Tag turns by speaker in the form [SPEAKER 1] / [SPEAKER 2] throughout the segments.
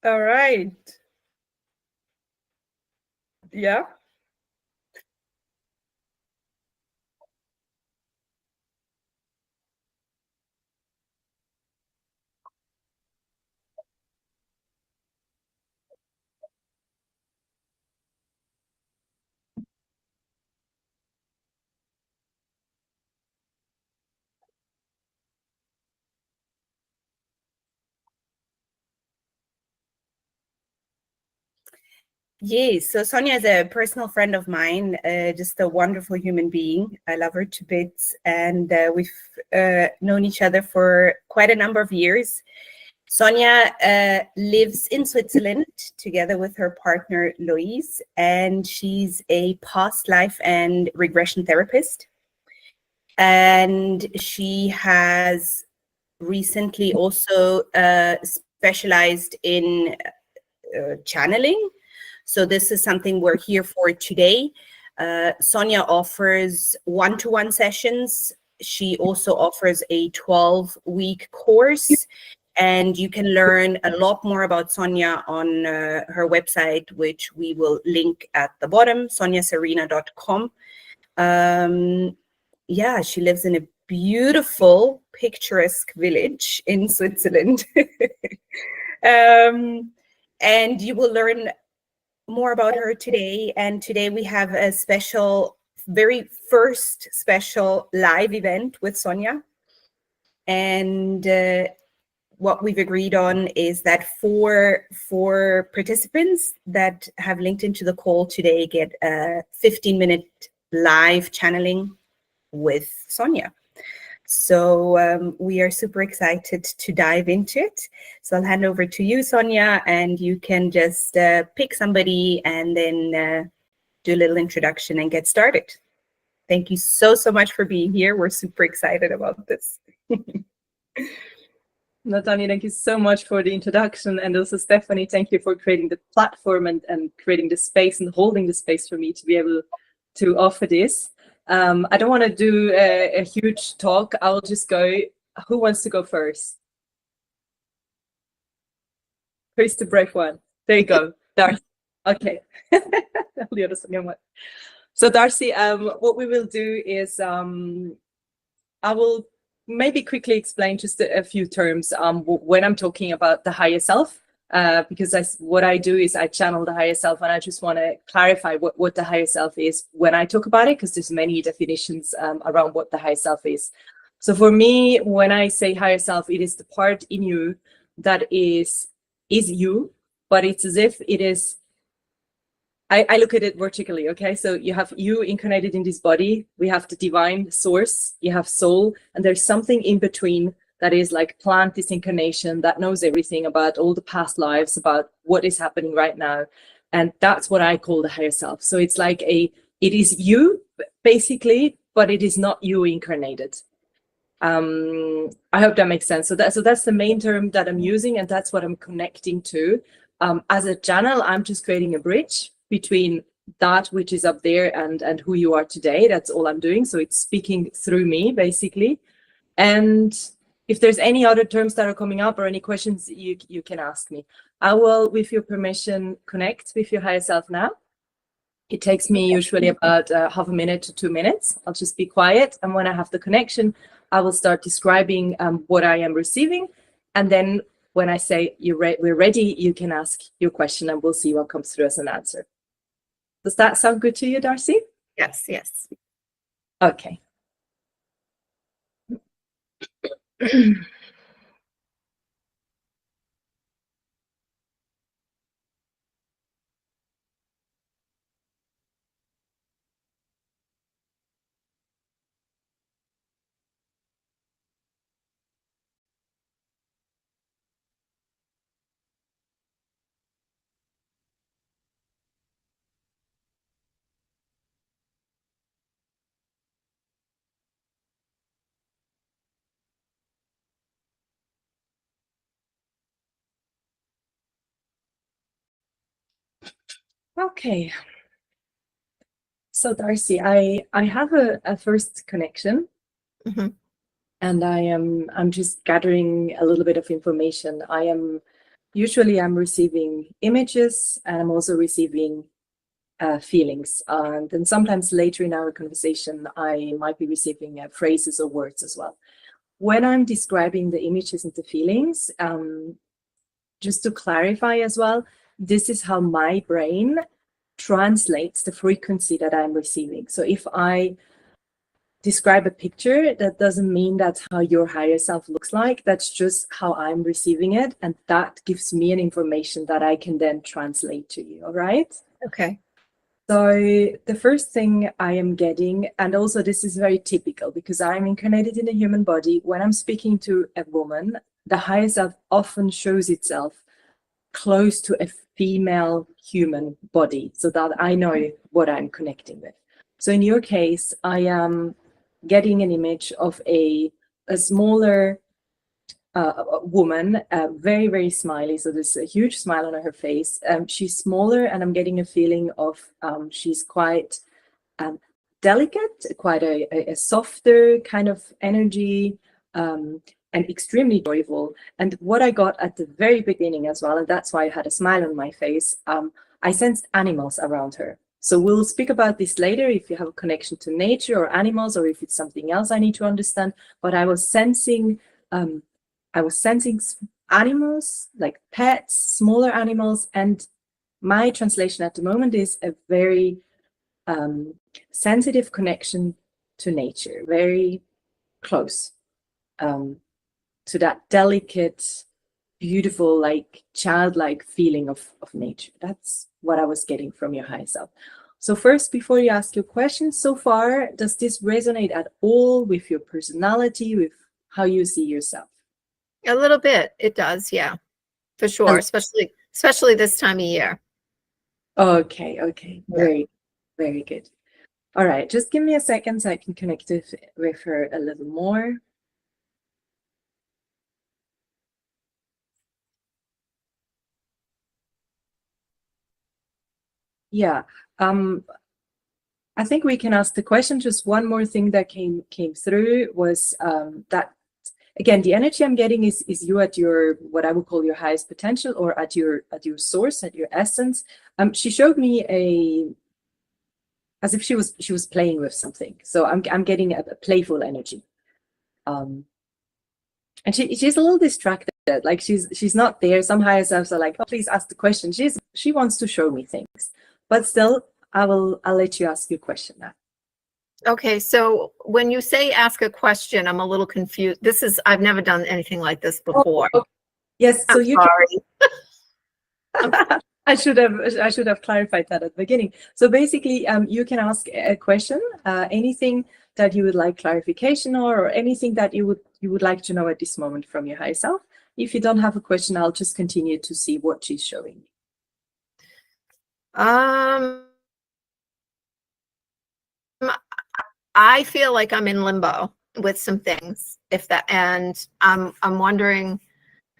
[SPEAKER 1] All right. Yeah. Yes, so Sonia is a personal friend of mine, just a wonderful human being. I love her to bits, and we've known each other for quite a number of years. Sonia lives in Switzerland together with her partner, Louise, and she's a past life and regression therapist. And she has recently also specialized in channeling. So this is something we're here for today. Sonia offers one-to-one sessions. She also offers a 12-week course, and you can learn a lot more about Sonia on her website, which we will link at the bottom, soniasarina.com. Yeah, she lives in a beautiful, picturesque village in Switzerland. And you will learn more about her today. And today we have a special, very first special live event with Sonia. And what we've agreed on is that four participants that have linked into the call today get a 15-minute live channeling with Sonia. So we are super excited to dive into it. So I'll hand over to you, Sonia, and you can just pick somebody and then do a little introduction and get started. Thank you so much for being here. We're super excited about this.
[SPEAKER 2] Natani, thank you so much for the introduction. And also, Stephanie, thank you for creating the platform and creating the space and holding the space for me to be able to offer this. I don't want to do a huge talk. I'll just go. Who wants to go first? Who's the brave one? There you go. Darcy. Okay. So Darcy, what we will do is I will maybe quickly explain just a few terms when I'm talking about the higher self. Because what I do is I channel the higher self, and I just want to clarify what the higher self is when I talk about it, because there's many definitions around what the higher self is. So for me, when I say higher self, it is the part in you that is you, but it's as if it is. I look at it vertically, okay? So you have you incarnated in this body, we have the divine source, you have soul, and there's something in between that is like plant this incarnation that knows everything about all the past lives, about what is happening right now. And that's what I call the higher self. So it's like it is you, basically, but it is not you incarnated. I hope that makes sense. So that's the main term that I'm using, and that's what I'm connecting to. As a channel, I'm just creating a bridge between that which is up there and who you are today. That's all I'm doing. So it's speaking through me, basically. And if there's any other terms that are coming up or any questions, you can ask me. I will, with your permission, connect with your higher self now. It takes me usually about half a minute to 2 minutes. I'll just be quiet. And when I have the connection, I will start describing what I am receiving. And then when I say we're ready, you can ask your question and we'll see what comes through as an answer. Does that sound good to you, Darcy?
[SPEAKER 1] Yes, yes.
[SPEAKER 2] Okay. Okay. So Darcy, I have a first connection, and I'm just gathering a little bit of information. I am usually I'm receiving images, and I'm also receiving feelings. And then sometimes later in our conversation, I might be receiving phrases or words as well. When I'm describing the images and the feelings, just to clarify as well, this is how my brain translates the frequency that I'm receiving. So if I describe a picture, that doesn't mean that's how your higher self looks like. That's just how I'm receiving it. And that gives me an information that I can then translate to you. All right?
[SPEAKER 1] Okay.
[SPEAKER 2] So the first thing I am getting, and also this is very typical because I'm incarnated in a human body. When I'm speaking to a woman, the higher self often shows itself close to a female human body so that I know what I'm connecting with. So in your case, I am getting an image of a smaller woman, very, very smiley. So there's a huge smile on her face. She's smaller, and I'm getting a feeling of she's quite delicate, quite a softer kind of energy, and extremely joyful. And what I got at the very beginning as well, and that's why I had a smile on my face, I sensed animals around her. So we'll speak about this later, if you have a connection to nature or animals, or if it's something else I need to understand. But I was sensing animals, like pets, smaller animals, and my translation at the moment is a very sensitive connection to nature, very close to that delicate, beautiful, like childlike feeling of nature. That's what I was getting from your higher self. So first, before you ask your questions, so far, does this resonate at all with your personality, with how you see yourself?
[SPEAKER 3] A little bit, it does, yeah, for sure, especially this time of year.
[SPEAKER 2] Okay,
[SPEAKER 3] Yeah.
[SPEAKER 2] very, very good. All right, just give me a second so I can connect with her a little more. Yeah, I think we can ask the question. Just one more thing that came through was that, again, the energy I'm getting is you at your, what I would call your highest potential, or at your source, at your essence. She showed me as if she was playing with something. So I'm getting a playful energy. And she's a little distracted, like she's not there. Some higher selves are like, oh, please ask the question. She wants to show me things, but still, I'll let you ask your question now.
[SPEAKER 3] Okay, so when you say ask a question, I'm a little confused. I've never done anything like this before.
[SPEAKER 2] Oh, okay. Yes, so
[SPEAKER 3] I'm sorry.
[SPEAKER 2] I should have clarified that at the beginning. So basically, you can ask a question, anything that you would like clarification or anything that you would like to know at this moment from your higher self. If you don't have a question, I'll just continue to see what she's showing.
[SPEAKER 3] I feel like I'm in limbo with some things, and I'm wondering,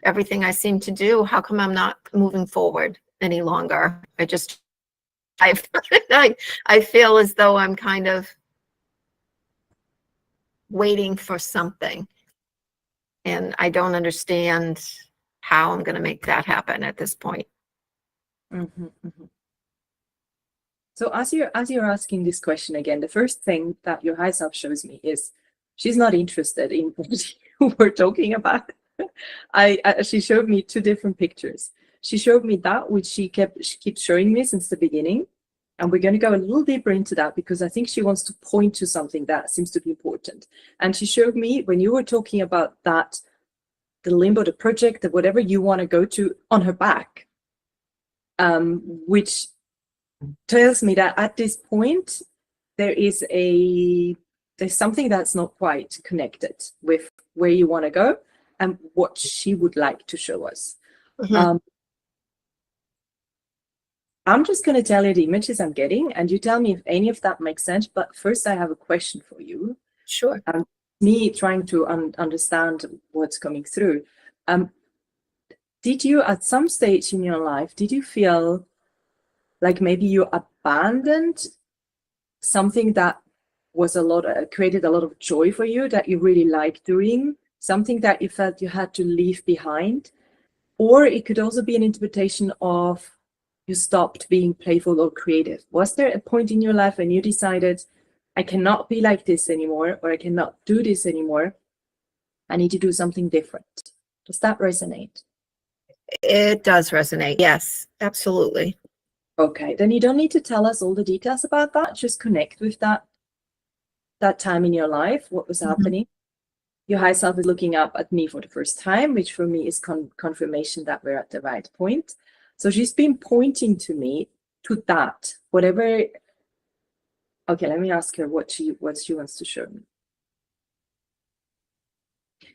[SPEAKER 3] everything I seem to do, how come I'm not moving forward any longer? I feel as though I'm kind of waiting for something, and I don't understand how I'm going to make that happen at this point.
[SPEAKER 2] Mm-hmm, mm-hmm. So as you're asking this question again, the first thing that your high self shows me is she's not interested in what you were talking about. She showed me two different pictures. She showed me that which she keeps showing me since the beginning, and we're going to go a little deeper into that because I think she wants to point to something that seems to be important. And she showed me, when you were talking about that, the limbo, the project, the whatever you want to go to, on her back, which tells me that at this point there's something that's not quite connected with where you want to go and what she would like to show us.
[SPEAKER 3] Mm-hmm.
[SPEAKER 2] I'm just going to tell you the images I'm getting, and you tell me if any of that makes sense. But first, I have a question for you.
[SPEAKER 3] Sure.
[SPEAKER 2] Me trying to understand what's coming through. Did you, at some stage in your life, did you feel like maybe you abandoned something that was created a lot of joy for you, that you really liked doing, something that you felt you had to leave behind Or it could also be an interpretation of you stopped being playful or creative. Was there a point in your life when you decided, I cannot be like this anymore, or I cannot do this anymore? I need to do something different. Does that resonate?
[SPEAKER 3] It does resonate. Yes, absolutely.
[SPEAKER 2] Okay, then you don't need to tell us all the details about that. Just connect with that time in your life, what was happening. Your high self is looking up at me for the first time, which for me is confirmation that we're at the right point. So she's been pointing to me to that, whatever. Okay, let me ask her what she wants to show me.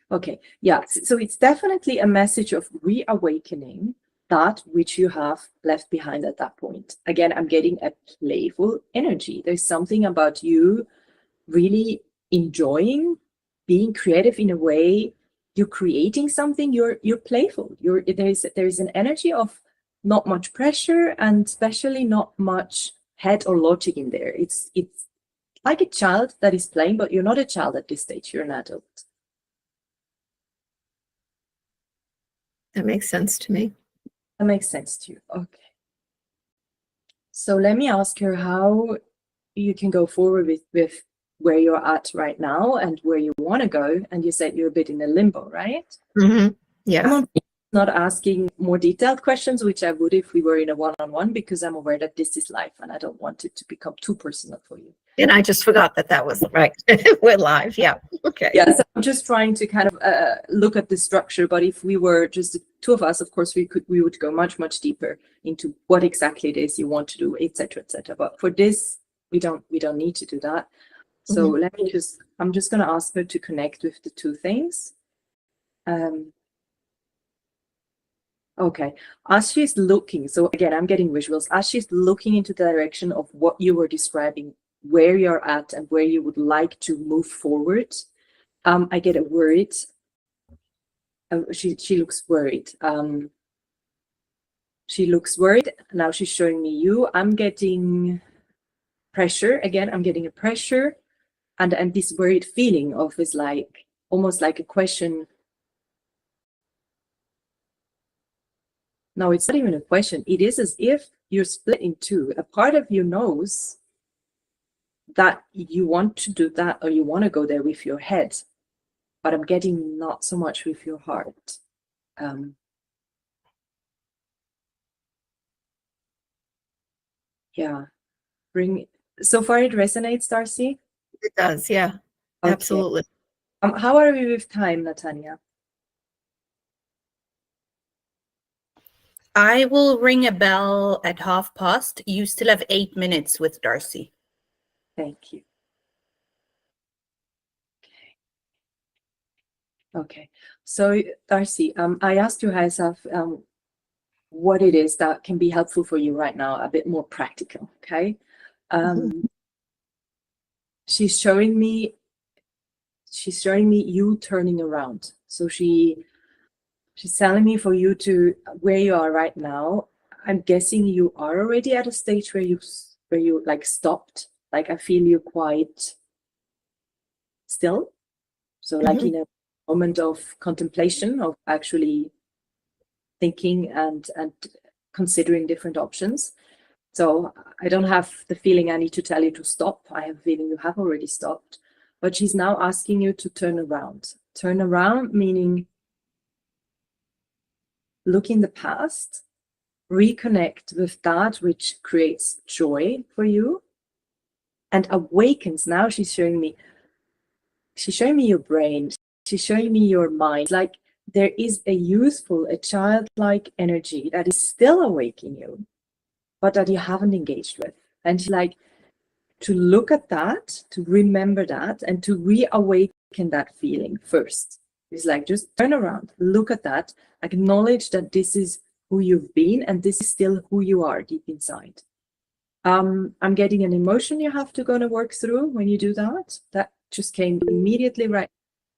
[SPEAKER 2] Okay, yeah, so it's definitely a message of reawakening that which you have left behind at that point. Again, I'm getting a playful energy. There's something about you really enjoying being creative in a way. You're creating something, you're playful. There's an energy of not much pressure, and especially not much head or logic in there. It's like a child that is playing, but you're not a child at this stage, you're an adult.
[SPEAKER 3] That makes sense to me.
[SPEAKER 2] That makes sense to you. Okay. So let me ask her how you can go forward with where you're at right now and where you want to go. And you said you're a bit in a limbo, right?
[SPEAKER 3] Yeah.
[SPEAKER 2] I'm not asking more detailed questions, which I would if we were in a one-on-one, because I'm aware that this is life and I don't want it to become too personal for you.
[SPEAKER 3] And I just forgot that was right. We're live. Yeah. Okay.
[SPEAKER 2] Yeah, so I'm just trying to kind of look at the structure. But if we were just the two of us, of course, we would go much deeper into what exactly it is you want to do, etc., etc. But for this, we don't need to do that. So let me I'm just going to ask her to connect with the two things. Okay, as she's looking, so again, I'm getting visuals. As she's looking into the direction of what you were describing, where you're at and where you would like to move forward, I get a worried. She looks worried. She looks worried. Now she's showing me you. I'm getting pressure. Again, I'm getting a pressure. And this worried feeling of is like, almost like a question. No, it's not even a question. It is as if you're split in two. A part of you knows that you want to do that or you want to go there with your head, but I'm getting not so much with your heart. Yeah. So far it resonates, Darcy?
[SPEAKER 3] It does. Yeah.
[SPEAKER 2] Okay.
[SPEAKER 3] Absolutely.
[SPEAKER 2] How are we with time, Natanya?
[SPEAKER 1] I will ring a bell at past. You still have 8 minutes with Darcy.
[SPEAKER 2] Thank you. Okay. So, Darcy, I asked you, Haisaf, what it is that can be helpful for you right now, a bit more practical, okay? She's showing me you turning around. So she's telling me for you to, where you are right now, I'm guessing you are already at a stage where you like stopped. Like I feel you quite still. So like in a moment of contemplation, of actually thinking and considering different options. So I don't have the feeling I need to tell you to stop. I have a feeling you have already stopped. But she's now asking you to turn around. Turn around meaning look in the past, reconnect with that which creates joy for you and awakens. Now she's showing me your brain. She's showing me your mind. Like there is a youthful, a childlike energy that is still awake in you, but that you haven't engaged with. And she's like, to look at that, to remember that, and to reawaken that feeling first. It's like, just turn around, look at that, acknowledge that this is who you've been, and this is still who you are deep inside. I'm getting an emotion you have to go and work through when you do that. That just came immediately right.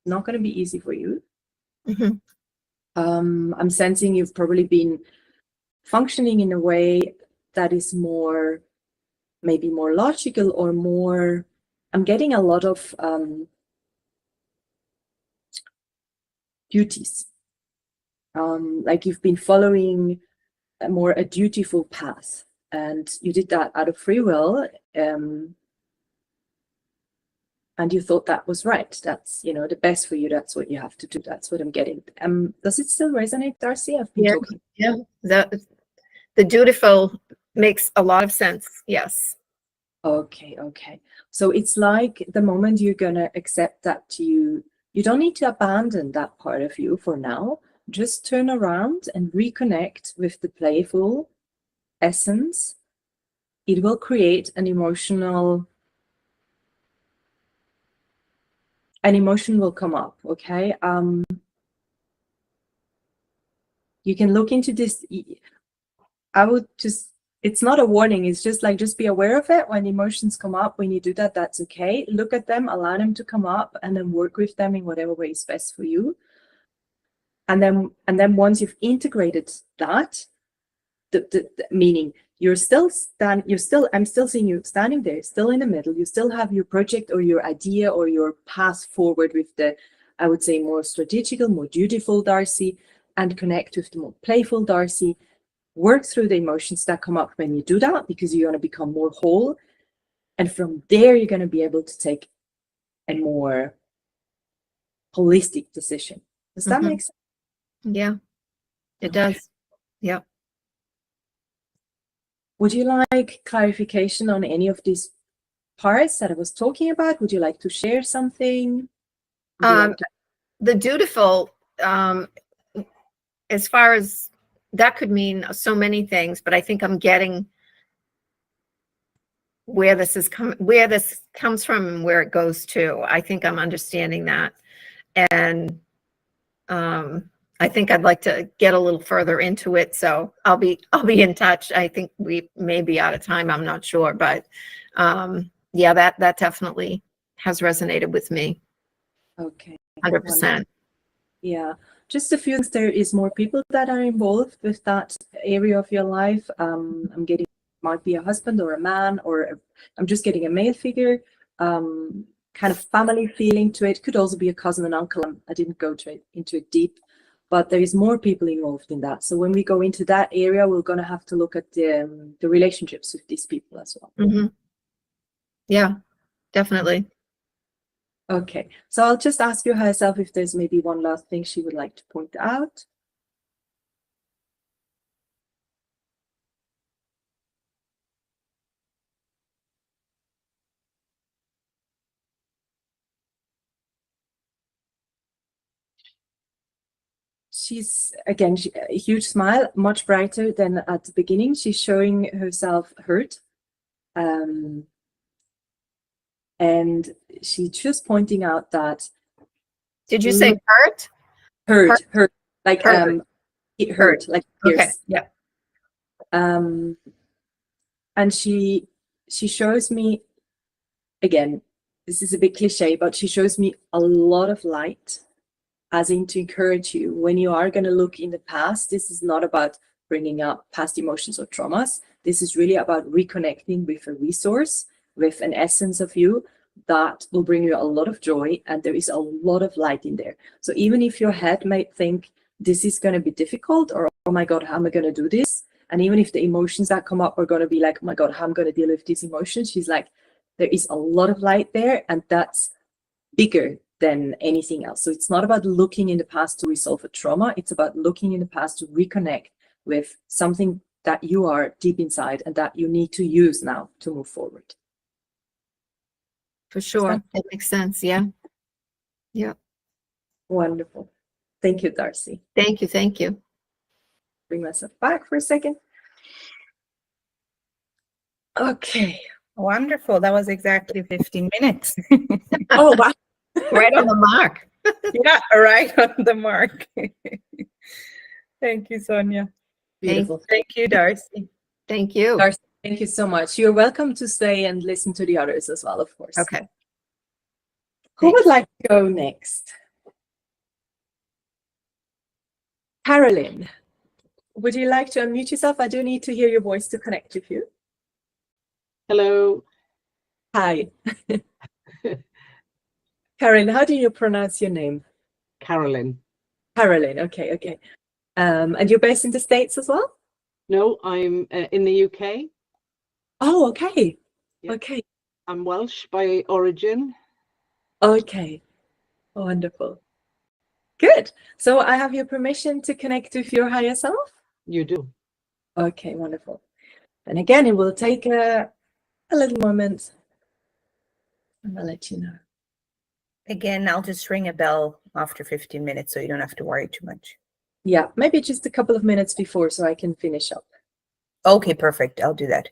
[SPEAKER 2] Not going to be easy for you. I'm sensing you've probably been functioning in a way that is more, maybe more logical or more, I'm getting a lot of duties. like you've been following a dutiful path, and you did that out of free will, and you thought that was right. That's, you know, the best for you. That's what you have to do. That's what I'm getting. Does it still resonate, Darcy? I've been talking.
[SPEAKER 3] Yeah, the dutiful makes a lot of sense. Yes.
[SPEAKER 2] Okay. So it's like the moment you're gonna accept that you don't need to abandon that part of you for now. Just turn around and reconnect with the playful essence. It will create an emotion will come up. Okay. You can look into this. I would just, it's not a warning. It's just like, just be aware of it. When emotions come up, when you do that, that's okay. Look at them, allow them to come up, and then work with them in whatever way is best for you. And then once you've integrated that, the meaning I'm still seeing you standing there, still in the middle. You still have your project or your idea or your path forward with the, I would say, more strategical, more dutiful Darcy, and connect with the more playful Darcy. Work through the emotions that come up when you do that, because you're going to become more whole. And from there, you're going to be able to take a more holistic decision. Does that make sense?
[SPEAKER 3] Yeah, it does. Yeah.
[SPEAKER 2] Would you like clarification on any of these parts that I was talking about? Would you like to share something?
[SPEAKER 3] The dutiful, as far as that could mean so many things, but I think I'm getting where this comes from and where it goes to. I think I'm understanding that. And I think I'd like to get a little further into it. So I'll be in touch. I think we may be out of time. I'm not sure, but yeah, that definitely has resonated with me.
[SPEAKER 2] Okay.
[SPEAKER 3] 100%.
[SPEAKER 2] Yeah. Just a few things. There is more people that are involved with that area of your life. I'm getting, might be a husband or a man, or I'm just getting a male figure. Kind of family feeling to it. Could also be a cousin and uncle. I didn't go into it deep, but there is more people involved in that. So when we go into that area, we're going to have to look at the relationships with these people as well.
[SPEAKER 3] Mm-hmm. Yeah, definitely.
[SPEAKER 2] Okay, so I'll just ask you herself if there's maybe one last thing she would like to point out. She's, again, a huge smile, much brighter than at the beginning. She's showing herself hurt. And she's just pointing out that.
[SPEAKER 3] Did you say hurt?
[SPEAKER 2] Hurt, like
[SPEAKER 3] hurt.
[SPEAKER 2] It hurt, like pierce.
[SPEAKER 3] Okay, yeah.
[SPEAKER 2] And she shows me, again, this is a bit cliche, but she shows me a lot of light, as in to encourage you. When you are going to look in the past, this is not about bringing up past emotions or traumas. This is really about reconnecting with a resource, with an essence of you that will bring you a lot of joy, and there is a lot of light in there. So even if your head might think this is going to be difficult, or oh my God, how am I going to do this? And even if the emotions that come up are going to be like, oh my God, how am I going to deal with these emotions? She's like, there is a lot of light there, and that's bigger than anything else. So it's not about looking in the past to resolve a trauma. It's about looking in the past to reconnect with something that you are deep inside and that you need to use now to move forward.
[SPEAKER 3] For sure. That makes sense. Yeah. Yeah.
[SPEAKER 2] Wonderful. Thank you, Darcy.
[SPEAKER 3] Thank you. Thank you.
[SPEAKER 2] Bring myself back for a second. Okay.
[SPEAKER 1] Wonderful. That was exactly 15 minutes.
[SPEAKER 2] Oh, wow.
[SPEAKER 3] Right on the mark.
[SPEAKER 1] Yeah, right on the mark. Thank you, Sonia.
[SPEAKER 2] Beautiful.
[SPEAKER 1] Thank you, Darcy.
[SPEAKER 3] Thank you.
[SPEAKER 2] Darcy, thank you so much. You're welcome to stay and listen to the others as well, of course.
[SPEAKER 3] Okay.
[SPEAKER 2] Who would like to go next? Carolyn, would you like to unmute yourself? I do need to hear your voice to connect with you.
[SPEAKER 4] Hello.
[SPEAKER 2] Hi. Carolyn, how do you pronounce your name?
[SPEAKER 4] Carolyn.
[SPEAKER 2] Carolyn, okay. And you're based in the States as well?
[SPEAKER 4] No, I'm in the UK.
[SPEAKER 2] Oh, okay.
[SPEAKER 4] Yeah.
[SPEAKER 2] Okay.
[SPEAKER 4] I'm Welsh by origin.
[SPEAKER 2] Okay. Wonderful. Good. So I have your permission to connect with your higher self?
[SPEAKER 4] You do.
[SPEAKER 2] Okay, wonderful. And again, it will take a little moment, and I'll let you know.
[SPEAKER 1] Again, I'll just ring a bell after 15 minutes so you don't have to worry too much.
[SPEAKER 2] Yeah, maybe just a couple of minutes before so I can finish up.
[SPEAKER 1] Okay, perfect. I'll do that.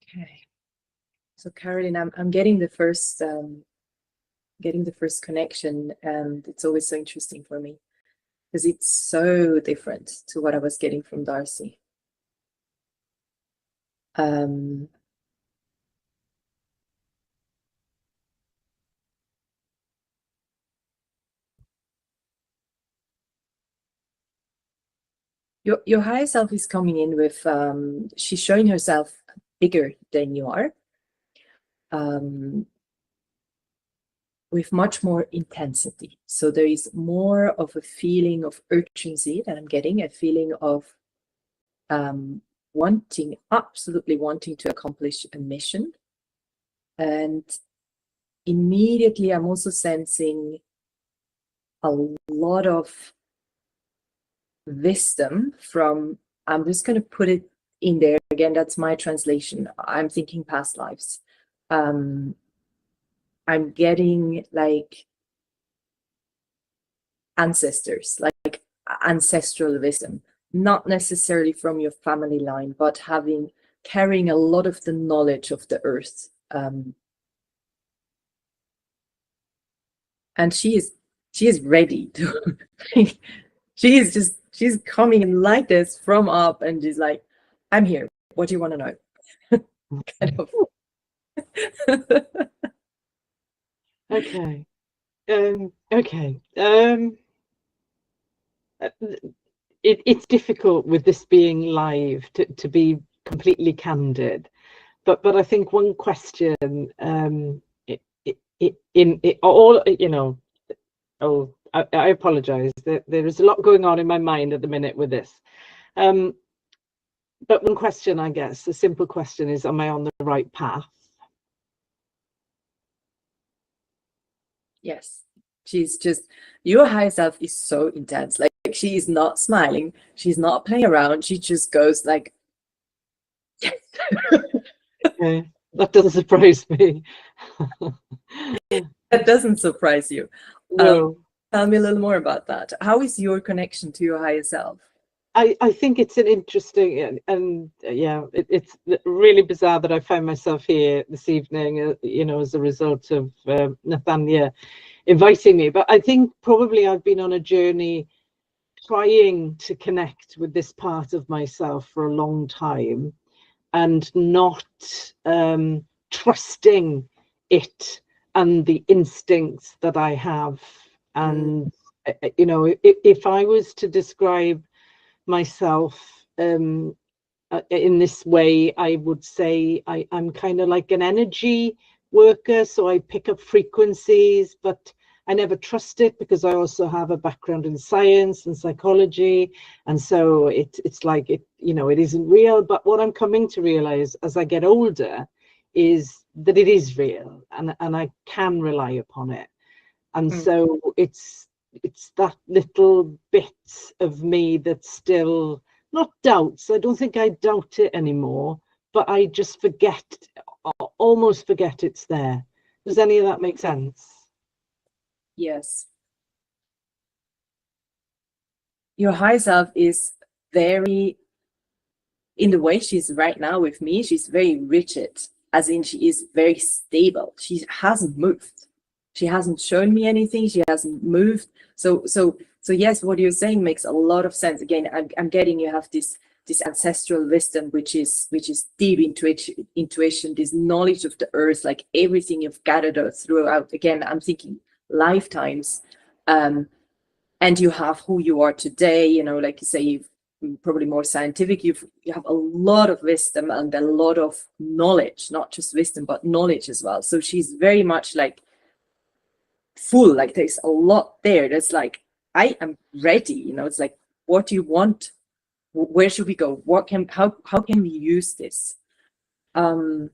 [SPEAKER 2] Okay. So Caroline, I'm getting the first connection, and it's always so interesting for me because it's so different to what I was getting from Darcy. Your higher self is coming in with she's showing herself bigger than you are, with much more intensity. So there is more of a feeling of urgency that I'm getting, a feeling of absolutely wanting to accomplish a mission. And immediately I'm also sensing a lot of wisdom from, I'm just going to put it in there again, that's my translation. I'm thinking past lives. I'm getting like ancestors, like ancestral wisdom, not necessarily from your family line, but carrying a lot of the knowledge of the earth. And she is ready to she's coming in like this from up, and she's like, I'm here, what do you want to know? Kind of.
[SPEAKER 4] Okay. It's difficult with this being live to be completely candid, but I think one question I apologize. There is a lot going on in my mind at the minute with this. But one question, I guess, the simple question is, am I on the right path?
[SPEAKER 2] Yes. She's just, your higher self is so intense. Like she is not smiling. She's not playing around. She just goes like, yes.
[SPEAKER 4] Okay. That doesn't surprise me.
[SPEAKER 2] That doesn't surprise you.
[SPEAKER 4] No.
[SPEAKER 2] Tell me a little more about that. How is your connection to your higher self?
[SPEAKER 4] I think it's an interesting and yeah, it's really bizarre that I find myself here this evening, as a result of Nathania inviting me. But I think probably I've been on a journey trying to connect with this part of myself for a long time, and not trusting it and the instincts that I have. And if I was to describe myself in this way, I would say I'm kind of like an energy worker. So I pick up frequencies, but I never trust it because I also have a background in science and psychology, and so it's like it isn't real. But what I'm coming to realize as I get older is that it is real, and I can rely upon it. And so it's that little bit of me that still not doubts. I don't think I doubt it anymore, but I just almost forget it's there. Does any of that make sense?
[SPEAKER 2] Yes. your higher self is very, in the way she's right now with me, she's very rigid, as in she is very stable. She hasn't moved. She hasn't shown me anything. She hasn't moved. So yes, what you're saying makes a lot of sense. Again, I'm getting you have this ancestral wisdom, which is deep intuition, this knowledge of the earth, like everything you've gathered throughout. Again, I'm thinking lifetimes, and you have who you are today. You know, like you say, you've probably more scientific. You have a lot of wisdom and a lot of knowledge, not just wisdom, but knowledge as well. So she's very much like full, like there's a lot there. That's like, I am ready. You know, it's like, what do you want? Where should we go? How can we use this? Let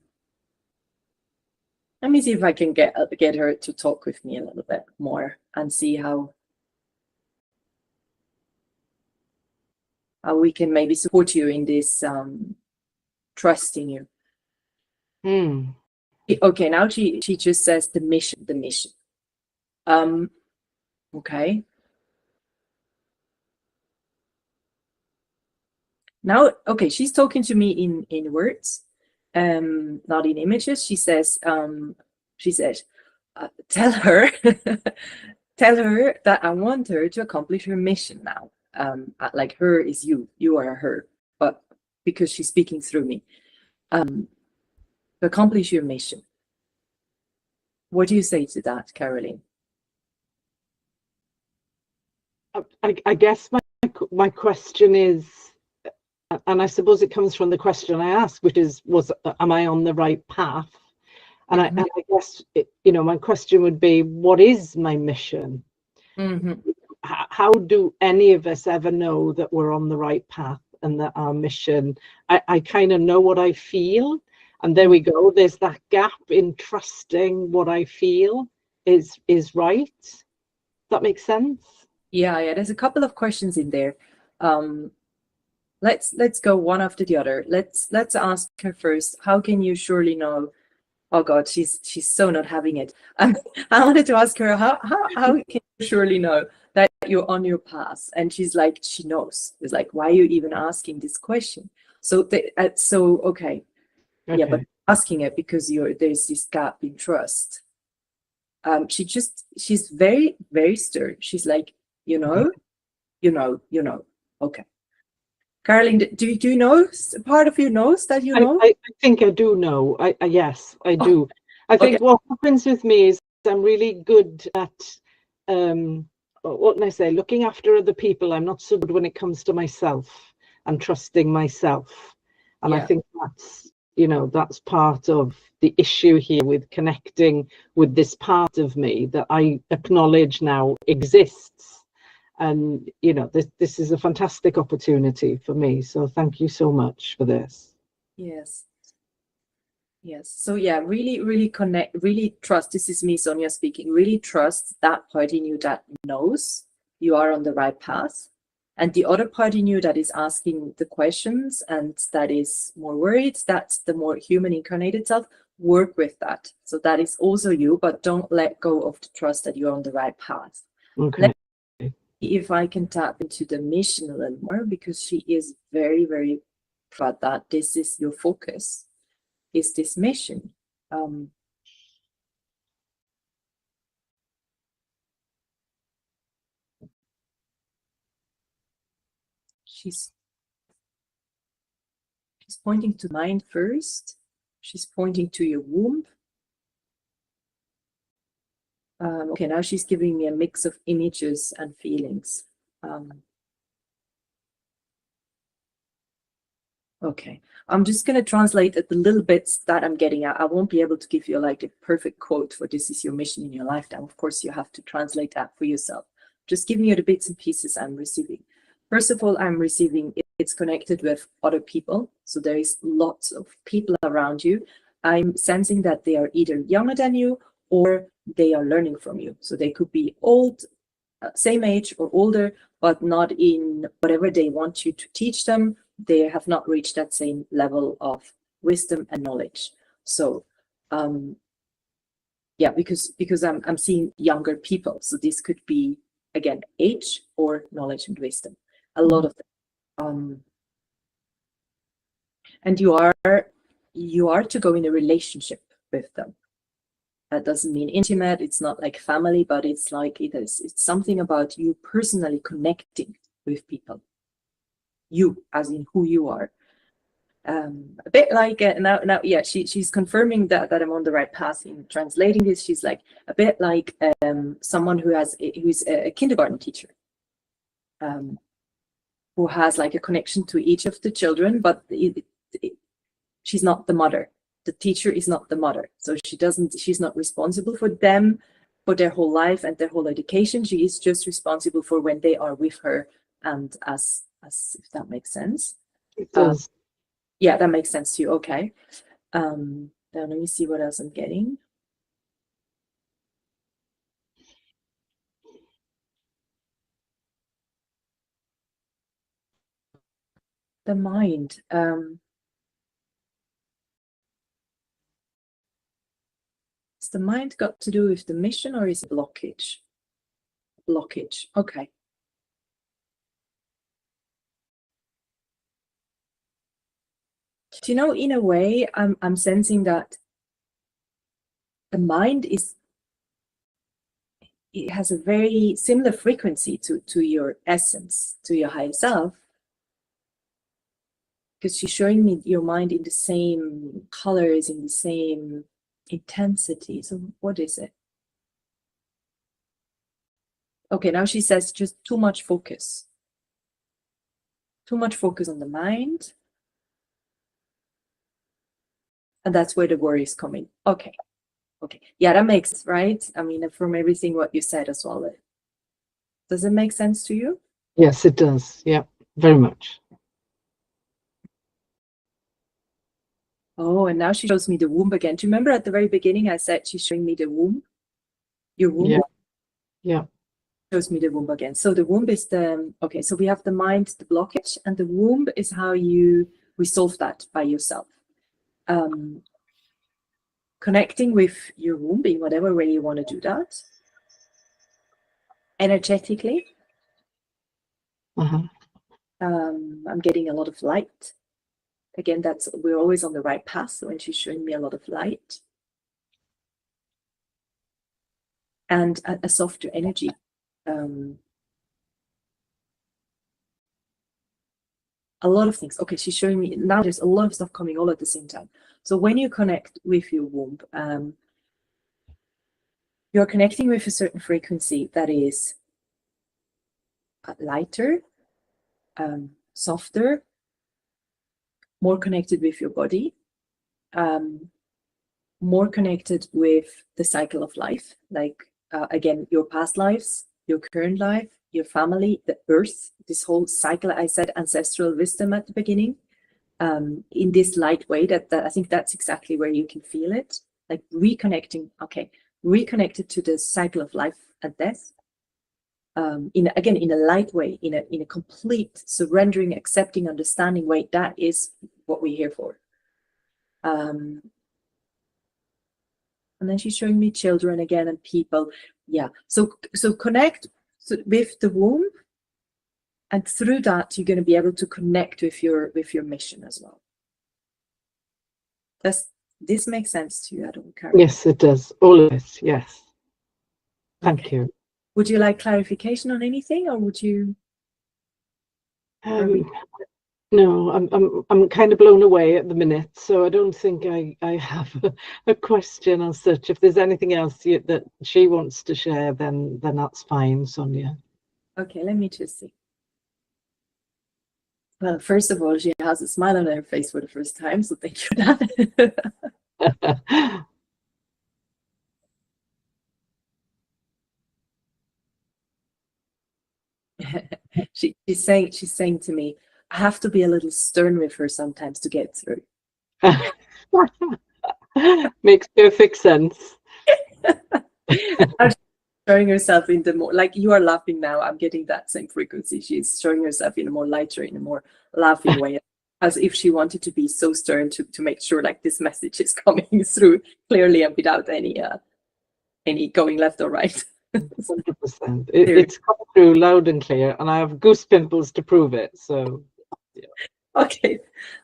[SPEAKER 2] me see if I can get her to talk with me a little bit more and see how we can maybe support you in this trusting you. Okay, now she just says the mission. Okay. Now, okay, she's talking to me in words, not in images. She says, tell her, tell her that I want her to accomplish her mission now. Like her is you are her, but because she's speaking through me, to accomplish your mission. What do you say to that, Caroline?
[SPEAKER 4] I guess my question is, and I suppose it comes from the question I asked, which is, am I on the right path? And I guess, my question would be, what is my mission? How do any of us ever know that we're on the right path and that our mission, I kind of know what I feel. And there we go. There's that gap in trusting what I feel is right. Does that make sense?
[SPEAKER 2] Yeah. There's a couple of questions in there. Let's go one after the other. Let's ask her first. How can you surely know? Oh God, she's so not having it. I wanted to ask her how can you surely know that you're on your path? And she's like, she knows. It's like, why are you even asking this question? So okay. Yeah, but asking it because there's this gap in trust. She's very, very stern. She's like, you know. Okay. Caroline, do you know, part of you knows that you know?
[SPEAKER 4] I think I do know. Yes, I do. I think what happens with me is I'm really good at, what can I say, looking after other people. I'm not so good when it comes to myself and trusting myself. And I think that's part of the issue here with connecting with this part of me that I acknowledge now exists. And this is a fantastic opportunity for me, so thank you so much for this.
[SPEAKER 2] Yes. So yeah, really connect, really trust. This is me, Sonia, speaking. Really trust that part in you that knows you are on the right path, and the other part in you that is asking the questions and that is more worried. That's the more human incarnated self. Work with that. So that is also you, but don't let go of the trust that you're on the right path.
[SPEAKER 4] Okay.
[SPEAKER 2] If I can tap into the mission a little more, because she is very, very proud that this is your focus, is this mission. She's pointing to mind first. She's pointing to your womb. Okay, now she's giving me a mix of images and feelings. Okay, I'm just going to translate the little bits that I'm getting at. I won't be able to give you like a perfect quote for this is your mission in your lifetime. Of course, you have to translate that for yourself. Just giving you the bits and pieces I'm receiving. First of all, I'm receiving it's connected with other people. So there is lots of people around you. I'm sensing that they are either younger than you or they are learning from you. So they could be old, same age or older, but not in whatever they want you to teach them. They have not reached that same level of wisdom and knowledge. So yeah, because I'm seeing younger people. So this could be, again, age or knowledge and wisdom. a lot of them. And you are to go in a relationship with them. That doesn't mean intimate, it's not like family, but it's like it's something about you personally connecting with people. You, as in who you are. A bit like now yeah, she's confirming that I'm on the right path in translating this. She's like a bit like someone who's a kindergarten teacher, who has like a connection to each of the children, but she's not the mother. The teacher is not the mother, so she's not responsible for them, for their whole life and their whole education. She is just responsible for when they are with her, and as if that makes sense.
[SPEAKER 4] It does.
[SPEAKER 2] Yeah, that makes sense to you. Okay. Now let me see what else I'm getting. The mind. Has the mind got to do with the mission, or is it blockage? Blockage. Okay. Do you know, in a way, I'm sensing that the mind it has a very similar frequency to your essence, to your higher self, because she's showing me your mind in the same colors, in the same intensity. So what is it? Okay, now she says just too much focus. Too much focus on the mind. And that's where the worry is coming. Okay. Okay. Yeah, that makes sense, right? I mean, from everything what you said as well. Does it make sense to you?
[SPEAKER 4] Yes, it does. Yeah, very much.
[SPEAKER 2] Oh, and now she shows me the womb again. Do you remember at the very beginning I said she's showing me the womb? Your womb?
[SPEAKER 4] Yeah. Yeah.
[SPEAKER 2] Shows me the womb again. So the womb is okay, so we have the mind, the blockage, and the womb is how you resolve that by yourself. Connecting with your womb in whatever way you want to do that. Energetically. I'm getting a lot of light. Again, we're always on the right path. So when she's showing me a lot of light. And a softer energy. A lot of things. Okay, she's showing me now there's a lot of stuff coming all at the same time. So when you connect with your womb, you're connecting with a certain frequency that is lighter, softer, more connected with your body, more connected with the cycle of life, like again, your past lives, your current life, your family, the earth, this whole cycle. I said ancestral wisdom at the beginning, in this light way that I think that's exactly where you can feel it, like reconnecting. Okay, reconnected to the cycle of life and death. In a light way, in a complete surrendering, accepting, understanding way. That is what we're here for. And then she's showing me children again and people. Yeah. So connect with the womb, and through that you're going to be able to connect with your mission as well. Does this make sense to you? I don't care.
[SPEAKER 4] Yes, it does. All of it. Yes. Thank you.
[SPEAKER 2] Would you like clarification on anything, or would you?
[SPEAKER 4] No, I'm kind of blown away at the minute, so I don't think I have a question as such. If there's anything else that she wants to share, then that's fine, Sonia.
[SPEAKER 2] Okay, let me just see. Well, first of all, she has a smile on her face for the first time, so thank you for that. She's saying to me, I have to be a little stern with her sometimes to get through.
[SPEAKER 4] Makes perfect sense.
[SPEAKER 2] Showing herself in the more, like you are laughing now, I'm getting that same frequency. She's showing herself in a more lighter, in a more laughing way, as if she wanted to be so stern to make sure like this message is coming through clearly and without any going left or right.
[SPEAKER 4] 100%. It's come through loud and clear, and I have goose pimples to prove it. So, yeah.
[SPEAKER 2] Okay,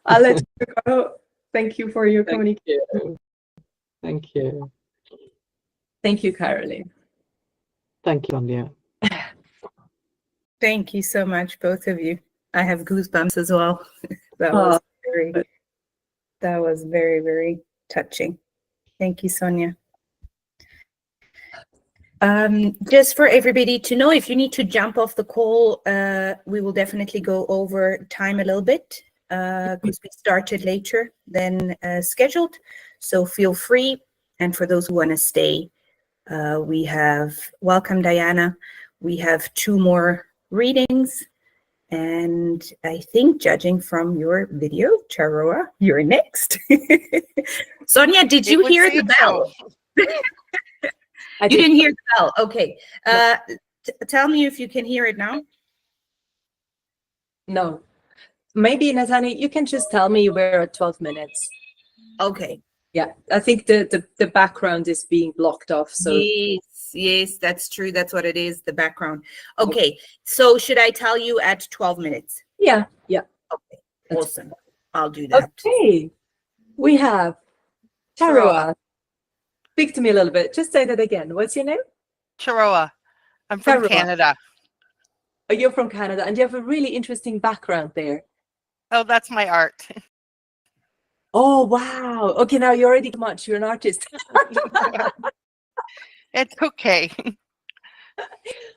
[SPEAKER 2] I'll let you go. Thank you for your
[SPEAKER 4] Thank
[SPEAKER 2] communication.
[SPEAKER 4] you. Thank you.
[SPEAKER 2] Thank you, Caroline.
[SPEAKER 4] Thank you, Sonia.
[SPEAKER 1] Thank you so much, both of you. I have goosebumps as well. That was very, very touching. Thank you, Sonia. Just for everybody to know, if you need to jump off the call, we will definitely go over time a little bit because we started later than scheduled. So feel free. And for those who want to stay, we have, welcome Diana. We have 2 more readings. And I think, judging from your video, Charoa, you're next. Sonia, did you hear the bell? You didn't hear the bell. Okay. Tell me if you can hear it now.
[SPEAKER 2] No. Maybe, Natani, you can just tell me we're at 12 minutes.
[SPEAKER 1] Okay.
[SPEAKER 2] Yeah, I think the background is being blocked off. So
[SPEAKER 1] Yes, that's true. That's what it is, the background. Okay. So should I tell you at 12 minutes?
[SPEAKER 2] Yeah.
[SPEAKER 1] Okay. Awesome. I'll do that.
[SPEAKER 2] Okay. We have Charoa. Speak to me a little bit. Just say that again. What's your name?
[SPEAKER 5] Charoa. I'm from
[SPEAKER 2] Charoa.
[SPEAKER 5] Canada.
[SPEAKER 2] Oh, you're from Canada, and you have a really interesting background there.
[SPEAKER 5] Oh, that's my art.
[SPEAKER 2] Oh, wow. Okay, now you're already much. You're an artist.
[SPEAKER 5] It's okay.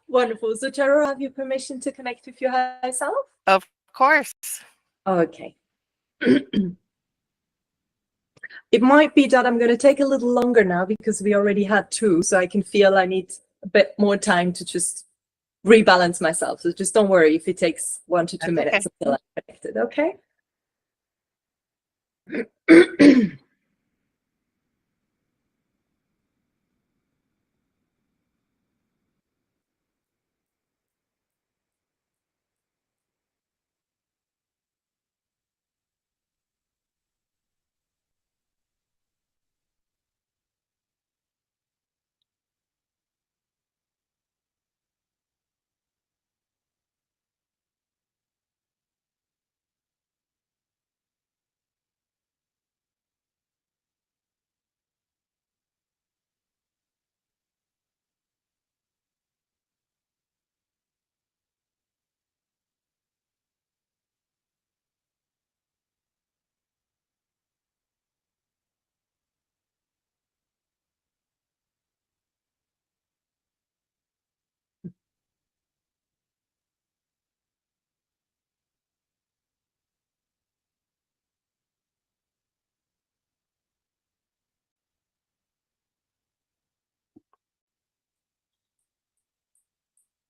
[SPEAKER 2] Wonderful. So, Charoa, have you permission to connect with your higher self?
[SPEAKER 5] Of course.
[SPEAKER 2] Okay. It might be that I'm going to take a little longer now because we already had 2, so I can feel I need a bit more time to just rebalance myself. So just don't worry if it takes 1 to 2 minutes until I'm connected, okay?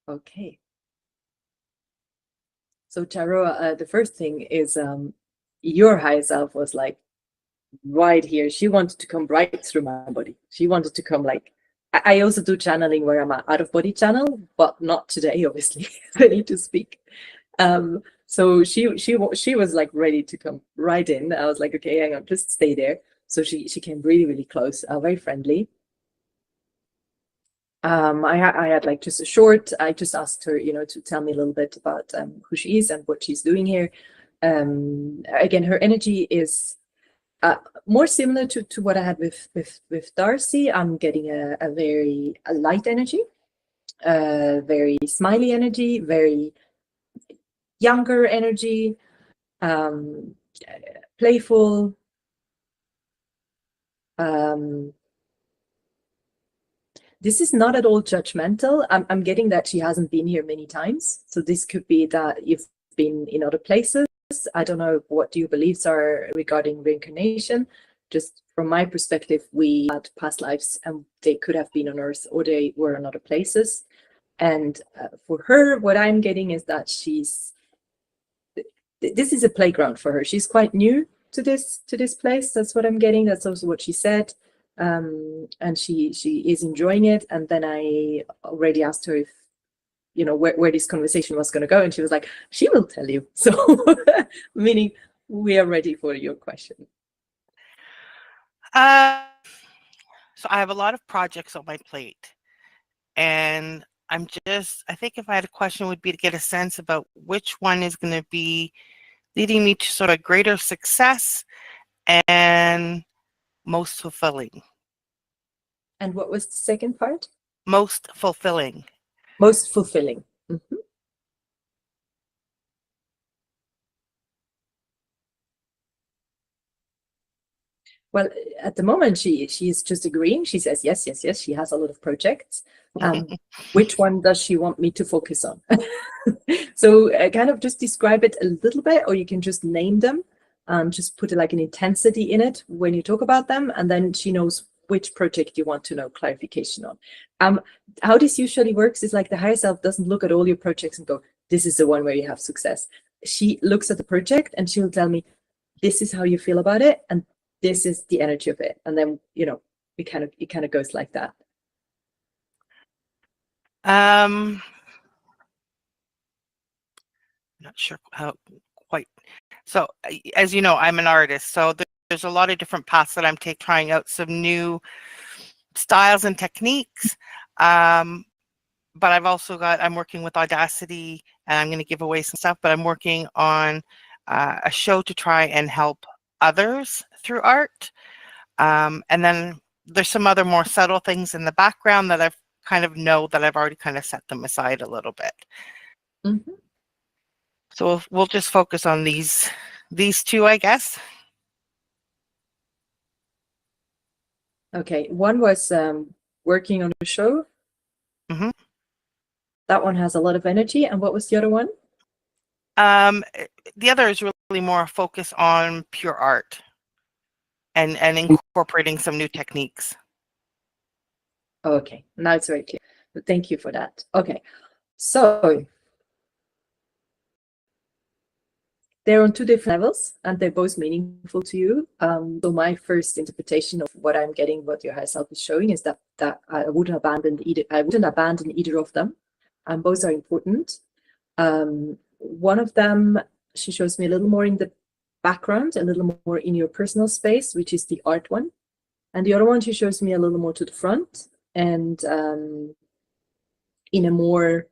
[SPEAKER 2] Okay. So, Charoa, the first thing is your higher self was like right here. She wanted to come right through my body. She wanted to come like, I also do channeling where I'm an out of body channel, but not today, obviously. I need to speak. So she was like ready to come right in. I was like, okay, hang on, just stay there. So she came really, really close, very friendly. I had like just a short, I just asked her, to tell me a little bit about who she is and what she's doing here. Again, her energy is more similar to what I had with Darcy. I'm getting a very light energy, very smiley energy, very younger energy, playful. This is not at all judgmental. I'm getting that she hasn't been here many times. So this could be that you've been in other places. I don't know what your beliefs are regarding reincarnation. Just from my perspective, we had past lives and they could have been on Earth or they were in other places. And for her, what I'm getting is that this is a playground for her. She's quite new to this place. That's what I'm getting. That's also what she said. And she is enjoying it. And then I already asked her if, where this conversation was going to go. And she was like, she will tell you. So meaning we are ready for your question.
[SPEAKER 5] So I have a lot of projects on my plate. And I think if I had a question, would be to get a sense about which one is going to be leading me to sort of greater success and most fulfilling.
[SPEAKER 2] And what was the second part?
[SPEAKER 5] Most fulfilling.
[SPEAKER 2] Most fulfilling. Mhm. Well, at the moment, she's just agreeing. She says yes, yes, yes. She has a lot of projects. Which one does she want me to focus on? So kind of just describe it a little bit, or you can just name them and just put like an intensity in it when you talk about them, and then she knows which project you want to know clarification on. How this usually works is like the higher self doesn't look at all your projects and go, this is the one where you have success. She looks at the project and she'll tell me, this is how you feel about it, and this is the energy of it. And then, it kind of goes like that.
[SPEAKER 5] Not sure how quite. So as you know, I'm an artist, so there's a lot of different paths that I'm trying out some new styles and techniques. But I'm working with Audacity, and I'm going to give away some stuff, but I'm working on a show to try and help others through art. And then there's some other more subtle things in the background that I've already kind of set them aside a little bit.
[SPEAKER 2] Mm-hmm.
[SPEAKER 5] So we'll just focus on these two, I guess.
[SPEAKER 2] Okay, one was working on a show.
[SPEAKER 5] Mm-hmm.
[SPEAKER 2] That one has a lot of energy. And what was the other one?
[SPEAKER 5] The other is really more a focus on pure art and incorporating some new techniques.
[SPEAKER 2] Okay, now it's very clear. But thank you for that. Okay, so they're on two different levels, and they're both meaningful to you. So my first interpretation of what I'm getting, what your higher self is showing, is that I wouldn't abandon either of them. Both are important. One of them, she shows me a little more in the background, a little more in your personal space, which is the art one. And the other one, she shows me a little more to the front and in a more,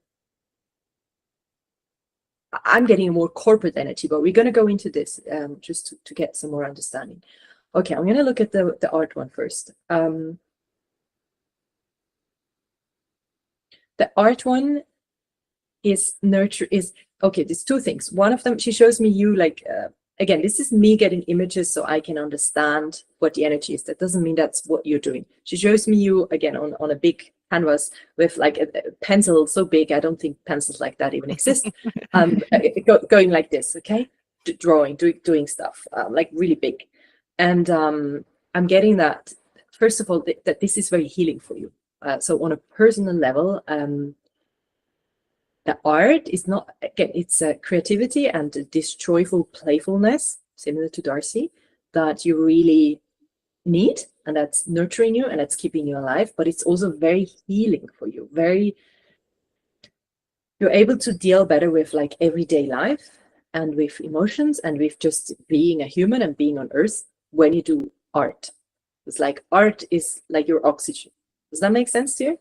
[SPEAKER 2] I'm getting a more corporate energy, but we're going to go into this just to get some more understanding. Okay, I'm going to look at the art one first. The art one is okay, there's two things. One of them, she shows me you like, again, this is me getting images so I can understand what the energy is. That doesn't mean that's what you're doing. She shows me you, again, on a big canvas with like a pencil so big, I don't think pencils like that even exist, going like this, okay? Drawing, doing stuff, like really big. And I'm getting that, first of all, that this is very healing for you. So on a personal level, the art is not, again, it's a creativity and this joyful playfulness, similar to Darcy, that you really need, and that's nurturing you and that's keeping you alive, but it's also very healing for you. You're able to deal better with like everyday life and with emotions and with just being a human and being on earth when you do art. It's like art is like your oxygen. Does that make sense to you?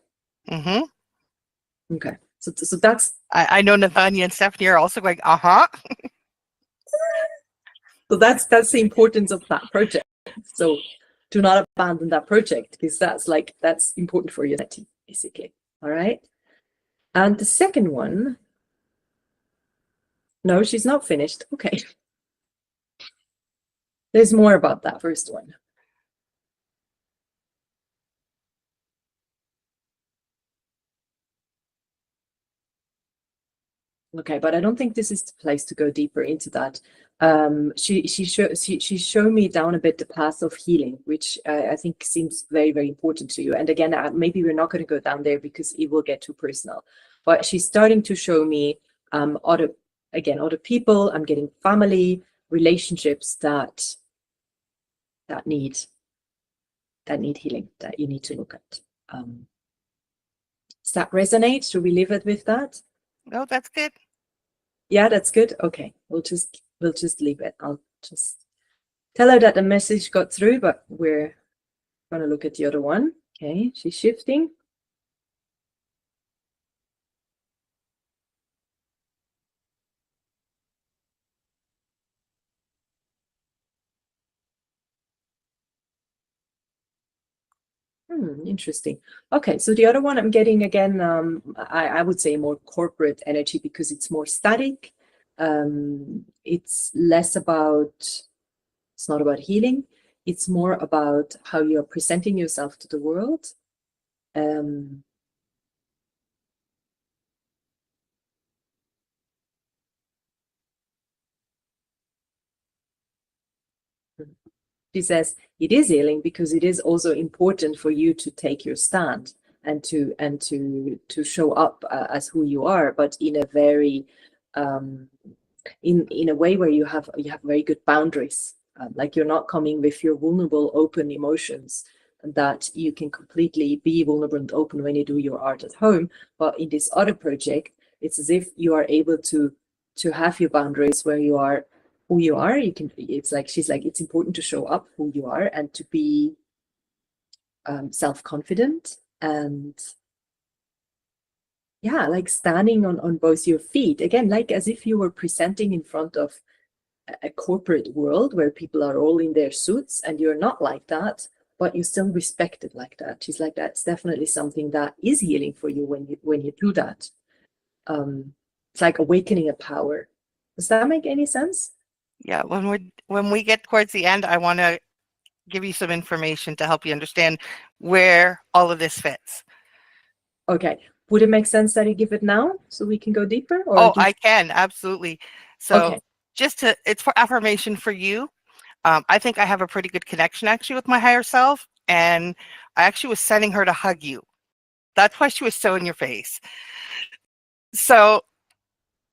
[SPEAKER 5] Mm-hmm.
[SPEAKER 2] Okay. So that's...
[SPEAKER 5] I know Nathania and Stephanie are also going, uh-huh.
[SPEAKER 2] So that's the importance of that project. So do not abandon that project, because that's important for your identity, basically. All right. And the second one, no, she's not finished. Okay. There's more about that first one. Okay, but I don't think this is the place to go deeper into that. She showed me down a bit the path of healing, which I think seems very, very important to you. And again, maybe we're not going to go down there because it will get too personal. But she's starting to show me other people. I'm getting family relationships that need healing, that you need to look at. Does that resonate? Should we leave it with that?
[SPEAKER 5] No, that's good.
[SPEAKER 2] Yeah, that's good. Okay, we'll just leave it. I'll just tell her that the message got through, but we're going to look at the other one. Okay, she's shifting. Interesting. Okay, so the other one I'm getting again, I would say more corporate energy because it's more static. It's less about, it's not about healing. It's more about how you're presenting yourself to the world. She says it is healing because it is also important for you to take your stand and to show up as who you are, but in a very in a way where you have very good boundaries. Like you're not coming with your vulnerable, open emotions, and that you can completely be vulnerable and open when you do your art at home. But in this other project, it's as if you are able to have your boundaries where you are who you are. You can, it's like, she's like, it's important to show up who you are and to be self-confident and yeah, like standing on both your feet again, like as if you were presenting in front of a corporate world where people are all in their suits and you're not like that, but you're still respected like that. She's like, that's definitely something that is healing for you when you do that. It's like awakening a power. Does that make any sense?
[SPEAKER 5] Yeah, when we get towards the end, I want to give you some information to help you understand where all of this fits.
[SPEAKER 2] Okay. Would it make sense that I give it now so we can go deeper? Or
[SPEAKER 5] Oh, I can, absolutely. So
[SPEAKER 2] okay.
[SPEAKER 5] it's for affirmation for you. I think I have a pretty good connection actually with my higher self. And I actually was sending her to hug you. That's why she was so in your face. So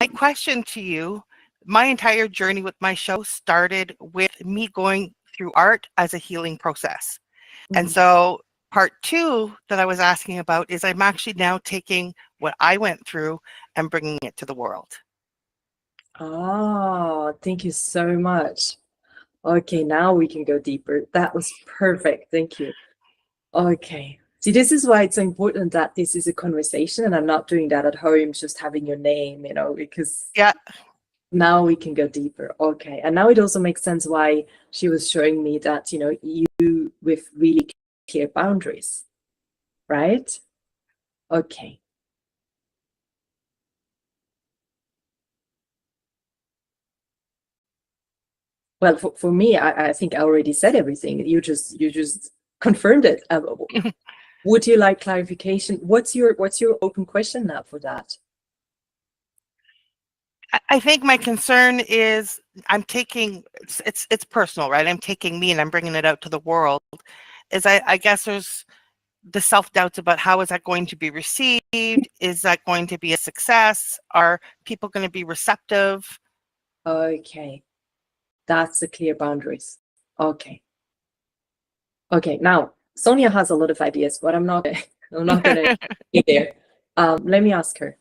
[SPEAKER 5] my question to you, my entire journey with my show started with me going through art as a healing process. And so part 2 that I was asking about is I'm actually now taking what I went through and bringing it to the world.
[SPEAKER 2] Oh, thank you so much. Okay, now we can go deeper. That was perfect. Thank you. Okay. See, this is why it's so important that this is a conversation and I'm not doing that at home, just having your name, you know, because
[SPEAKER 5] yeah,
[SPEAKER 2] now we can go deeper. Okay. And now it also makes sense why she was showing me that, you know, you with really clear boundaries, right? Okay. Well, for me, I think I already said everything. You just confirmed it. Would you like clarification? What's your open question now for that?
[SPEAKER 5] I think my concern is I'm taking, it's personal, right? I'm taking me and I'm bringing it out to the world. Is I guess there's the self-doubts about how is that going to be received? Is that going to be a success? Are people going to be receptive?
[SPEAKER 2] Okay. That's the clear boundaries. Okay. Okay. Now, Sonia has a lot of ideas, but I'm not going to be there. Let me ask her.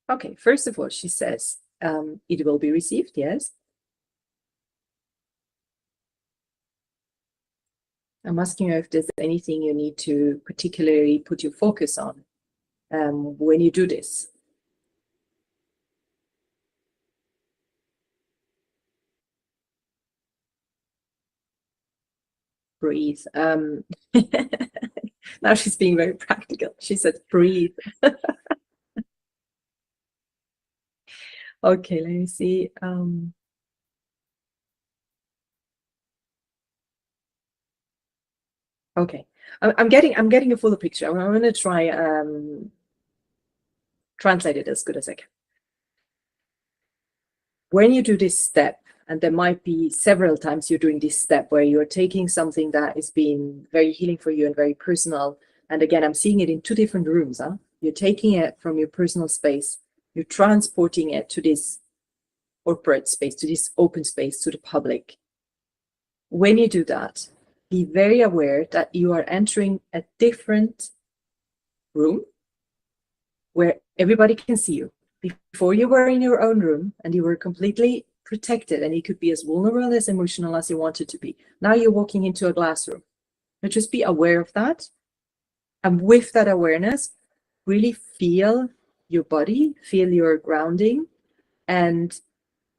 [SPEAKER 2] Okay. First of all, she says, it will be received. Yes. I'm asking her if there's anything you need to particularly put your focus on when you do this. Breathe. Now she's being very practical. She said, breathe. Okay, let me see. Okay, I'm getting a fuller picture. I'm going to try translate it as good as I can. When you do this step, and there might be several times you're doing this step where you're taking something that is being very healing for you and very personal. And again, I'm seeing it in 2 different rooms. You're taking it from your personal space, you're transporting it to this corporate space, to this open space, to the public. When you do that, be very aware that you are entering a different room where everybody can see you. Before you were in your own room and you were completely protected and you could be as vulnerable, as emotional as you wanted to be. Now you're walking into a glass room. Now just be aware of that. And with that awareness, really feel your body, feel your grounding, and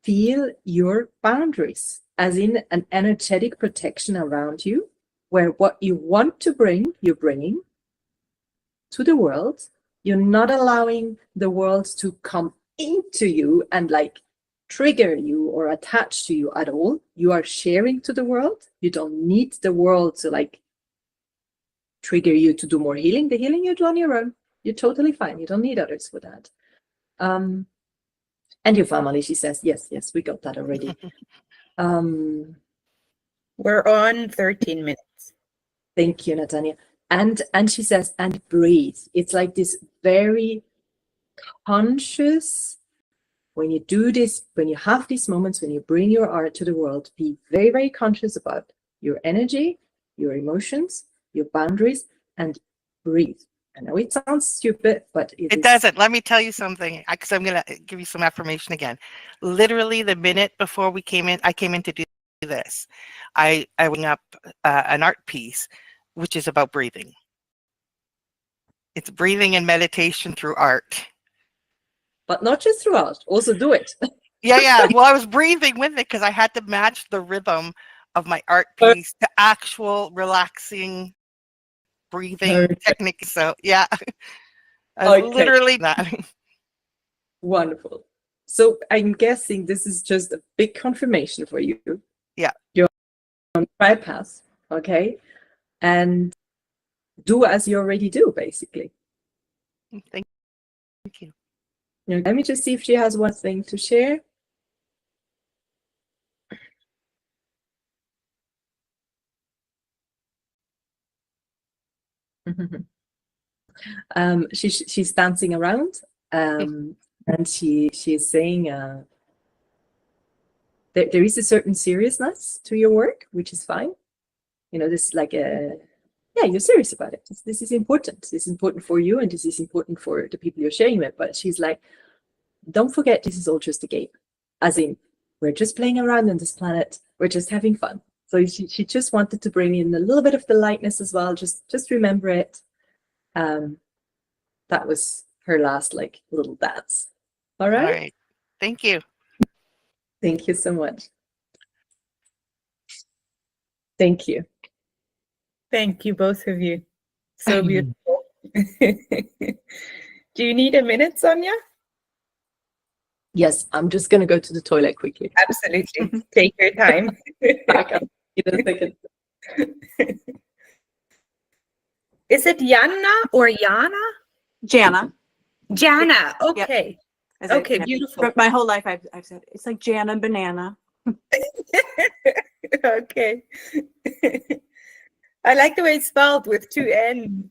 [SPEAKER 2] feel your boundaries, as in an energetic protection around you, where what you want to bring, you're bringing to the world. You're not allowing the world to come into you and like trigger you or attach to you at all. You are sharing to the world. You don't need the world to like trigger you to do more healing. The healing you do on your own. You're totally fine. You don't need others for that. And your family, she says, yes, we got that already.
[SPEAKER 1] We're on 13 minutes.
[SPEAKER 2] Thank you, Natania. And she says, and breathe. It's like this very conscious, when you do this, when you have these moments, when you bring your art to the world, be very, very conscious about your energy, your emotions, your boundaries, and breathe. I know it sounds stupid, but
[SPEAKER 5] It doesn't. Let me tell you something, because I'm going to give you some affirmation again. Literally, the minute before we came in, I came in to do this. I went up an art piece, which is about breathing. It's breathing and meditation through art.
[SPEAKER 2] But not just through art, also do it.
[SPEAKER 5] Yeah. Well, I was breathing with it because I had to match the rhythm of my art piece to actual relaxing breathing technique. So yeah, I was literally that.
[SPEAKER 2] Wonderful. So I'm guessing this is just a big confirmation for you.
[SPEAKER 5] Yeah.
[SPEAKER 2] You're on the right path, okay? And do as you already do, basically.
[SPEAKER 5] Thank you.
[SPEAKER 2] Now, let me just see if she has one thing to share. She's dancing around, and she's saying there is a certain seriousness to your work, which is fine. You know, this like you're serious about it. This is important. This is important for you, and this is important for the people you're sharing with. But she's like, don't forget, this is all just a game. As in, we're just playing around on this planet. We're just having fun. So she just wanted to bring in a little bit of the lightness as well. Just remember it. That was her last like little dance. All right.
[SPEAKER 5] All right. Thank you.
[SPEAKER 2] Thank you so much. Thank you.
[SPEAKER 1] Thank you, both of you. So beautiful. Do you need a minute, Sonia?
[SPEAKER 2] Yes, I'm just going to go to the toilet quickly.
[SPEAKER 1] Absolutely. Take your time.
[SPEAKER 2] Back up in a second.
[SPEAKER 1] Is it Jana or Jana?
[SPEAKER 6] Jana.
[SPEAKER 1] Jana. Okay.
[SPEAKER 6] As
[SPEAKER 1] Okay,
[SPEAKER 6] I,
[SPEAKER 1] beautiful.
[SPEAKER 6] My whole life I've said it's like Jana banana.
[SPEAKER 1] Okay. I like the way it's spelled with 2 N.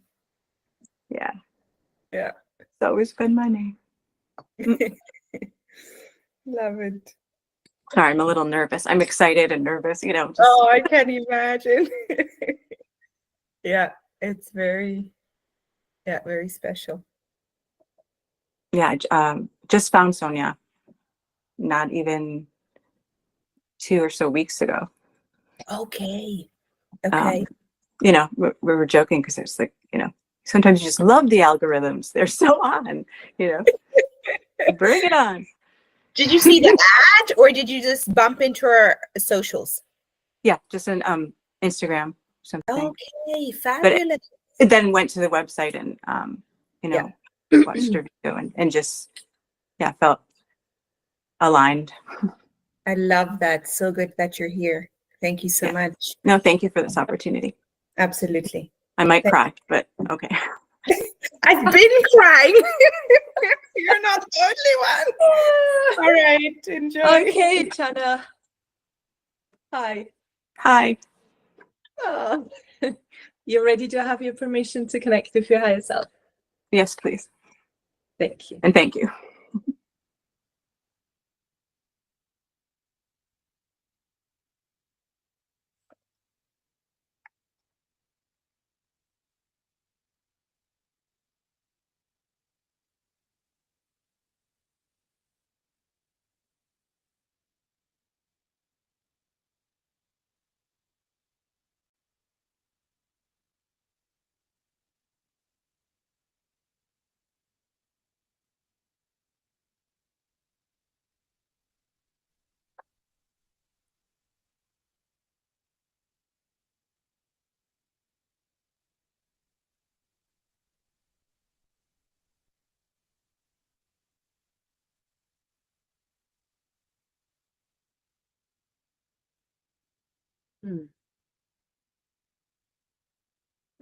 [SPEAKER 6] Yeah.
[SPEAKER 1] Yeah.
[SPEAKER 6] It's always been my name.
[SPEAKER 1] Love it.
[SPEAKER 6] Sorry, I'm a little nervous. I'm excited and nervous, you know. Just,
[SPEAKER 1] Oh, I can imagine. Yeah, it's very special.
[SPEAKER 6] yeah, just found Sonia not even 2 or so weeks ago.
[SPEAKER 1] Okay. Okay.
[SPEAKER 6] You know, we were joking because it's like, you know, sometimes you just love the algorithms. They're so on, you know. Bring it on.
[SPEAKER 1] Did you see the ad or did you just bump into our socials?
[SPEAKER 6] Yeah, just an Instagram something.
[SPEAKER 1] Okay, fabulous.
[SPEAKER 6] It then went to the website and you know, watched her video and just felt aligned.
[SPEAKER 1] I love that. So good that you're here. Thank you so much.
[SPEAKER 6] No, thank you for this opportunity.
[SPEAKER 1] Absolutely.
[SPEAKER 6] I might cry, but okay.
[SPEAKER 1] I've been crying. You're not the only one. All right, enjoy.
[SPEAKER 2] Okay, Jana. Hi.
[SPEAKER 6] Hi.
[SPEAKER 2] Oh. You're ready to have your permission to connect with your higher self.
[SPEAKER 6] Yes, please.
[SPEAKER 2] Thank you.
[SPEAKER 6] And thank you.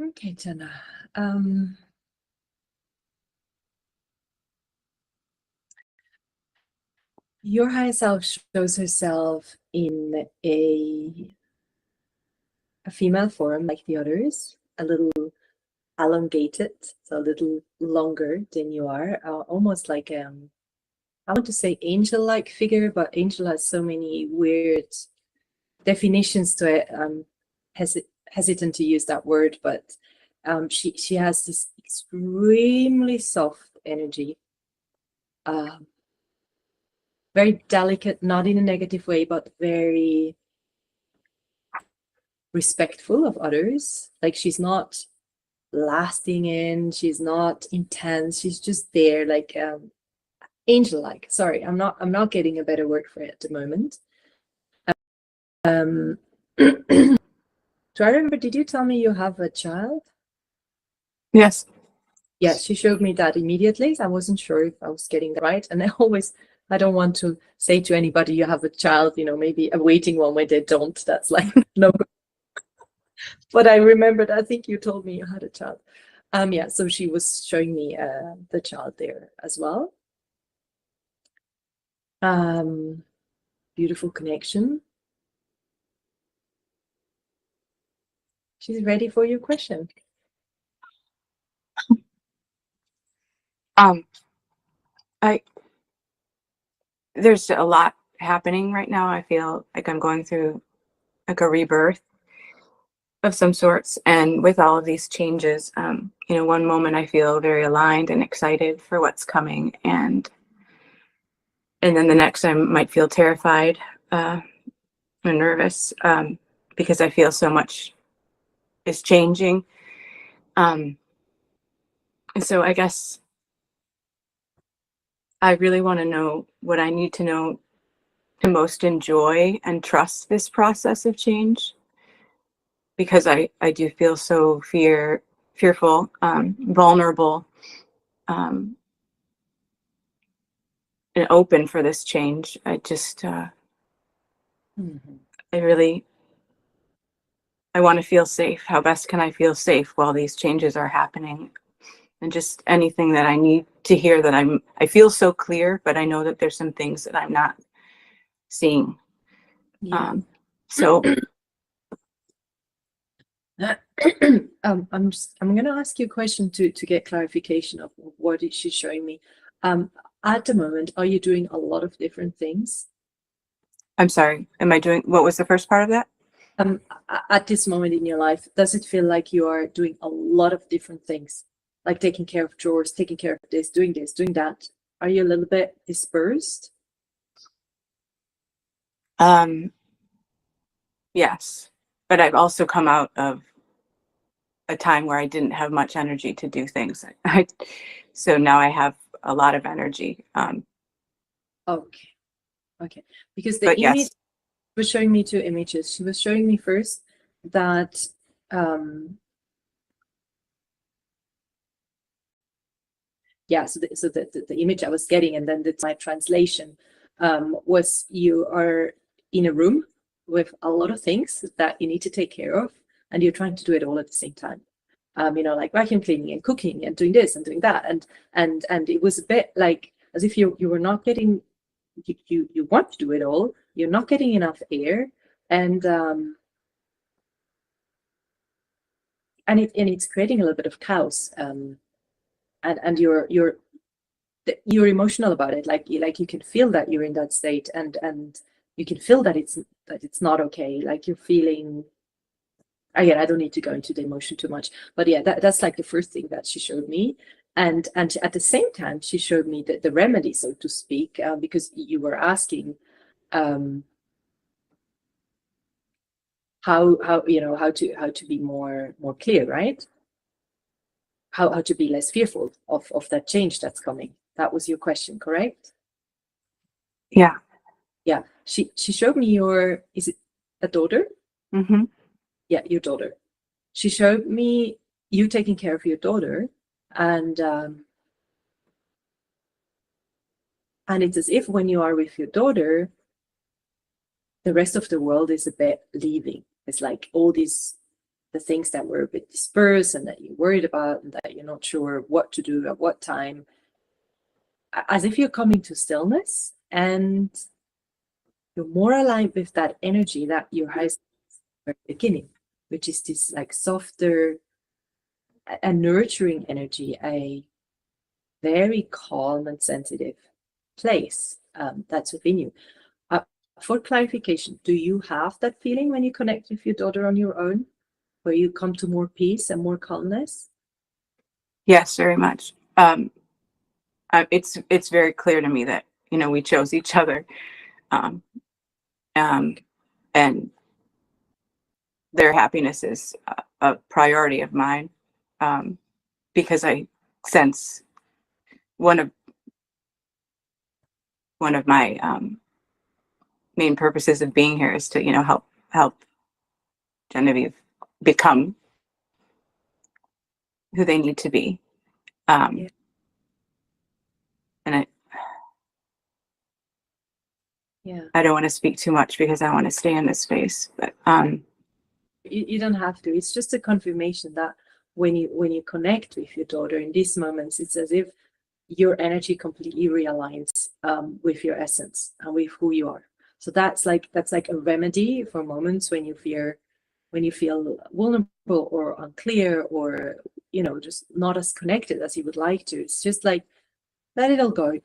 [SPEAKER 2] Okay, Jenna. Your higher self shows herself in a female form like the others, a little elongated, so a little longer than you are, almost like I want to say angel-like figure, but angel has so many weird definitions to it. Hesitant to use that word, but she has this extremely soft energy, very delicate, not in a negative way, but very respectful of others. Like she's not lasting in, she's not intense, she's just there, like angel-like. Sorry, I'm not getting a better word for it at the moment. Do I remember, did you tell me you have a child?
[SPEAKER 6] Yes.
[SPEAKER 2] Yes, she showed me that immediately. I wasn't sure if I was getting that right. And I don't want to say to anybody you have a child, maybe a waiting one when they don't. That's like, no. But I remembered, I think you told me you had a child. Yeah, so she was showing me the child there as well. Beautiful connection. She's ready for your question.
[SPEAKER 6] There's a lot happening right now. I feel like I'm going through like a rebirth of some sorts, and with all of these changes, one moment I feel very aligned and excited for what's coming, and then the next I might feel terrified and nervous because I feel so much is changing. And so I guess I really want to know what I need to know to most enjoy and trust this process of change, because I do feel so fearful, vulnerable, and open for this change. I just, I want to feel safe. How best can I feel safe while these changes are happening? And just anything that I need to hear, that I feel so clear, but I know that there's some things that I'm not seeing.
[SPEAKER 2] Yeah.
[SPEAKER 6] So
[SPEAKER 2] I'm going to ask you a question to get clarification of what she's showing me. At the moment, are you doing a lot of different things?
[SPEAKER 6] I'm sorry, what was the first part of that?
[SPEAKER 2] At this moment in your life, does it feel like you are doing a lot of different things, like taking care of chores, taking care of this, doing that? Are you a little bit dispersed?
[SPEAKER 6] Yes, but I've also come out of a time where I didn't have much energy to do things. So now I have a lot of energy.
[SPEAKER 2] Okay. Because the image was showing me two images. She was showing me first that so the image I was getting, and then my translation was you are in a room with a lot of things that you need to take care of, and you're trying to do it all at the same time. Like vacuum cleaning and cooking and doing this and doing that, and it was a bit like as if you were not getting, you want to do it all, you're not getting enough air, and it's creating a little bit of chaos, and you're emotional about it, like you can feel that you're in that state, and you can feel that it's not okay, like you're feeling. Again, I don't need to go into the emotion too much, but yeah, that's like the first thing that she showed me. And at the same time, she showed me the remedy, so to speak, because you were asking how to be more clear, right? How to be less fearful of that change that's coming. That was your question, correct?
[SPEAKER 6] Yeah.
[SPEAKER 2] Yeah. She showed me is it a daughter?
[SPEAKER 6] Mm-hmm.
[SPEAKER 2] Yeah, your daughter. She showed me you taking care of your daughter, and it's as if when you are with your daughter, the rest of the world is a bit leaving. It's like all these, the things that were a bit dispersed and that you're worried about and that you're not sure what to do at what time, as if you're coming to stillness and you're more aligned with that energy that your highest at the beginning, which is this like softer and nurturing energy, a very calm and sensitive place that's within you. For clarification, do you have that feeling when you connect with your daughter on your own, where you come to more peace and more calmness?
[SPEAKER 6] Yes, very much. It's very clear to me that, you know, we chose each other, and their happiness is a priority of mine, because I sense one of my main purposes of being here is to, you know, help Genevieve become who they need to be.
[SPEAKER 2] Yeah.
[SPEAKER 6] And
[SPEAKER 2] Yeah.
[SPEAKER 6] I don't want to speak too much because I want to stay in this space, but
[SPEAKER 2] You don't have to. It's just a confirmation that when you connect with your daughter in these moments, it's as if your energy completely realigns with your essence and with who you are. So that's like a remedy for moments when you feel vulnerable or unclear, or, you know, just not as connected as you would like to. It's just like, let it all go.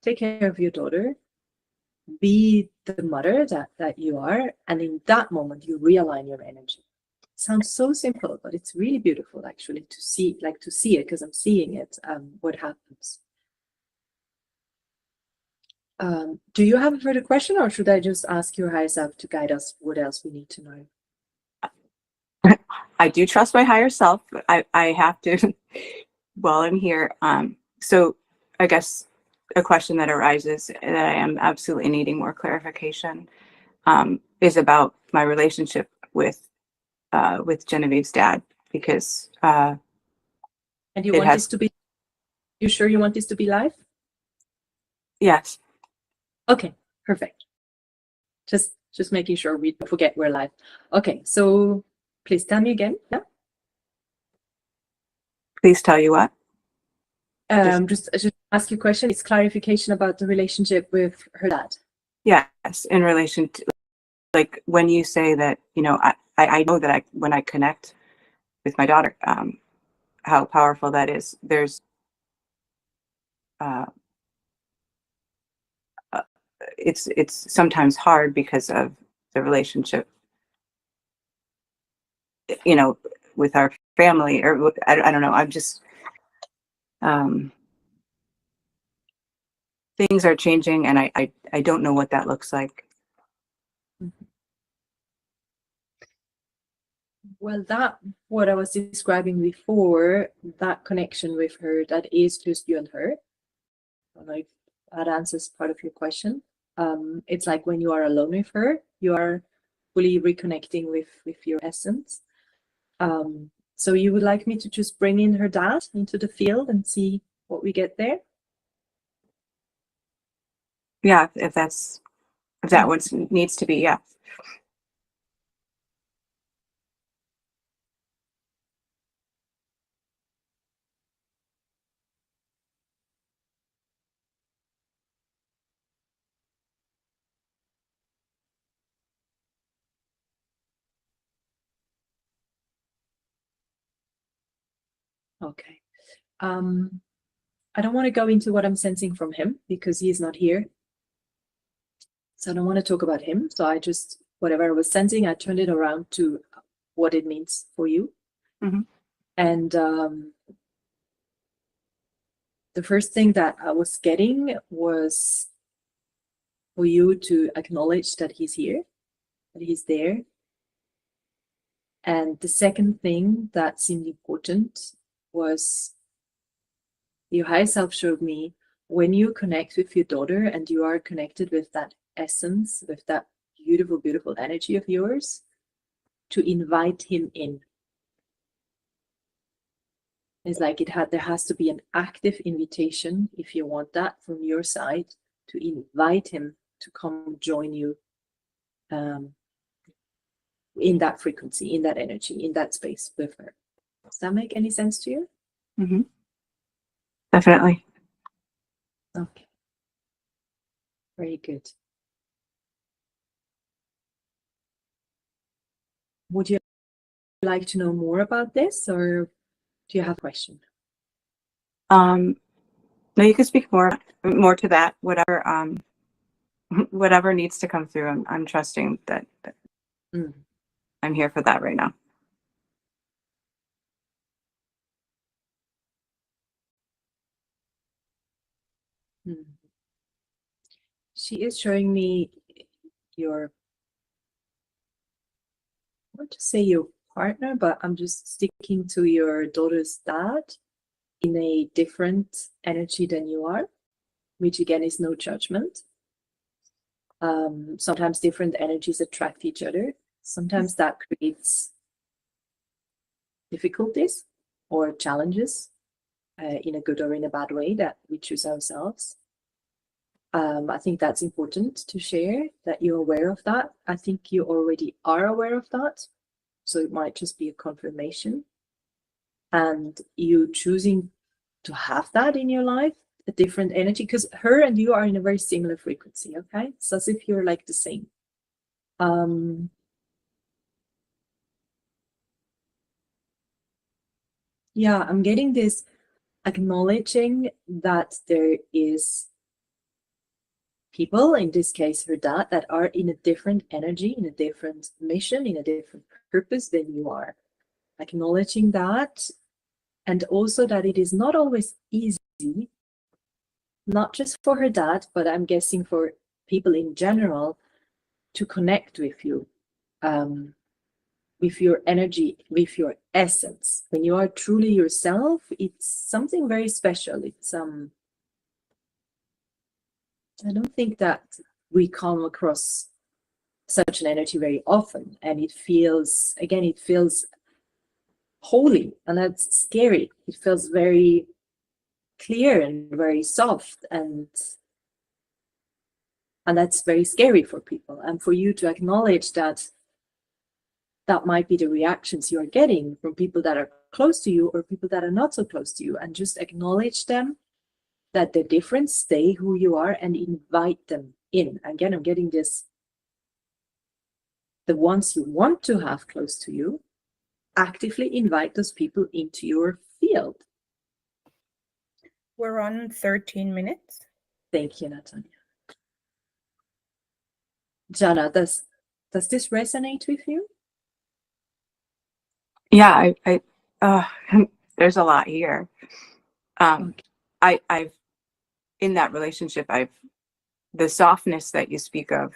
[SPEAKER 2] Take care of your daughter. Be the mother that you are, and in that moment you realign your energy. It sounds so simple, but it's really beautiful actually to see it, because I'm seeing it, what happens. Do you have a further question, or should I just ask your higher self to guide us what else we need to know?
[SPEAKER 6] I do trust my higher self. I have to while I'm here. So I guess a question that arises that I am absolutely needing more clarification is about my relationship with Genevieve's dad, because
[SPEAKER 2] And you want this to be, you sure you want this to be live?
[SPEAKER 6] Yes.
[SPEAKER 2] Okay, perfect. Just making sure we don't forget we're live. Okay, so please tell me again. Yeah.
[SPEAKER 6] Please tell you what.
[SPEAKER 2] Just ask you a question. It's clarification about the relationship with her dad.
[SPEAKER 6] Yes, in relation to, like, when you say that, you know, I know that when I connect with my daughter, how powerful that is. There's it's sometimes hard because of the relationship, you know, with our family, or I don't know. I'm just things are changing, and I don't know what that looks like.
[SPEAKER 2] Well, that what I was describing before, that connection with her, that is just you and her. I don't know if that answers part of your question. It's like when you are alone with her, you are fully reconnecting with your essence. So you would like me to just bring in her dad into the field and see what we get there?
[SPEAKER 6] Yeah, if that what needs to be, yeah.
[SPEAKER 2] Okay. I don't want to go into what I'm sensing from him because he's not here. So I don't want to talk about him. So I just, whatever I was sensing, I turned it around to what it means for you.
[SPEAKER 6] Mm-hmm.
[SPEAKER 2] And the first thing that I was getting was for you to acknowledge that he's here, that he's there. And the second thing that seemed important was your higher self showed me when you connect with your daughter and you are connected with that essence, with that beautiful, beautiful energy of yours, to invite him in. It's like there has to be an active invitation, if you want that from your side, to invite him to come join you in that frequency, in that energy, in that space with her. Does that make any sense to you?
[SPEAKER 6] Mm-hmm. Definitely.
[SPEAKER 2] Okay. Very good. Would you like to know more about this, or do you have a question?
[SPEAKER 6] No, you can speak more to that. Whatever whatever needs to come through. I'm trusting that I'm here for that right now.
[SPEAKER 2] She is showing me your, I want to say your partner, but I'm just sticking to your daughter's dad in a different energy than you are, which again is no judgment. Sometimes different energies attract each other. Sometimes that creates difficulties or challenges in a good or in a bad way that we choose ourselves. I think that's important to share, that you're aware of that. I think you already are aware of that. So it might just be a confirmation. And you choosing to have that in your life, a different energy, because her and you are in a very similar frequency, okay? It's as if you're like the same. Yeah, I'm getting this acknowledging that there is people, in this case her dad, that are in a different energy, in a different mission, in a different purpose than you are. Acknowledging that, and also that it is not always easy, not just for her dad, but I'm guessing for people in general, to connect with you, with your energy, with your essence. When you are truly yourself, it's something very special. It's I don't think that we come across such an energy very often, and it feels, again, it feels holy, and that's scary. It feels very clear and very soft, and that's very scary for people. And for you to acknowledge that that might be the reactions you are getting from people that are close to you or people that are not so close to you, and just acknowledge them, that they're different, stay who you are, and invite them in. Again, I'm getting this, the ones you want to have close to you, actively invite those people into your field.
[SPEAKER 1] We're on 13 minutes.
[SPEAKER 2] Thank you, Natalia. Jana, does this resonate with you?
[SPEAKER 6] Yeah, there's a lot here. I've in that relationship, the softness that you speak of,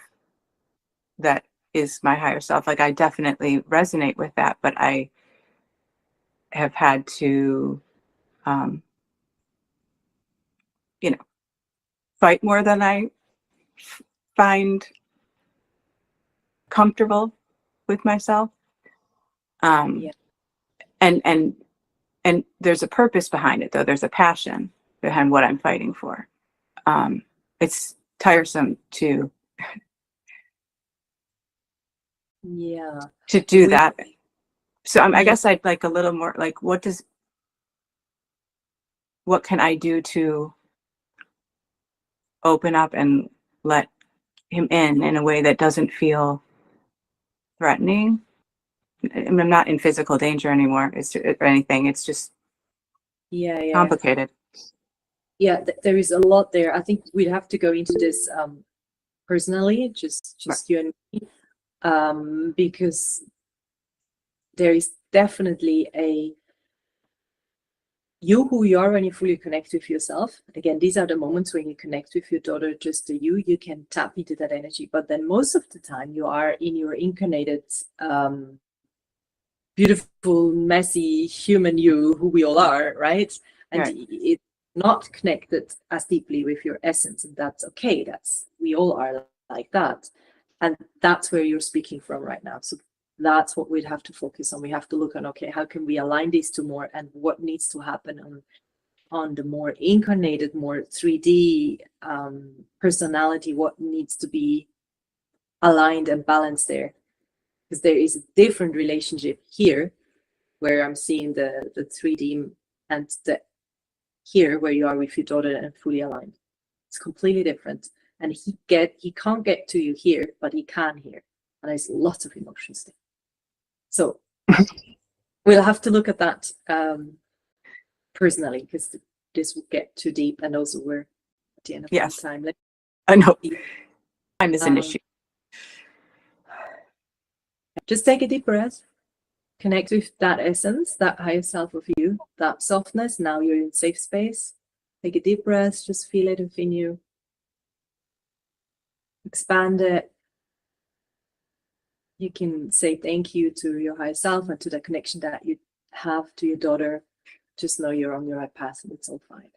[SPEAKER 6] that is my higher self. Like, I definitely resonate with that, but I have had to, fight more than I find comfortable with myself.
[SPEAKER 2] Yeah.
[SPEAKER 6] And there's a purpose behind it, though. There's a passion behind what I'm fighting for. It's tiresome to do that. So I guess I'd like a little more, like, what can I do to open up and let him in a way that doesn't feel threatening? I'm not in physical danger anymore, or anything. It's just complicated.
[SPEAKER 2] Yeah, there is a lot there. I think we'd have to go into this personally, just you and me, because there is definitely you who you are when you fully connect with yourself. Again, these are the moments when you connect with your daughter, just you can tap into that energy. But then most of the time you are in your incarnated, beautiful, messy human you, who we all are, right? And it's not connected as deeply with your essence, and that's okay. We all are like that. And that's where you're speaking from right now. So that's what we'd have to focus on. We have to look on, okay, how can we align these two more, and what needs to happen on the more incarnated, more 3D personality, what needs to be aligned and balanced there. because there is a different relationship here where I'm seeing the 3D and the here where you are with your daughter and fully aligned. It's completely different. And he can't get to you here, but he can here. And there's lots of emotions there. So we'll have to look at that personally, because this will get too deep, and also we're at the end of
[SPEAKER 6] Yes.
[SPEAKER 2] time.
[SPEAKER 6] I know. Time is an issue.
[SPEAKER 2] Just take a deep breath. Connect with that essence, that higher self of you, that softness. Now you're in safe space. Take a deep breath. Just feel it within you. Expand it. You can say thank you to your higher self and to the connection that you have to your daughter. Just know you're on the right path and it's all fine.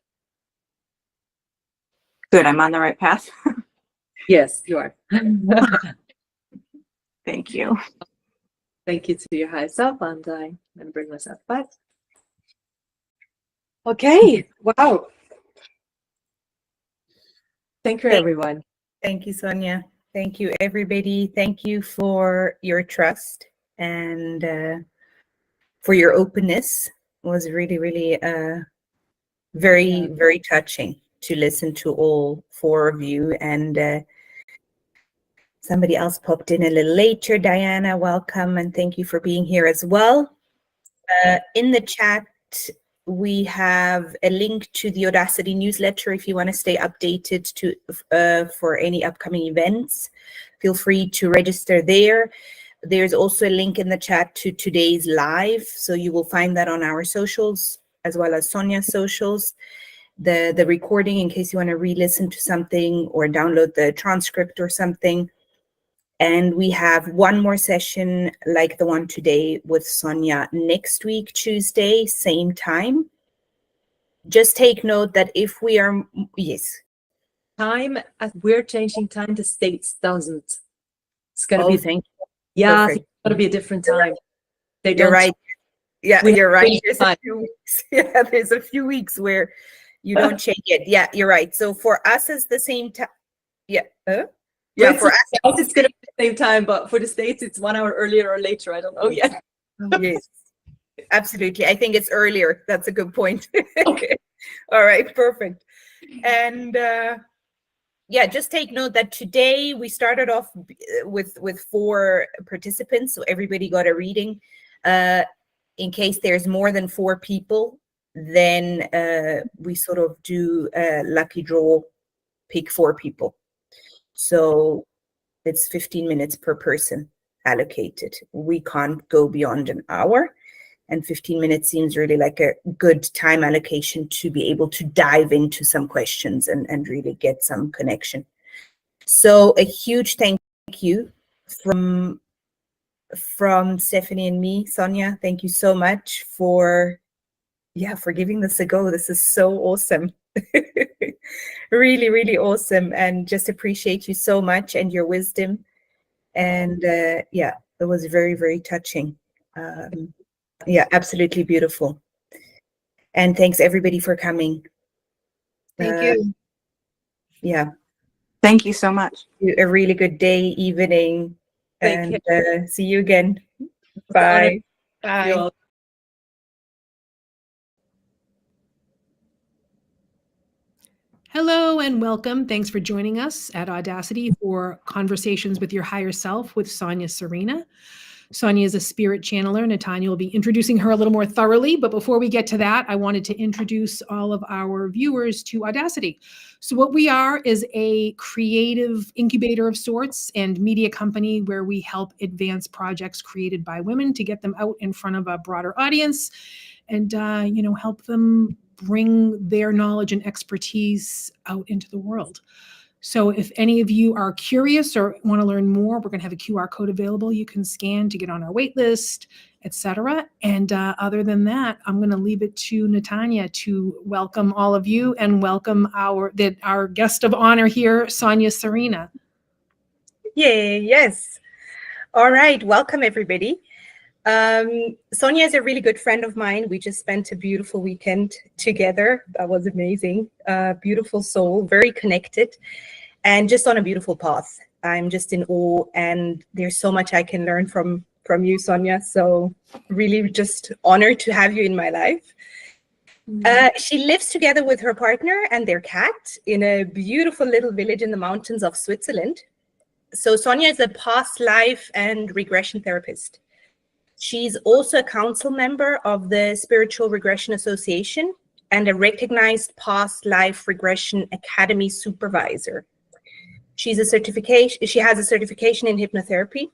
[SPEAKER 6] Good, I'm on the right path.
[SPEAKER 2] Yes, you are.
[SPEAKER 6] Thank you.
[SPEAKER 2] Thank you to your higher self, and I'm going to bring myself back. Okay, wow. Thank you, everyone.
[SPEAKER 1] Thank you, Sonia. Thank you, everybody. Thank you for your trust and for your openness. It was really, really very, very touching to listen to all four of you. And somebody else popped in a little later. Diana, welcome, and thank you for being here as well. In the chat, we have a link to the Audacity newsletter if you want to stay updated for any upcoming events. Feel free to register there. There's also a link in the chat to today's live, so you will find that on our socials as well as Sonia's socials. The recording, in case you want to re-listen to something or download the transcript or something. And we have one more session like the one today with Sonia next week, Tuesday, same time. Just take note that if we are, yes.
[SPEAKER 2] Time, as we're changing time, the States doesn't. It's going to be,
[SPEAKER 1] Thank you.
[SPEAKER 2] yeah,
[SPEAKER 1] Perfect.
[SPEAKER 2] it's going to be a different time. They
[SPEAKER 1] You're
[SPEAKER 2] don't.
[SPEAKER 1] right. Yeah,
[SPEAKER 2] We
[SPEAKER 1] you're
[SPEAKER 2] have
[SPEAKER 1] right.
[SPEAKER 2] changed
[SPEAKER 1] There's a
[SPEAKER 2] time.
[SPEAKER 1] few weeks. Yeah, there's a few weeks where you don't change it. Yeah, you're right. So for us, it's the same time. Yeah. Yeah, for us,
[SPEAKER 2] it's going to be the same time, but for the States, it's 1 hour earlier or later. I don't know yet.
[SPEAKER 1] yes, absolutely. I think it's earlier. That's a good point. Okay. All right, perfect. And yeah, just take note that today we started off with 4 participants, so everybody got a reading. In case there's more than 4 people, then we sort of do a lucky draw, pick 4 people. So it's 15 minutes per person allocated. We can't go beyond an hour, and 15 minutes seems really like a good time allocation to be able to dive into some questions and really get some connection. So a huge thank you from Stephanie and me. Sonia, thank you so much for giving this a go. This is so awesome. Really, really awesome, and just appreciate you so much and your wisdom. And it was very, very touching. Absolutely beautiful. And thanks everybody for coming.
[SPEAKER 3] Thank you.
[SPEAKER 1] Yeah.
[SPEAKER 6] Thank you so much.
[SPEAKER 1] A really good day, evening,
[SPEAKER 2] Thank
[SPEAKER 1] and see you again.
[SPEAKER 2] Bye.
[SPEAKER 1] Bye.
[SPEAKER 2] You all.
[SPEAKER 7] Hello and welcome. Thanks for joining us at Audacity for Conversations with Your Higher Self with Sonia Sarina. Sonia is a spirit channeler. Natanya will be introducing her a little more thoroughly. But before we get to that, I wanted to introduce all of our viewers to Audacity. So what we are is a creative incubator of sorts and media company where we help advance projects created by women to get them out in front of a broader audience and, help them bring their knowledge and expertise out into the world. So if any of you are curious or want to learn more, we're going to have a QR code available you can scan to get on our wait list, etc. And other than that, I'm going to leave it to Natanya to welcome all of you and welcome our guest of honor here, Sonia Sarina.
[SPEAKER 1] Yay, yes. All right, welcome everybody. Sonia is a really good friend of mine. We just spent a beautiful weekend together. That was amazing. Beautiful soul, very connected, and just on a beautiful path. I'm just in awe, and there's so much I can learn from you, Sonia. So really just honored to have you in my life. She lives together with her partner and their cat in a beautiful little village in the mountains of Switzerland. So Sonia is a past life and regression therapist. She's also a council member of the Spiritual Regression Association and a recognized Past Life Regression Academy supervisor. She has a certification in hypnotherapy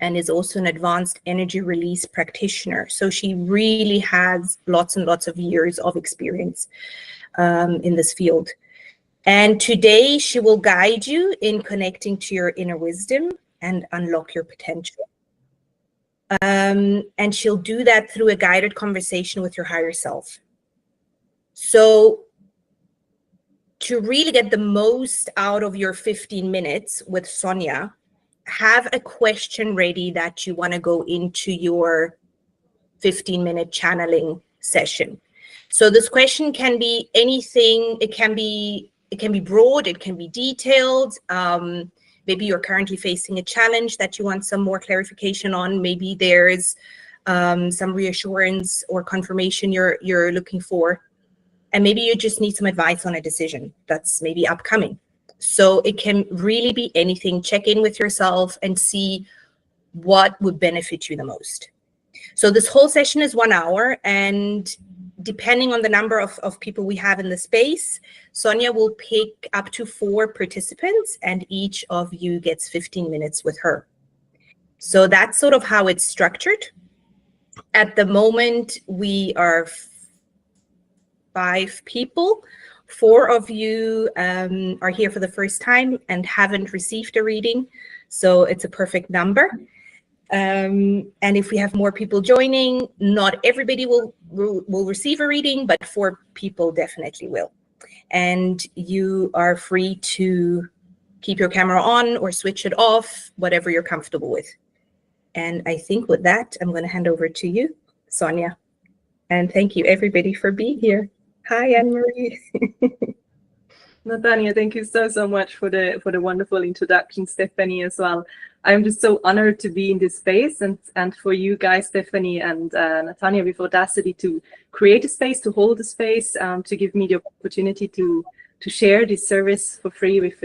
[SPEAKER 1] and is also an advanced energy release practitioner. So she really has lots and lots of years of experience in this field. And today she will guide you in connecting to your inner wisdom and unlock your potential. And she'll do that through a guided conversation with your higher self. So to really get the most out of your 15 minutes with Sonia, have a question ready that you want to go into your 15-minute channeling session. So this question can be anything. It can be broad, it can be detailed. Maybe you're currently facing a challenge that you want some more clarification on. Maybe there's some reassurance or confirmation you're looking for. And maybe you just need some advice on a decision that's maybe upcoming. So it can really be anything. Check in with yourself and see what would benefit you the most. So this whole session is 1 hour, and depending on the number of people we have in the space, Sonia will pick up to 4 participants, and each of you gets 15 minutes with her. So that's sort of how it's structured. At the moment, we are 5 people. 4 of you are here for the first time and haven't received a reading, so it's a perfect number. And if we have more people joining, not everybody will receive a reading, but 4 people definitely will. And you are free to keep your camera on or switch it off, whatever you're comfortable with. And I think with that, I'm going to hand over to you, Sonia. And thank you, everybody, for being here. Hi, Anne-Marie.
[SPEAKER 2] Natania, thank you so much for the wonderful introduction, Stephanie, as well. I'm just so honored to be in this space, and for you guys, Stephanie and Natania, with Audacity, to create a space, to hold a space, to give me the opportunity to share this service for free with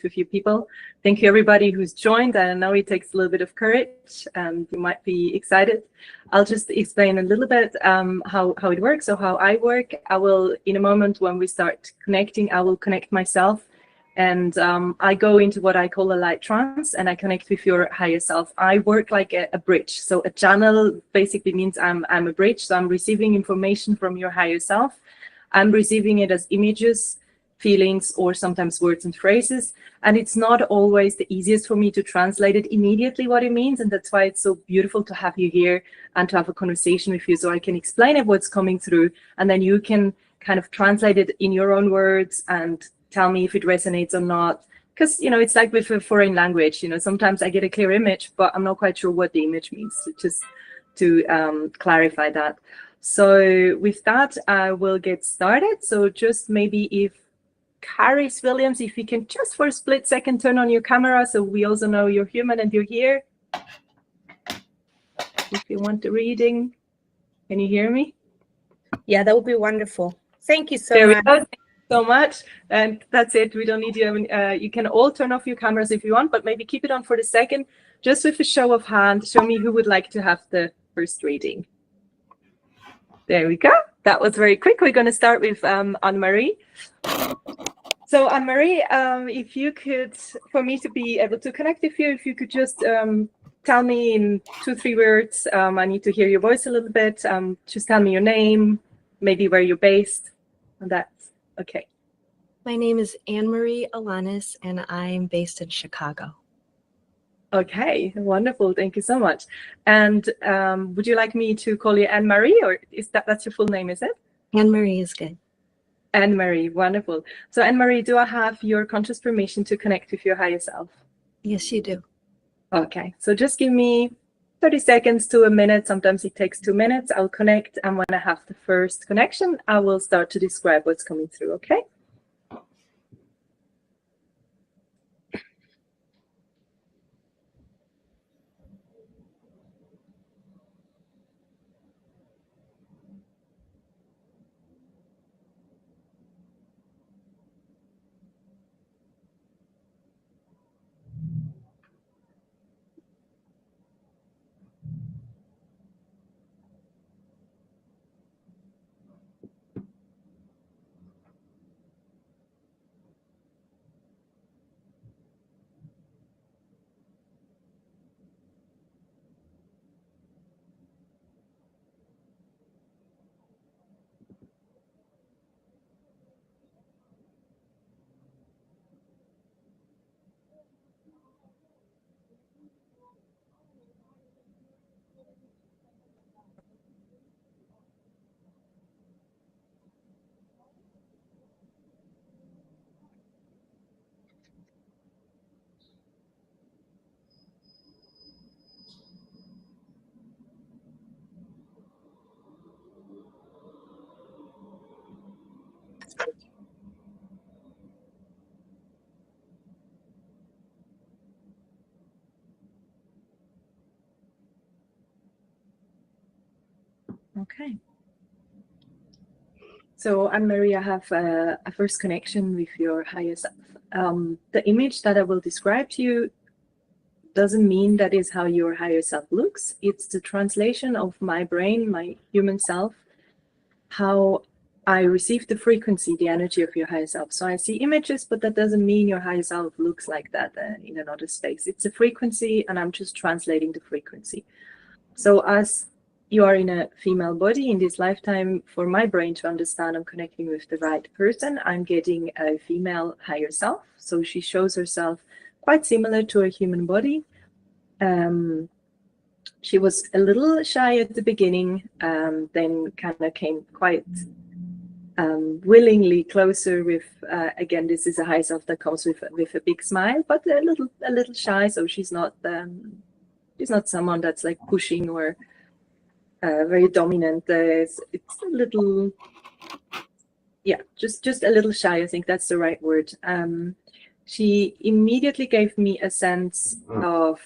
[SPEAKER 2] a few people. Thank you, everybody who's joined. I know it takes a little bit of courage, and you might be excited. I'll just explain a little bit how it works, or how I work. I will, in a moment when we start connecting, I will connect myself, and I go into what I call a light trance, and I connect with your higher self. I work like a bridge. So a channel basically means I'm a bridge. So I'm receiving information from your higher self. I'm receiving it as images, feelings, or sometimes words and phrases. And it's not always the easiest for me to translate it immediately what it means. And that's why it's so beautiful to have you here and to have a conversation with you, so I can explain it, what's coming through, and then you can kind of translate it in your own words and tell me if it resonates or not. Because, you know, it's like with a foreign language, you know, sometimes I get a clear image, but I'm not quite sure what the image means, just to clarify that. So with that, I will get started. So just maybe if Caris Williams, if you can just for a split second turn on your camera so we also know you're human and you're here. If you want the reading, can you hear me?
[SPEAKER 1] Yeah, that would be wonderful. Thank you so
[SPEAKER 2] There
[SPEAKER 1] much.
[SPEAKER 2] we go. Thank you so much. And that's it. We don't need you. You can all turn off your cameras if you want, but maybe keep it on for the second. Just with a show of hands, show me who would like to have the first reading. There we go. That was very quick. We're going to start with Anne-Marie. So Anne-Marie, if you could, for me to be able to connect with you, if you could just tell me in 2-3 words, I need to hear your voice a little bit. Just tell me your name, maybe where you're based, and that's okay.
[SPEAKER 8] My name is Anne-Marie Alanis, and I'm based in Chicago.
[SPEAKER 2] Okay, wonderful. Thank you so much. And would you like me to call you Anne-Marie, or is that's your full name, is it?
[SPEAKER 8] Anne-Marie is good.
[SPEAKER 2] Anne-Marie, wonderful. So Anne-Marie, do I have your conscious permission to connect with your higher self?
[SPEAKER 8] Yes, you do.
[SPEAKER 2] Okay, so just give me 30 seconds to a minute. Sometimes it takes 2 minutes. I'll connect, and when I have the first connection, I will start to describe what's coming through, okay? Okay. So, Anne-Marie, I have a first connection with your higher self. The image that I will describe to you doesn't mean that is how your higher self looks. It's the translation of my brain, my human self, how I receive the frequency, the energy of your higher self. So I see images, but that doesn't mean your higher self looks like that in another space. It's a frequency, and I'm just translating the frequency. So as you are in a female body in this lifetime, for my brain to understand I'm connecting with the right person, I'm getting a female higher self. So she shows herself quite similar to a human body. She was a little shy at the beginning, then kind of came quite willingly closer with, again, this is a higher self that comes with a big smile, but a little shy. So she's not someone that's like pushing or very dominant. It's a little, yeah, just a little shy. I think that's the right word. She immediately gave me a sense of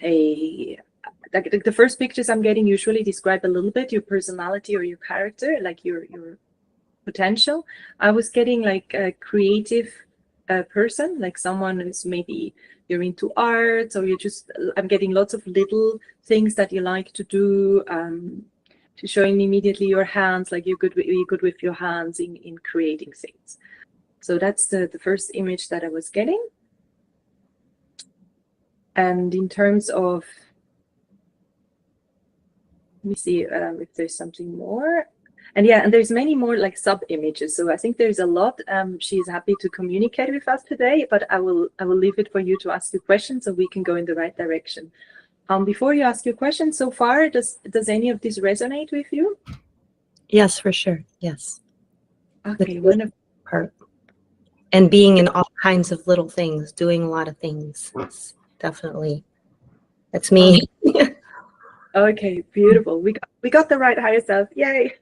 [SPEAKER 2] like the first pictures I'm getting usually describe a little bit your personality or your character, like your potential. I was getting like a creative person, like someone who's maybe you're into art, or I'm getting lots of little things that you like to do. She's showing me immediately your hands, like you're good with your hands in creating things. So that's the first image that I was getting. And in terms of, let me see if there's something more. And yeah, and there's many more like sub images. So I think there's a lot. She's happy to communicate with us today, but I will leave it for you to ask your questions so we can go in the right direction. Before you ask your question, so far, does any of this resonate with you?
[SPEAKER 8] Yes, for sure. Yes.
[SPEAKER 2] Okay, wonderful.
[SPEAKER 8] Part. And being in all kinds of little things, doing a lot of things. It's definitely, that's me.
[SPEAKER 2] Okay, beautiful. We got the right higher self. Yay.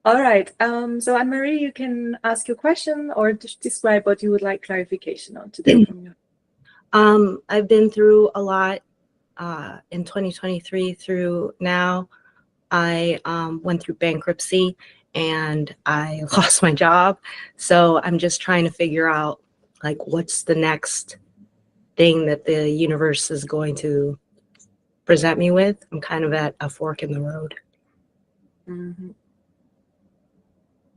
[SPEAKER 2] All right. So Anne-Marie, you can ask your question or just describe what you would like clarification on today.
[SPEAKER 8] I've been through a lot in 2023 through now. I went through bankruptcy and I lost my job. So I'm just trying to figure out like what's the next thing that the universe is going to present me with. I'm kind of at a fork in the road.
[SPEAKER 2] Mm-hmm.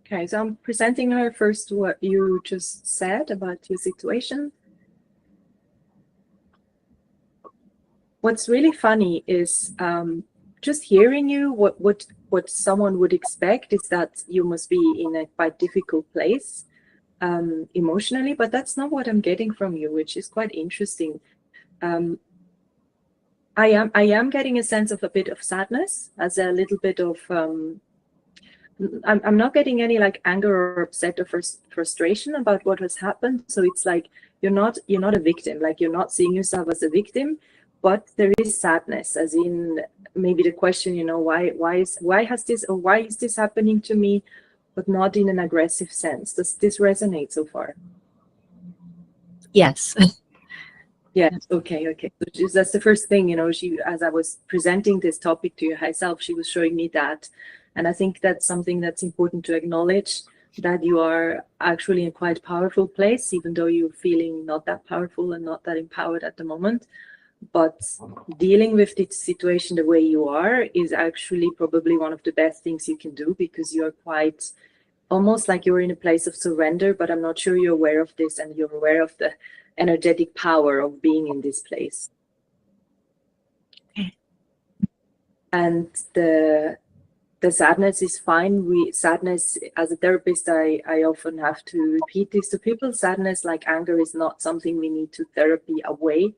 [SPEAKER 2] Okay, so I'm presenting her first what you just said about your situation. What's really funny is just hearing you, what someone would expect is that you must be in a quite difficult place emotionally, but that's not what I'm getting from you, which is quite interesting. I am getting a sense of a bit of sadness, as a little bit of I'm not getting any like anger or upset or frustration about what has happened. So it's like you're not a victim, like you're not seeing yourself as a victim, but there is sadness, as in maybe the question, why is this happening to me, but not in an aggressive sense. Does this resonate so far?
[SPEAKER 8] Yes.
[SPEAKER 2] Yes. Okay. So that's the first thing, she, as I was presenting this topic to your high self, she was showing me that. And I think that's something that's important to acknowledge, that you are actually in a quite powerful place, even though you're feeling not that powerful and not that empowered at the moment. But dealing with this situation the way you are is actually probably one of the best things you can do, because you're quite almost like you're in a place of surrender, but I'm not sure you're aware of this, and you're aware of the energetic power of being in this place. And the sadness is fine. Sadness, as a therapist, I often have to repeat this to people. Sadness, like anger, is not something we need to therapy away.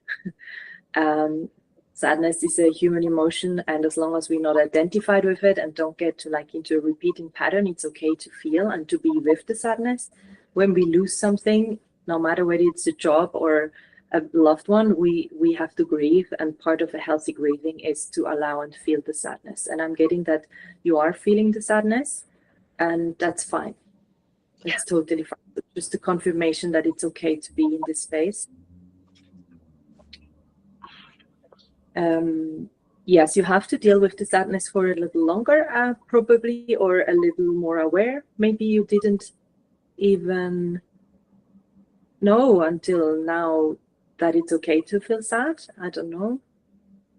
[SPEAKER 2] Sadness is a human emotion, and as long as we're not identified with it and don't get to into a repeating pattern, it's okay to feel and to be with the sadness. When we lose something, no matter whether it's a job or a loved one, we have to grieve, and part of a healthy grieving is to allow and feel the sadness. And I'm getting that you are feeling the sadness, and that's fine. It's totally fine. Just a confirmation that it's okay to be in this space. yes, you have to deal with the sadness for a little longer, probably, or a little more aware. Maybe you didn't even know until now that it's okay to feel sad. I don't know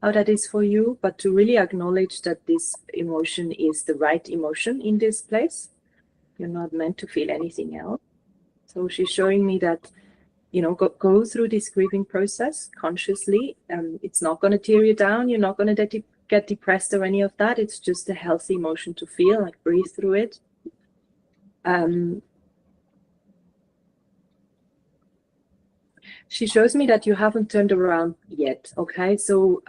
[SPEAKER 2] how that is for you, but to really acknowledge that this emotion is the right emotion in this place. You're not meant to feel anything else. So she's showing me that, you know, go through this grieving process consciously. It's not going to tear you down. You're not going to get depressed or any of that. It's just a healthy emotion to feel, like breathe through it. She shows me that you haven't turned around yet. Okay, so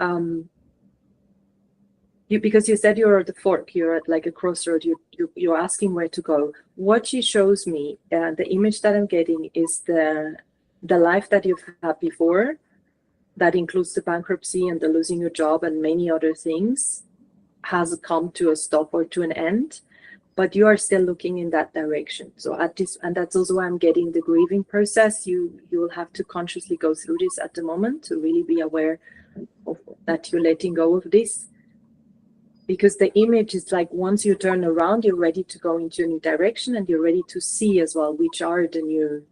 [SPEAKER 2] because you said you're at the fork, you're at like a crossroad, you're asking where to go. What she shows me, the image that I'm getting is the life that you've had before. That includes the bankruptcy and the losing your job and many other things, has come to a stop or to an end, but you are still looking in that direction. So at this, and that's also why I'm getting the grieving process. You will have to consciously go through this at the moment to really be aware of that you're letting go of this. Because the image is like, once you turn around, you're ready to go into a new direction, and you're ready to see as well which are the new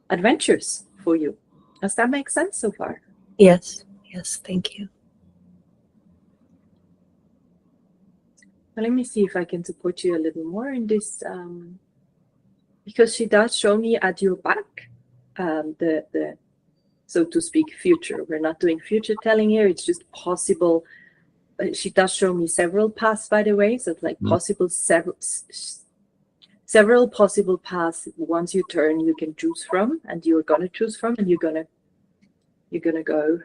[SPEAKER 2] adventures for you. Does that make sense so far?
[SPEAKER 8] Yes. Yes. Thank you.
[SPEAKER 2] Now let me see if I can support you a little more in this, because she does show me at your back the so to speak future. We're not doing future telling here. It's just possible. She does show me several paths, by the way. So it's like possible several possible paths. Once you turn, you can choose from, and you're gonna choose from, and you're gonna go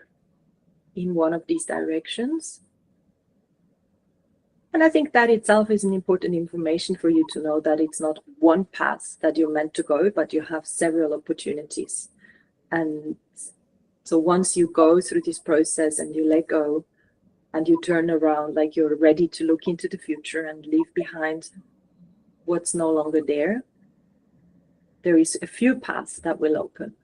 [SPEAKER 2] in one of these directions. And I think that itself is an important information for you to know, that it's not one path that you're meant to go, but you have several opportunities. And so once you go through this process and you let go and you turn around, like you're ready to look into the future and leave behind what's no longer there, there is a few paths that will open.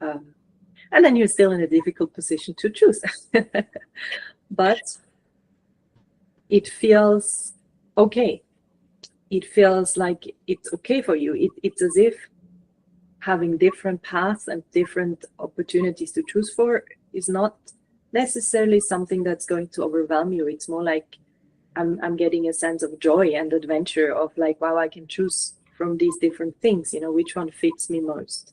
[SPEAKER 2] And then you're still in a difficult position to choose. But it feels okay. It feels like it's okay for you. It's as if having different paths and different opportunities to choose for is not necessarily something that's going to overwhelm you. It's more like I'm getting a sense of joy and adventure of like, wow, I can choose from these different things, you know, which one fits me most.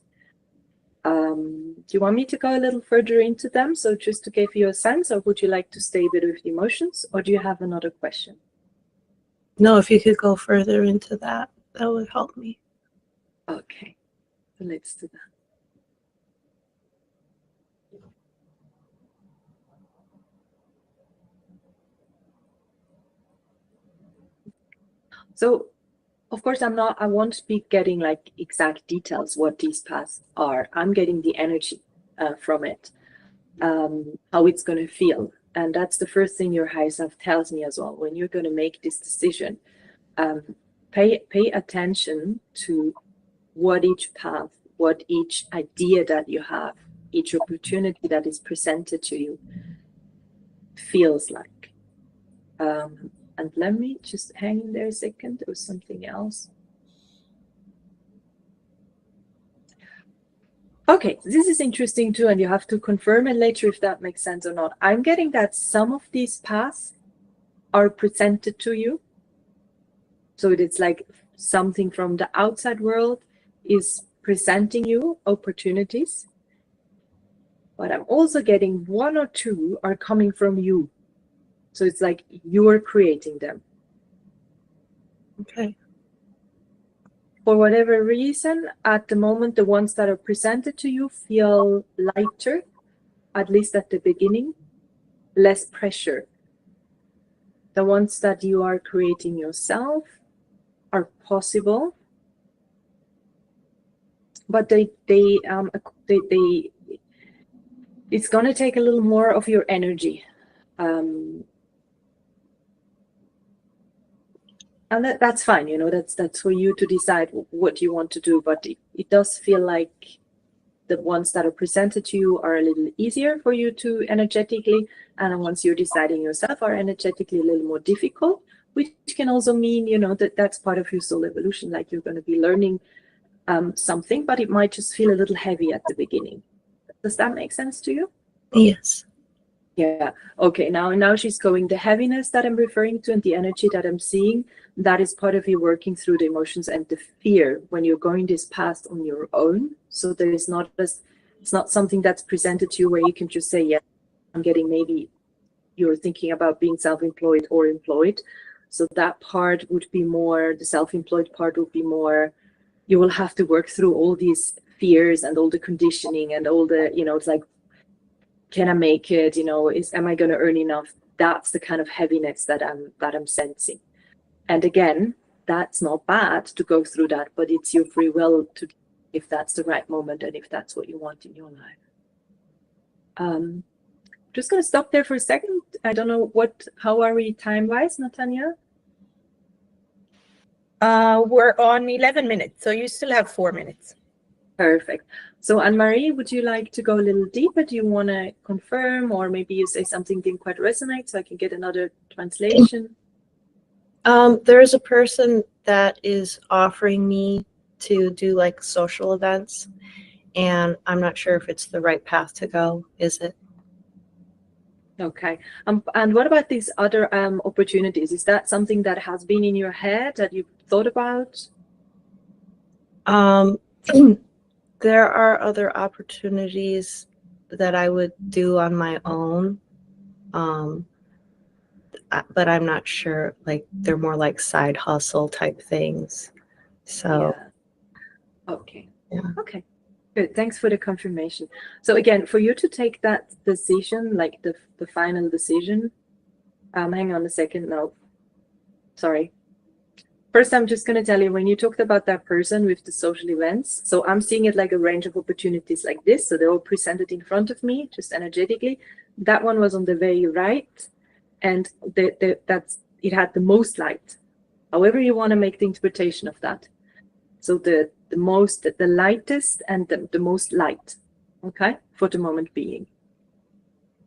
[SPEAKER 2] Do you want me to go a little further into them? So just to give you a sense, or would you like to stay a bit with the emotions, or do you have another question?
[SPEAKER 8] No, if you could go further into that, that would help me.
[SPEAKER 2] Okay, so let's do that. So, of course, I won't be getting like exact details what these paths are. I'm getting the energy from it, how it's going to feel. And that's the first thing your higher self tells me as well. When you're going to make this decision, pay attention to what each path, what each idea that you have, each opportunity that is presented to you feels like. And let me just hang in there a second. There was something else. Okay, this is interesting too, and you have to confirm it later if that makes sense or not. I'm getting that some of these paths are presented to you. So it's like something from the outside world is presenting you opportunities. But I'm also getting one or two are coming from you. So it's like you're creating them.
[SPEAKER 8] Okay.
[SPEAKER 2] For whatever reason, at the moment, the ones that are presented to you feel lighter, at least at the beginning, less pressure. The ones that you are creating yourself are possible, but it's going to take a little more of your energy. And that's fine, you know, that's for you to decide what you want to do. But it does feel like the ones that are presented to you are a little easier for you to energetically, and the ones you're deciding yourself are energetically a little more difficult, which can also mean, you know, that that's part of your soul evolution, like you're going to be learning something, but it might just feel a little heavy at the beginning. Does that make sense to you?
[SPEAKER 8] Yes.
[SPEAKER 2] Yeah. Okay. Now she's going, the heaviness that I'm referring to and the energy that I'm seeing, that is part of you working through the emotions and the fear when you're going this path on your own. So there is not this, it's not something that's presented to you where you can just say, yeah, I'm getting, maybe you're thinking about being self-employed or employed. So that part would be more, the self-employed part would be more, you will have to work through all these fears and all the conditioning and all the, you know, it's like, can I make it? You know, am I going to earn enough? That's the kind of heaviness that I'm sensing. And again, that's not bad to go through that, but it's your free will to, if that's the right moment and if that's what you want in your life. Just going to stop there for a second. I don't know how are we time-wise, Natanya?
[SPEAKER 1] We're on 11 minutes, so you still have 4 minutes.
[SPEAKER 2] Perfect. So Anne-Marie, would you like to go a little deeper? Do you want to confirm, or maybe you say something didn't quite resonate so I can get another translation?
[SPEAKER 8] There's a person that is offering me to do like social events, and I'm not sure if it's the right path to go. Is it?
[SPEAKER 2] Okay. And what about these other opportunities? Is that something that has been in your head that you've thought about?
[SPEAKER 8] There are other opportunities that I would do on my own, but I'm not sure. Like, they're more like side hustle type things. So,
[SPEAKER 2] yeah. Okay.
[SPEAKER 8] Yeah.
[SPEAKER 2] Okay. Good. Thanks for the confirmation. So again, for you to take that decision, like the final decision, hang on a second. No, sorry. First, I'm just going to tell you, when you talked about that person with the social events, so I'm seeing it like a range of opportunities like this. So they're all presented in front of me, just energetically. That one was on the very right, and it had the most light. However you want to make the interpretation of that. So the lightest and the most light, okay, for the moment being.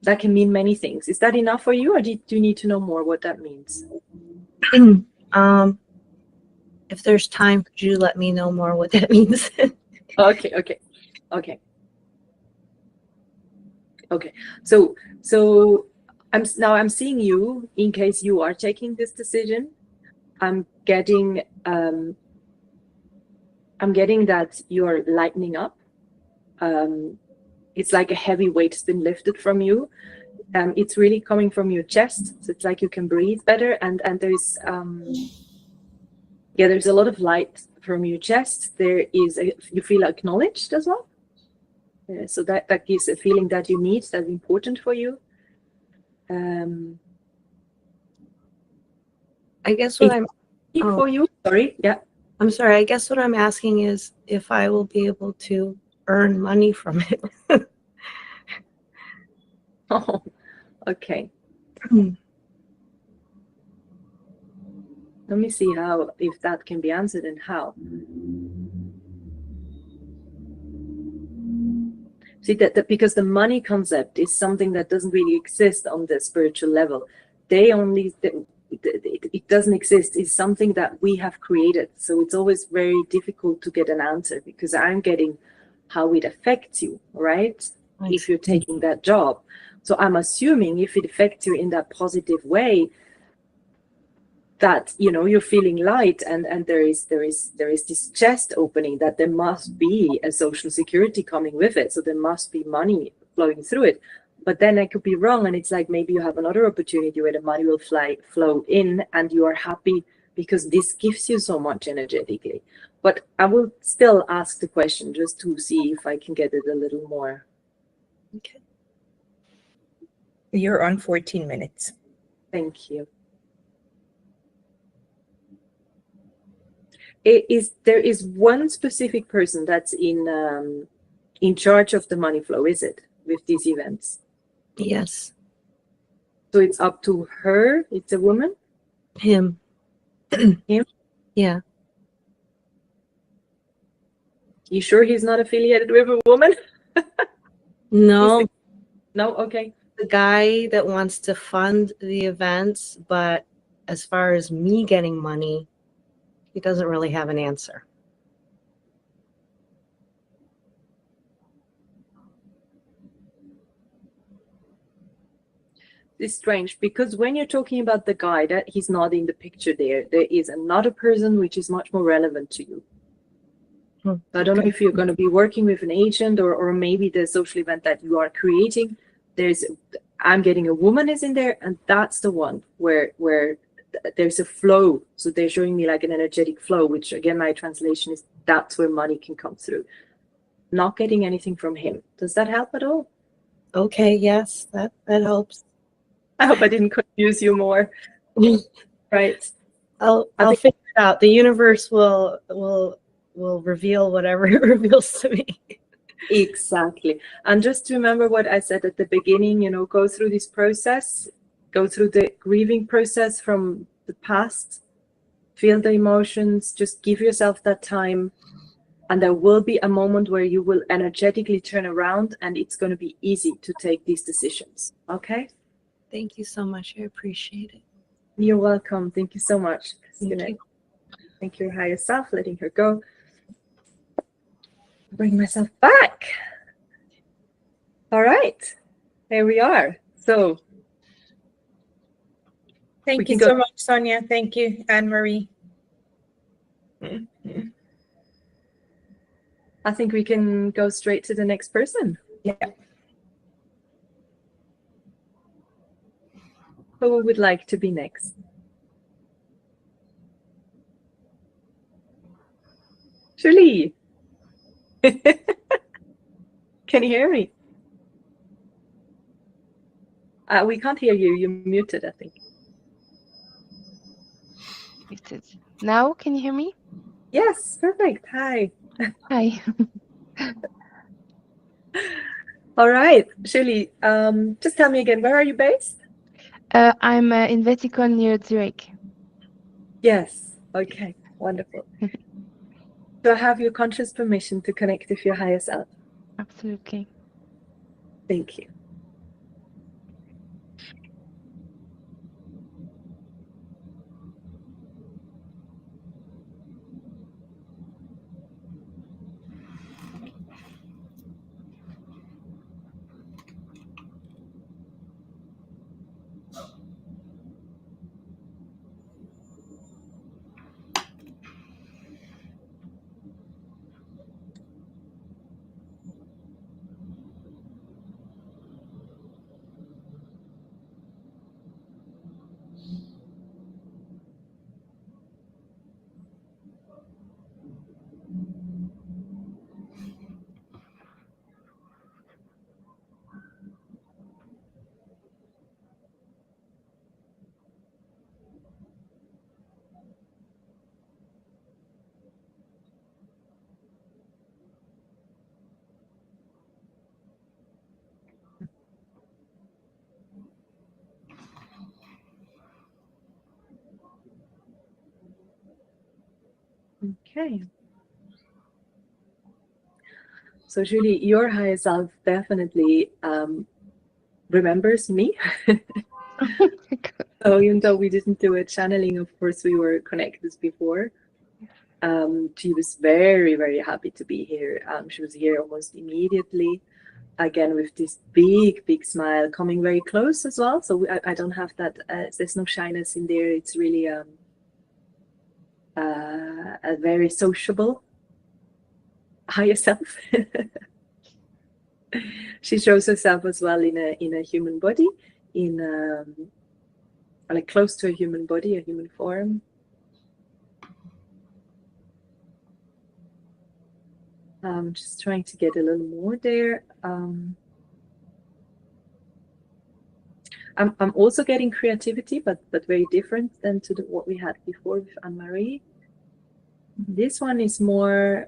[SPEAKER 2] That can mean many things. Is that enough for you, or do you need to know more what that means?
[SPEAKER 8] If there's time, could you let me know more what that means?
[SPEAKER 2] Okay. So I'm seeing you, in case you are taking this decision. I'm getting that you're lightening up. It's like a heavy weight's been lifted from you. It's really coming from your chest, so it's like you can breathe better, and there's there's a lot of light from your chest. You feel acknowledged as well. So that gives a feeling that you need, that's important for you.
[SPEAKER 8] I guess what I'm
[SPEAKER 2] for you. Sorry, yeah.
[SPEAKER 8] I'm sorry. I guess what I'm asking is if I will be able to earn money from it.
[SPEAKER 2] Oh, okay. Let me see if that can be answered and how. See that because the money concept is something that doesn't really exist on the spiritual level. It doesn't exist. It's something that we have created. So it's always very difficult to get an answer, because I'm getting how it affects you, right? If you're taking that job. So I'm assuming if it affects you in that positive way, that, you know, you're feeling light, and there is this chest opening, that there must be a social security coming with it. So there must be money flowing through it. But then I could be wrong, and it's like maybe you have another opportunity where the money will flow in, and you are happy because this gives you so much energetically. But I will still ask the question just to see if I can get it a little more.
[SPEAKER 1] Okay. You're on 14 minutes.
[SPEAKER 2] Thank you. There is one specific person that's in charge of the money flow, is it, with these events?
[SPEAKER 8] Yes.
[SPEAKER 2] So it's up to her. It's a woman?
[SPEAKER 8] Him.
[SPEAKER 2] Him?
[SPEAKER 8] Yeah.
[SPEAKER 2] You sure he's not affiliated with a woman?
[SPEAKER 8] No,
[SPEAKER 2] No, okay.
[SPEAKER 8] the guy that wants to fund the events, but as far as me getting money, he doesn't really have an answer.
[SPEAKER 2] It's strange because when you're talking about the guy, that he's not in the picture there. There is another person which is much more relevant to you. I don't know if you're going to be working with an agent or maybe the social event that you are creating. I'm getting a woman is in there, and that's the one where there's a flow. So they're showing me like an energetic flow, which again, my translation is that's where money can come through. Not getting anything from him. Does that help at all?
[SPEAKER 8] Okay, yes, that helps.
[SPEAKER 2] I hope I didn't confuse you more. Right.
[SPEAKER 8] I'll figure it out. The universe will reveal whatever it reveals to me.
[SPEAKER 2] Exactly. And just remember what I said at the beginning, go through this process, go through the grieving process from the past, feel the emotions, just give yourself that time. And there will be a moment where you will energetically turn around and it's going to be easy to take these decisions. Okay?
[SPEAKER 8] Thank you so much. I appreciate it.
[SPEAKER 2] You're welcome. Thank you so much.
[SPEAKER 8] Thank you.
[SPEAKER 2] Thank your higher self, letting her go. Bring myself back. All right. There we are. So
[SPEAKER 1] Thank you so much, Sonia. Thank you, Anne-Marie.
[SPEAKER 2] I think we can go straight to the next person.
[SPEAKER 1] Yeah.
[SPEAKER 2] Who would like to be next? Julie. Can you hear me? We can't hear you. You're muted, I think.
[SPEAKER 9] Muted. Now, can you hear me?
[SPEAKER 2] Yes, perfect. Hi.
[SPEAKER 9] Hi.
[SPEAKER 2] All right, Julie, just tell me again, where are you based?
[SPEAKER 9] I'm in Vatican near Zurich.
[SPEAKER 2] Yes. Okay, wonderful. Do I have your conscious permission to connect with your higher self?
[SPEAKER 9] Absolutely.
[SPEAKER 2] Thank you. Okay. So Julie, your higher self definitely remembers me. So even though we didn't do a channeling, of course, we were connected before. She was very, very happy to be here. She was here almost immediately, again, with this big, big smile, coming very close as well. So I don't have that, there's no shyness in there. It's really a very sociable higher self. She shows herself as well in a human body, like close to a human body, a human form. Just trying to get a little more there. I'm also getting creativity, but very different than to what we had before with Anne-Marie. This one is more,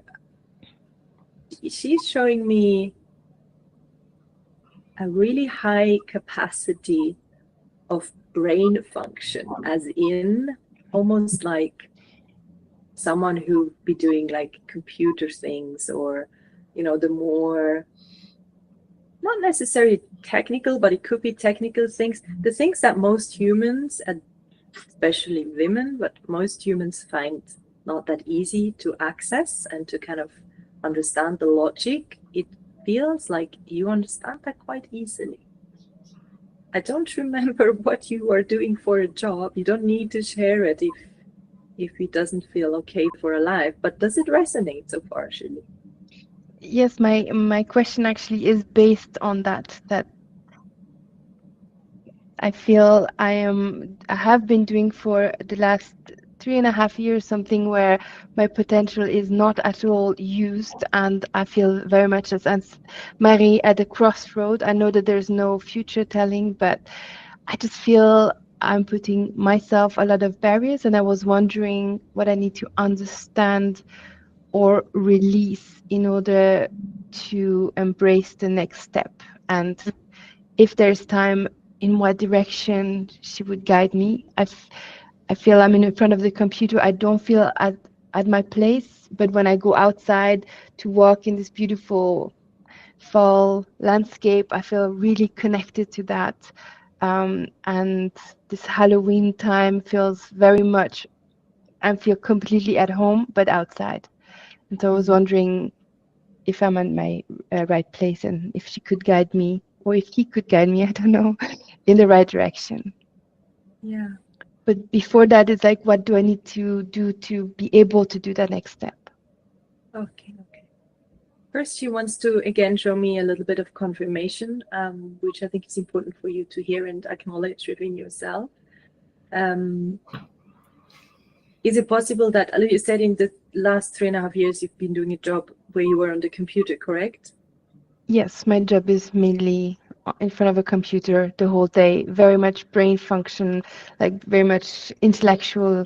[SPEAKER 2] she's showing me a really high capacity of brain function, as in almost like someone who be doing like computer things, or the more not necessarily technical, but it could be technical things. The things that most humans, and especially women, but most humans find not that easy to access and to kind of understand the logic. It feels like you understand that quite easily. I don't remember what you are doing for a job. You don't need to share it if it doesn't feel okay for a life. But does it resonate so far, Shirley?
[SPEAKER 9] Yes, my question actually is based on that I feel I have been doing for the last 3.5 years something where my potential is not at all used, and I feel very much as Marie at a crossroad. I know that there's no future telling, but I just feel I'm putting myself a lot of barriers, and I was wondering what I need to understand or release in order to embrace the next step. And if there's time, in what direction she would guide me. I feel I'm in front of the computer. I don't feel at my place, but when I go outside to walk in this beautiful fall landscape, I feel really connected to that. And this Halloween time feels very much, I feel completely at home, but outside. And so I was wondering if I'm in my right place and if she could guide me, or if he could guide me, I don't know, in the right direction.
[SPEAKER 2] Yeah.
[SPEAKER 9] But before that, it's like, what do I need to do to be able to do that next step?
[SPEAKER 2] Okay. First, she wants to again show me a little bit of confirmation, which I think is important for you to hear and acknowledge within yourself. Is it possible that you said in the last 3.5 years you've been doing a job where you were on the computer, correct?
[SPEAKER 9] Yes, my job is mainly in front of a computer the whole day, very much brain function, like very much intellectual,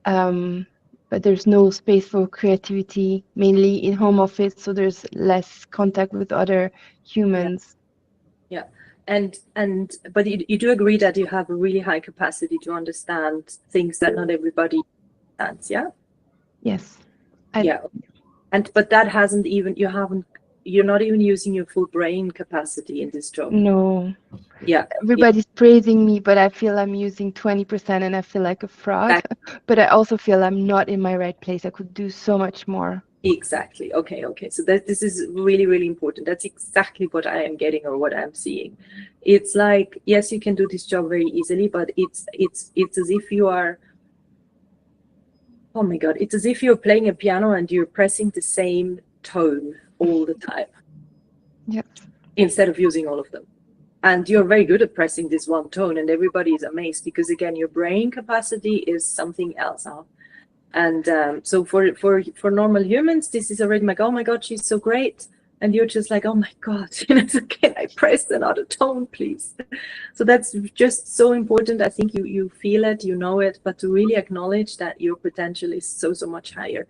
[SPEAKER 9] but there's no space for creativity, mainly in home office, so there's less contact with other humans.
[SPEAKER 2] Yeah. But you do agree that you have a really high capacity to understand things that not everybody understands, yeah?
[SPEAKER 9] Yes.
[SPEAKER 2] But that hasn't even, you're not even using your full brain capacity in this job.
[SPEAKER 9] No.
[SPEAKER 2] Yeah.
[SPEAKER 9] Everybody's praising me, but I feel I'm using 20% and I feel like a fraud. But I also feel I'm not in my right place. I could do so much more.
[SPEAKER 2] Exactly. Okay. So this is really, really important. That's exactly what I am getting or what I'm seeing. It's like, yes, you can do this job very easily, but it's as if you are, oh my God, it's as if you're playing a piano and you're pressing the same tone all the time.
[SPEAKER 9] Yes.
[SPEAKER 2] Instead of using all of them. And you're very good at pressing this one tone, and everybody is amazed because, again, your brain capacity is something else. And so for normal humans, this is already like, oh my God, she's so great. And you're just like, oh my God, can I press another tone, please? So that's just so important. I think you feel it, you know it, but to really acknowledge that your potential is so much higher.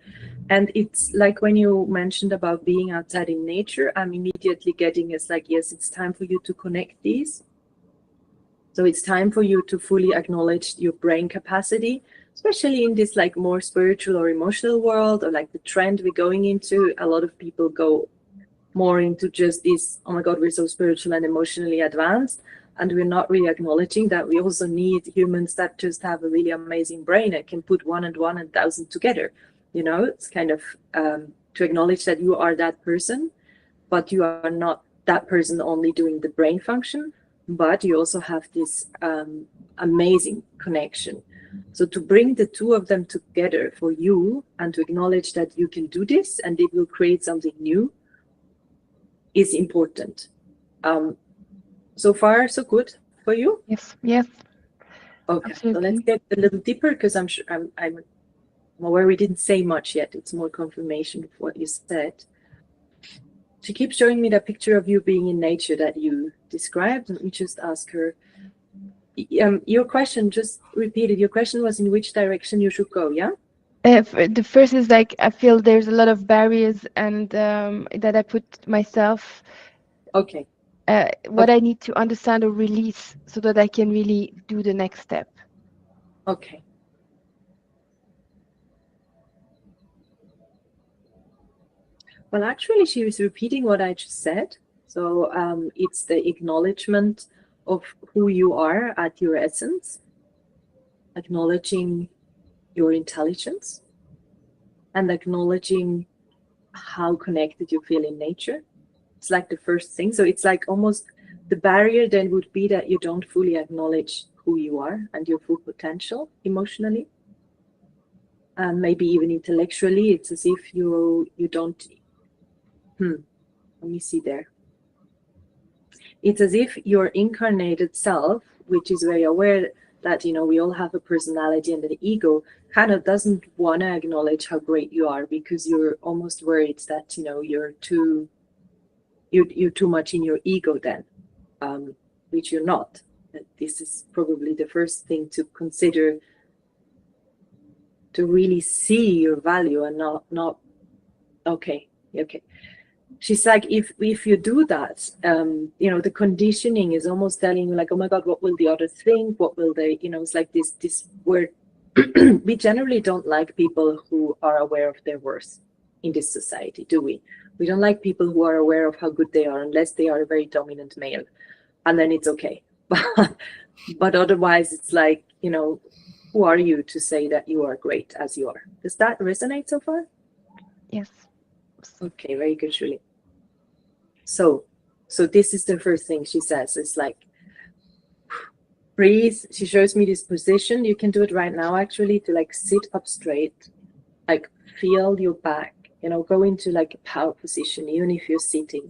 [SPEAKER 2] And it's like when you mentioned about being outside in nature, I'm immediately getting it's like, yes, it's time for you to connect these. So it's time for you to fully acknowledge your brain capacity, especially in this like more spiritual or emotional world, or like the trend we're going into. A lot of people go more into just this, oh my God, we're so spiritual and emotionally advanced. And we're not really acknowledging that we also need humans that just have a really amazing brain and can put 1 and 1 and 1,000 together. It's kind of to acknowledge that you are that person, but you are not that person only doing the brain function, but you also have this amazing connection. So to bring the two of them together for you and to acknowledge that you can do this and it will create something new is important. So far, so good for you?
[SPEAKER 9] Yes.
[SPEAKER 2] Okay,
[SPEAKER 9] Absolutely.
[SPEAKER 2] so let's get a little deeper because I'm sure I'm aware we didn't say much yet. It's more confirmation of what you said. She keeps showing me that picture of you being in nature that you described. Let me just ask her. Your question, just repeat it. Your question was in which direction you should go, yeah?
[SPEAKER 9] The first is like, I feel there's a lot of barriers and that I put myself.
[SPEAKER 2] Okay.
[SPEAKER 9] What I need to understand or release so that I can really do the next step.
[SPEAKER 2] Okay. Well, actually, she was repeating what I just said. So it's the acknowledgement of who you are at your essence, acknowledging your intelligence, and acknowledging how connected you feel in nature. It's like the first thing. So it's like almost the barrier then would be that you don't fully acknowledge who you are and your full potential emotionally. And maybe even intellectually, it's as if you don't, let me see there. It's as if your incarnated self, which is very aware that, you know, we all have a personality, and the ego kind of doesn't want to acknowledge how great you are, because you're almost worried that, you know, you're too much in your ego then, which you're not. This is probably the first thing to consider, to really see your value and not okay. She's like, if you do that, you know, the conditioning is almost telling you like, oh my God, what will the other think? What will they, you know, it's like this word. We generally don't like people who are aware of their worth in this society, do we? We don't like people who are aware of how good they are, unless they are a very dominant male, and then it's okay. But otherwise, it's like, you know, who are you to say that you are great as you are? Does that resonate so far?
[SPEAKER 9] Yes.
[SPEAKER 2] Okay, very good, Julie. So this is the first thing she says. It's like, breathe. She shows me this position. You can do it right now, actually, to like sit up straight, like feel your back, you know, go into like a power position, even if you're sitting.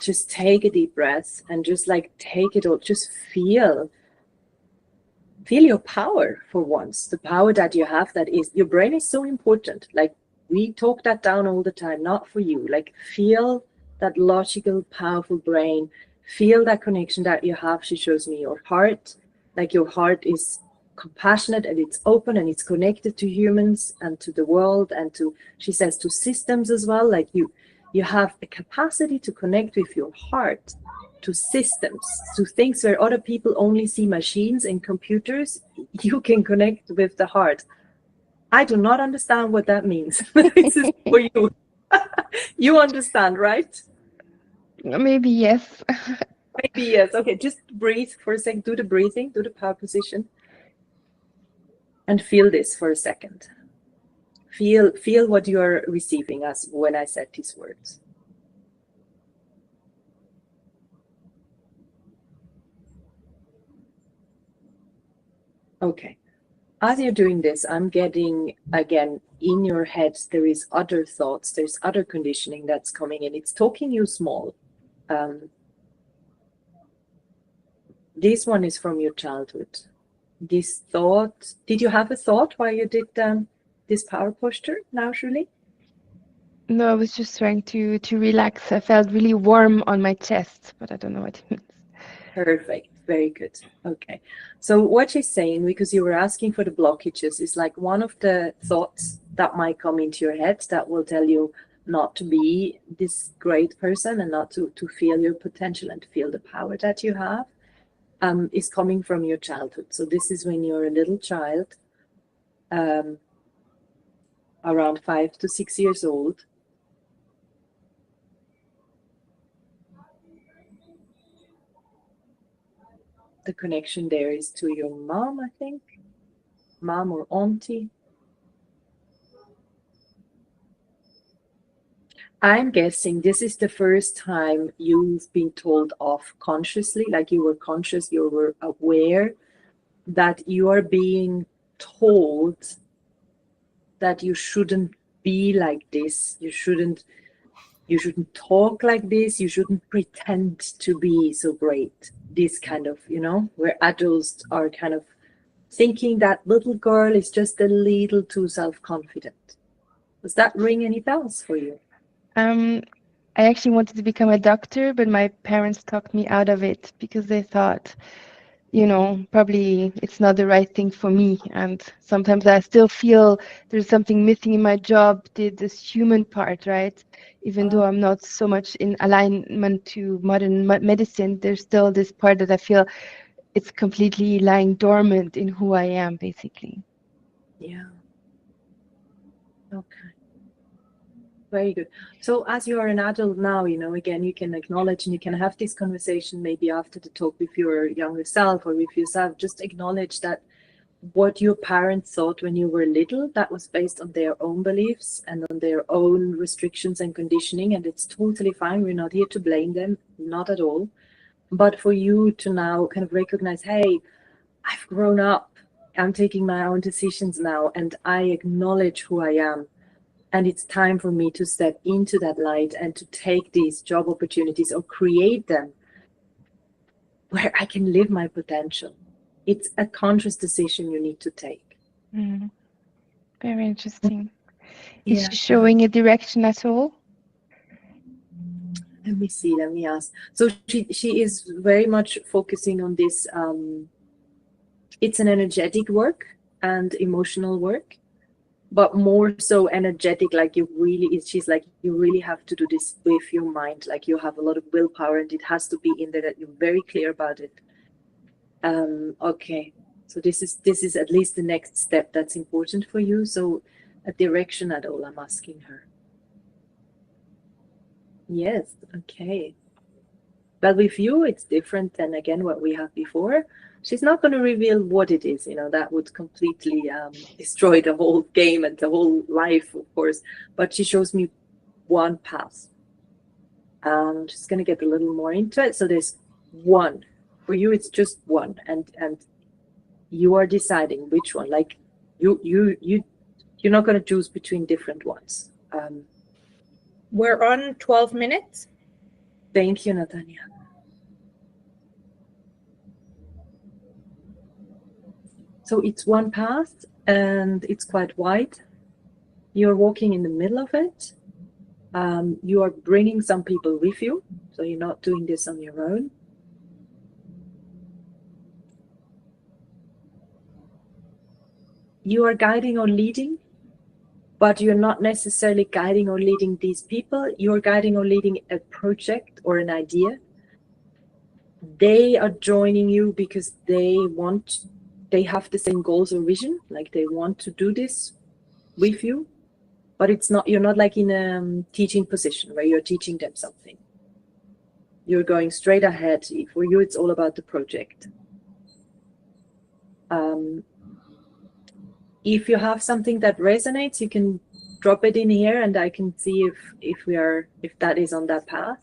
[SPEAKER 2] Just take a deep breath and just like take it all. Just feel your power for once, the power that you have. That is, your brain is so important. Like, we talk that down all the time, not for you. Like, feel that logical, powerful brain. Feel that connection that you have. She shows me your heart. Like, your heart is compassionate and it's open and it's connected to humans and to the world and to, she says, to systems as well. Like, you have a capacity to connect with your heart to systems, to things where other people only see machines and computers. You can connect with the heart. I do not understand what that means. This is for you. You understand, right?
[SPEAKER 9] Maybe yes.
[SPEAKER 2] Maybe yes. Okay, just breathe for a second. Do the breathing, do the power position. And feel this for a second. Feel what you are receiving as when I said these words. Okay. As you're doing this, I'm getting, again, in your head, there is other thoughts, there's other conditioning that's coming in. It's talking you small. This one is from your childhood. This thought, did you have a thought while you did this power posture now, Julie?
[SPEAKER 9] No, I was just trying to relax. I felt really warm on my chest, but I don't know what it means.
[SPEAKER 2] Perfect. Very good. Okay. So what she's saying, because you were asking for the blockages, is like one of the thoughts that might come into your head that will tell you not to be this great person and not to feel your potential and feel the power that you have, is coming from your childhood. So this is when you're a little child, around 5 to 6 years old. The connection there is to your mom, I think. Mom or auntie. I'm guessing this is the first time you've been told off consciously, like you were conscious, you were aware that you are being told that you shouldn't be like this, you shouldn't talk like this, you shouldn't pretend to be so great. This kind of, you know, where adults are kind of thinking that little girl is just a little too self-confident. Does that ring any bells for you?
[SPEAKER 9] I actually wanted to become a doctor, but my parents talked me out of it because they thought, you know, probably it's not the right thing for me. And sometimes I still feel there's something missing in my job, this human part, right? Even though I'm not so much in alignment to modern medicine, there's still this part that I feel it's completely lying dormant in who I am, basically.
[SPEAKER 2] Yeah. Okay. Very good. So as you are an adult now, you know, again, you can acknowledge and you can have this conversation maybe after the talk with your younger self or with yourself. Just acknowledge that what your parents thought when you were little, that was based on their own beliefs and on their own restrictions and conditioning. And it's totally fine. We're not here to blame them, not at all. But for you to now kind of recognize, hey, I've grown up. I'm taking my own decisions now, and I acknowledge who I am. And it's time for me to step into that light and to take these job opportunities or create them where I can live my potential. It's a conscious decision you need to take.
[SPEAKER 9] Mm. Very interesting.
[SPEAKER 2] Yeah.
[SPEAKER 9] Is she showing a direction at all?
[SPEAKER 2] Let me see, let me ask. So she is very much focusing on this. It's an energetic work and emotional work, but more so energetic, like she's like, you really have to do this with your mind, like you have a lot of willpower and it has to be in there, that you're very clear about it. Okay, so this is at least the next step that's important for you. So a direction at all, I'm asking her. Yes, okay. But with you, it's different than, again, what we had before. She's not going to reveal what it is, you know, that would completely destroy the whole game and the whole life, of course. But she shows me one path. I'm just going to get a little more into it. So there's one. For you, it's just one. And you are deciding which one. Like, you're not going to choose between different ones.
[SPEAKER 1] We're on 12 minutes.
[SPEAKER 2] Thank you, Natania. So it's one path and it's quite wide. You're walking in the middle of it. You are bringing some people with you. So you're not doing this on your own. You are guiding or leading, but you're not necessarily guiding or leading these people. You're guiding or leading a project or an idea. They are joining you because they have the same goals or vision, like they want to do this with you, but you're not like in a teaching position where you're teaching them something. You're going straight ahead. For you, it's all about the project. If you have something that resonates, you can drop it in here and I can see if that is on that path.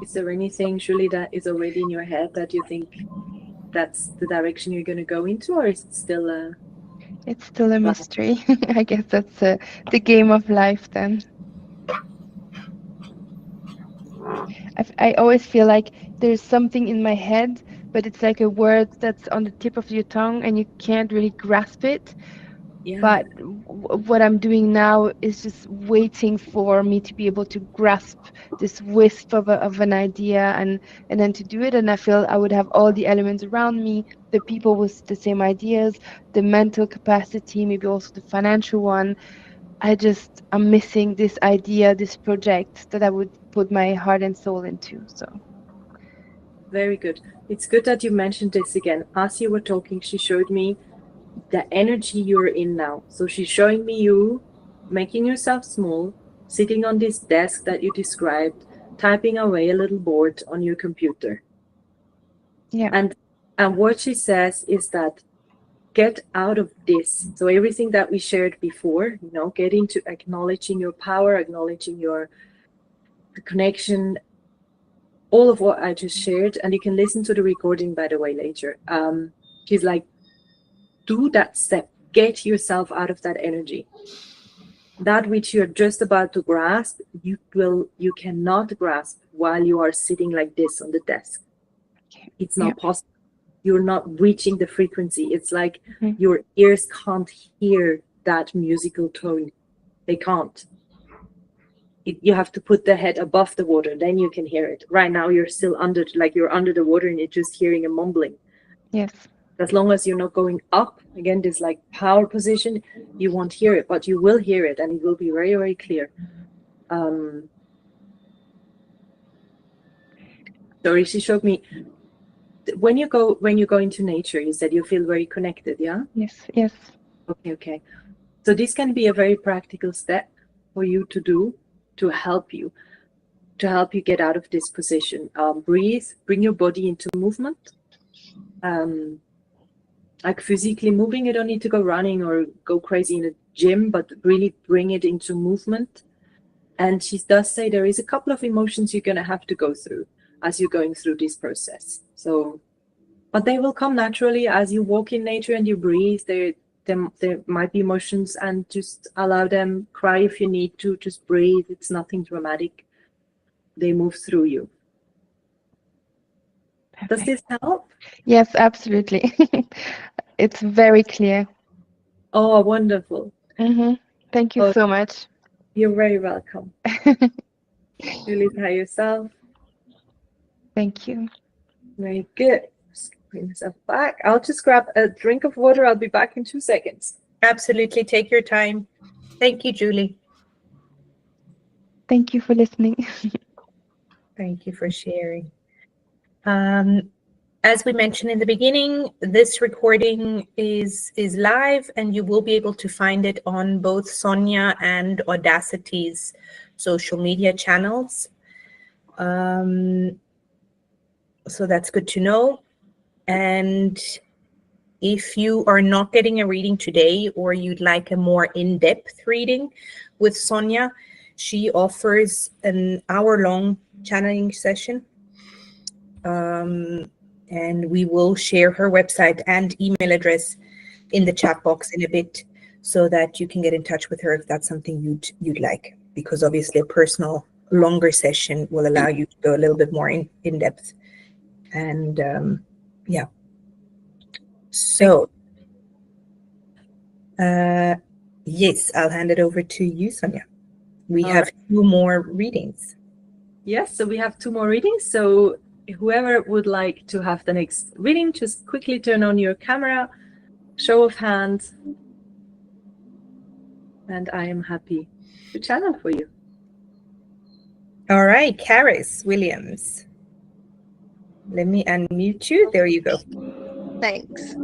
[SPEAKER 2] Is there anything, Julie, that is already in your head that you think that's the direction you're going to go into, or is it still a...
[SPEAKER 9] It's still a mystery. I guess that's the game of life then. I always feel like there's something in my head, but it's like a word that's on the tip of your tongue and you can't really grasp it.
[SPEAKER 2] Yeah.
[SPEAKER 9] But what I'm doing now is just waiting for me to be able to grasp this wisp of an idea and then to do it. And I feel I would have all the elements around me, the people with the same ideas, the mental capacity, maybe also the financial one. I'm missing this idea, this project that I would put my heart and soul into. So
[SPEAKER 2] very good. It's good that you mentioned this again. As you were talking, she showed me the energy you're in now. So she's showing me you making yourself small, sitting on this desk that you described, typing away a little board on your computer.
[SPEAKER 9] Yeah.
[SPEAKER 2] And what she says is that get out of this. So everything that we shared before, you know, get into acknowledging your power, acknowledging your connection, all of what I just shared. And you can listen to the recording, by the way, later. She's like, do that step, get yourself out of that energy. That which you're just about to grasp, you cannot grasp while you are sitting like this on the desk. It's not possible. You're not reaching the frequency. It's like your ears can't hear that musical tone. They can't. You have to put the head above the water, then you can hear it. Right now you're still under the water and you're just hearing a mumbling.
[SPEAKER 9] Yes.
[SPEAKER 2] As long as you're not going up, again, this like power position, you won't hear it, but you will hear it and it will be very, very clear. story. She showed me when you go into nature, you said you feel very connected, yeah?
[SPEAKER 9] Yes, yes.
[SPEAKER 2] Okay. So this can be a very practical step for you to do to help you get out of this position. Breathe, bring your body into movement. Like physically moving, you don't need to go running or go crazy in a gym, but really bring it into movement. And she does say there is a couple of emotions you're going to have to go through as you're going through this process. So, but they will come naturally as you walk in nature and you breathe. There might be emotions, and just allow them. Cry if you need to. Just breathe. It's nothing dramatic. They move through you. Does this help?
[SPEAKER 9] Yes, absolutely. It's very clear.
[SPEAKER 2] Oh, wonderful.
[SPEAKER 9] Thank you so much.
[SPEAKER 2] You're very welcome. Release yourself.
[SPEAKER 9] Thank you.
[SPEAKER 2] Very good. Just bring myself back. I'll just grab a drink of water. I'll be back in 2 seconds.
[SPEAKER 1] Absolutely. Take your time. Thank you, Julie.
[SPEAKER 9] Thank you for listening.
[SPEAKER 1] Thank you for sharing. As we mentioned in the beginning, this recording is live, and you will be able to find it on both Sonia and Audacity's social media channels. So that's good to know. And if you are not getting a reading today, or you'd like a more in-depth reading with Sonia, she offers an hour-long channeling session. And we will share her website and email address in the chat box in a bit, so that you can get in touch with her if that's something you'd like, because obviously a personal longer session will allow you to go a little bit more in depth. And yeah. So yes, I'll hand it over to you, Sonia. We have 2 more readings.
[SPEAKER 2] Yes, so we have 2 more readings. So whoever would like to have the next reading, just quickly turn on your camera, show of hands, and I am happy to channel for you.
[SPEAKER 1] All right, Caris Williams. Let me unmute you. There you go.
[SPEAKER 10] Thanks.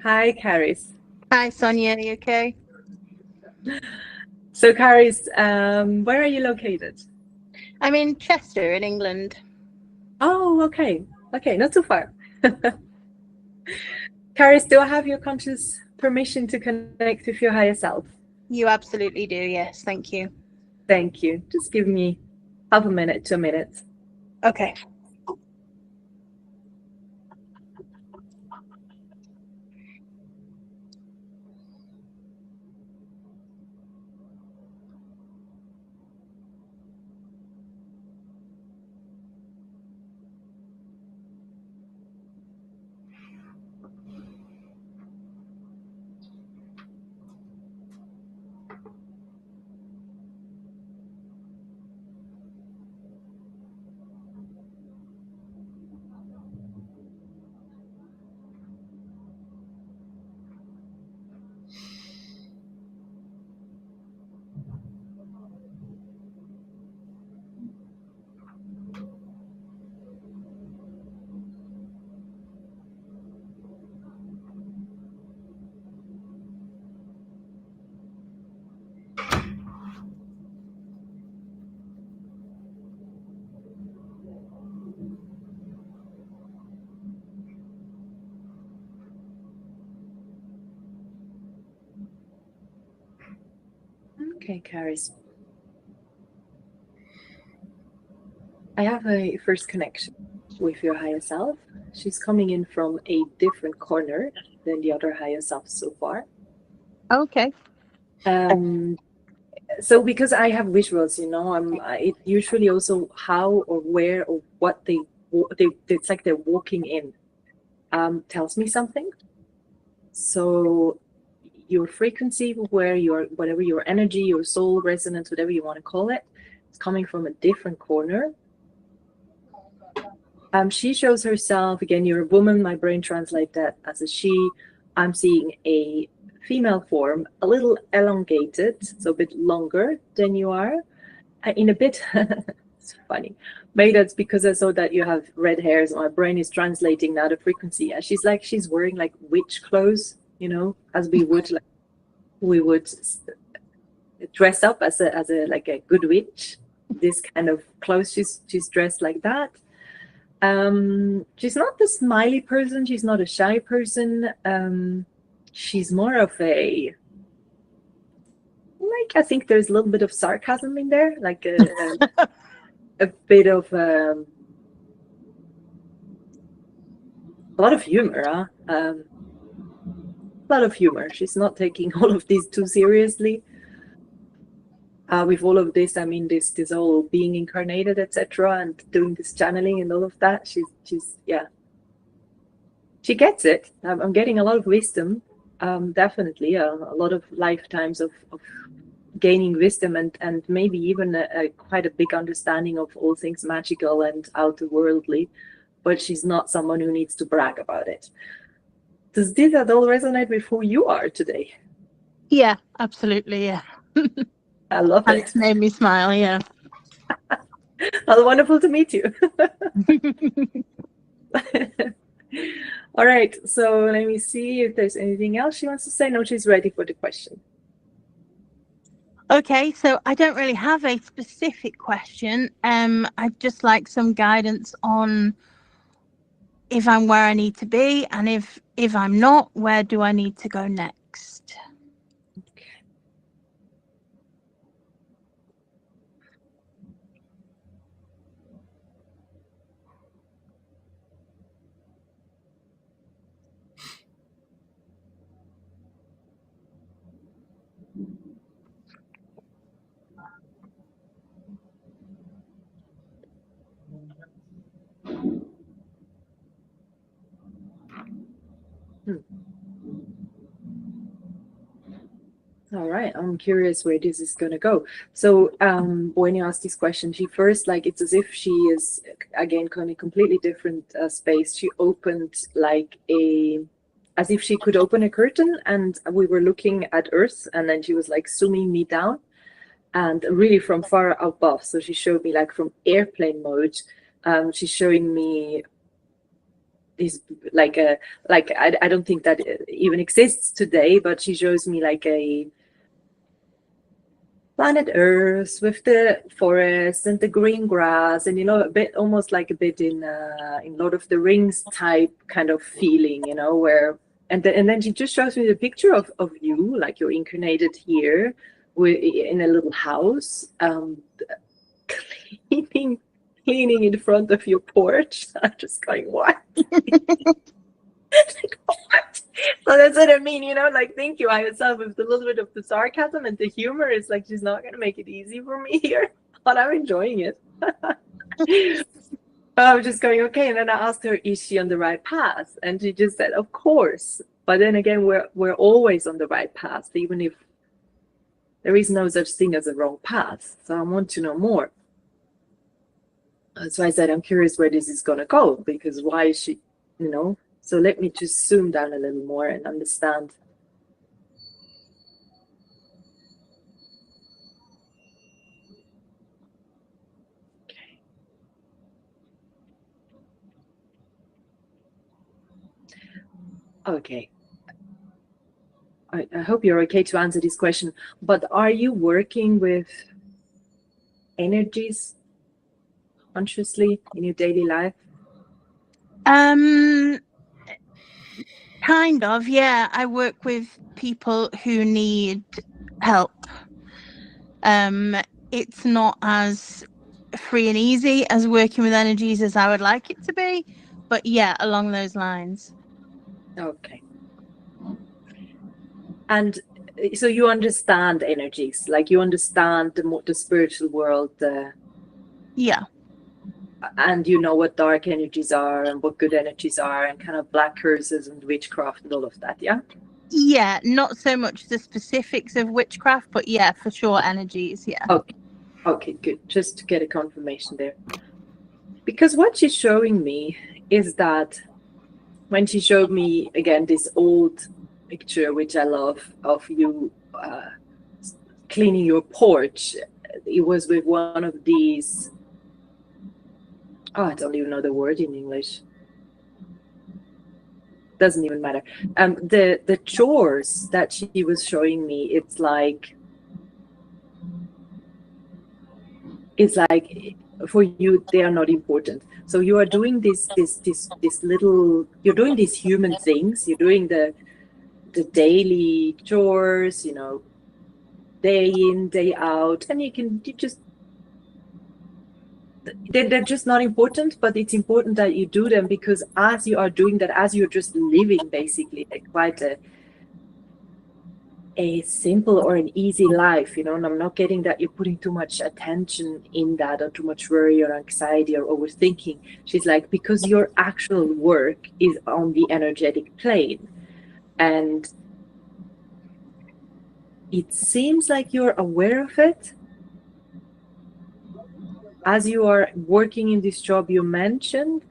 [SPEAKER 2] Hi, Caris.
[SPEAKER 10] Hi, Sonia. Are you okay?
[SPEAKER 2] So, Caris, where are you located?
[SPEAKER 10] I'm in Chester, in England.
[SPEAKER 2] Oh, okay. Okay, not too far. Caris, do I have your conscious permission to connect with your higher self?
[SPEAKER 10] You absolutely do, yes. Thank you.
[SPEAKER 2] Thank you. Just give me half a minute to a minute.
[SPEAKER 10] Okay.
[SPEAKER 2] Okay, Caris. I have a first connection with your higher self. She's coming in from a different corner than the other higher self so far.
[SPEAKER 10] Okay.
[SPEAKER 2] So because I have visuals, it usually also how or where or what it's like they're walking in tells me something. So your frequency, whatever your energy, your soul resonance, whatever you want to call it, it's coming from a different corner. She shows herself, again, you're a woman, my brain translates that as a she. I'm seeing a female form, a little elongated, so a bit longer than you are, in a bit It's funny. Maybe that's because I saw that you have red hairs. My brain is translating now the frequency. And she's wearing like witch clothes, you know, as we would dress up as a like a good witch. This kind of clothes. She's dressed like that. She's not the smiley person. She's not a shy person. She's more of a, like, I think there's a little bit of sarcasm in there, like a bit of a lot of humor. A lot of humor. She's not taking all of this too seriously. With all of this, I mean, this whole being incarnated, etc., and doing this channeling and all of that. She's yeah. She gets it. I'm getting a lot of wisdom. Definitely a lot of lifetimes of gaining wisdom and maybe even quite a big understanding of all things magical and outer-worldly, but she's not someone who needs to brag about it. Does this at all resonate with who you are today?
[SPEAKER 10] Yeah, absolutely. Yeah.
[SPEAKER 2] I love it.
[SPEAKER 10] It's made me smile. Yeah.
[SPEAKER 2] Well, wonderful to meet you. All right, so let me see if there's anything else she wants to say. No, she's ready for the question.
[SPEAKER 10] Okay, so I don't really have a specific question. I'd just like some guidance on if I'm where I need to be, and if I'm not, where do I need to go next?
[SPEAKER 2] All right, I'm curious where this is going to go. So when you asked this question, she first, like, it's as if she is, again, kind of completely different space. She opened like as if she could open a curtain, and we were looking at Earth, and then she was like zooming me down and really from far above. So she showed me like from airplane mode. She's showing me is like I don't think that even exists today, but she shows me like a planet Earth with the forest and the green grass, and, you know, a bit almost like a bit in Lord of the Rings type kind of feeling, you know, where and then she just shows me the picture of you, like you're incarnated here in a little house, cleaning in front of your porch. I'm just going, what? Like, what? So that's what I mean, you know, like, thank you. I myself with a little bit of the sarcasm and the humor, is like, she's not going to make it easy for me here, but I'm enjoying it. I was just going, okay. And then I asked her, is she on the right path? And she just said, of course. But then again, we're always on the right path, even if there is no such thing as a wrong path. So I want to know more. So I said, I'm curious where this is going to go, because why is she, you know? So let me just zoom down a little more and understand. Okay. I hope you're okay to answer this question, but are you working with energies consciously in your daily life?
[SPEAKER 10] Kind of, yeah. I work with people who need help. It's not as free and easy as working with energies as I would like it to be, but yeah, along those lines.
[SPEAKER 2] Okay. And so you understand energies, like you understand the spiritual world.
[SPEAKER 10] Yeah.
[SPEAKER 2] And you know what dark energies are and what good energies are, and kind of black curses and witchcraft and all of that, yeah?
[SPEAKER 10] Yeah, not so much the specifics of witchcraft, but yeah, for sure, energies, yeah.
[SPEAKER 2] Okay, good. Just to get a confirmation there. Because what she's showing me is that when she showed me, again, this old picture, which I love, of you cleaning your porch, it was with one of these Oh, I don't even know the word in English. Doesn't even matter. The chores that she was showing me, it's like for you they are not important. So you are doing this little, you're doing these human things, you're doing the daily chores, you know, day in, day out, and they're just not important, but it's important that you do them, because as you are doing that, as you're just living basically quite a simple or an easy life, you know, and I'm not getting that you're putting too much attention in that, or too much worry or anxiety or overthinking. She's like, because your actual work is on the energetic plane, and it seems like you're aware of it as you are working in this job you mentioned.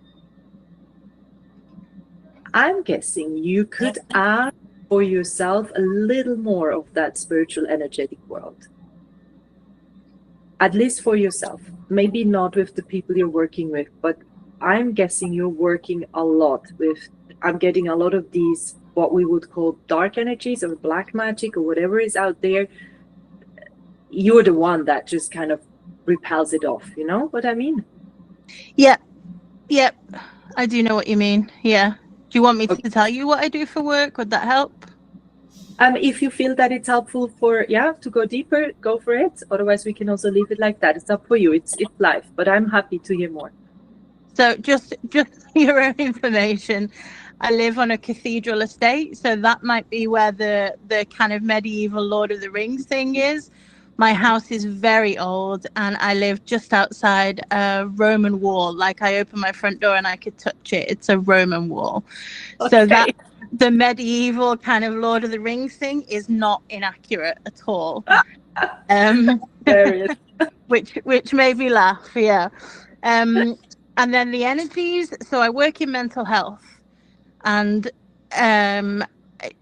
[SPEAKER 2] I'm guessing you could add for yourself a little more of that spiritual energetic world, at least for yourself. Maybe not with the people you're working with, but I'm guessing you're working a lot with, I'm getting a lot of these, what we would call dark energies or black magic or whatever is out there. You're the one that just kind of repels it off, you know what I mean?
[SPEAKER 10] Yep, I do know what you mean. Yeah. Do you want me to tell you what I do for work? Would that help?
[SPEAKER 2] If you feel that it's helpful to go deeper, go for it. Otherwise, we can also leave it like that. It's up for you. It's life, but I'm happy to hear more.
[SPEAKER 10] So just for your own information, I live on a cathedral estate, so that might be where the kind of medieval Lord of the Rings thing is. My house is very old, and I live just outside a Roman wall. Like, I open my front door and I could touch it. It's a Roman wall. Okay. So that the medieval kind of Lord of the Rings thing is not inaccurate at all. which made me laugh. Yeah. And then the energies. So I work in mental health, and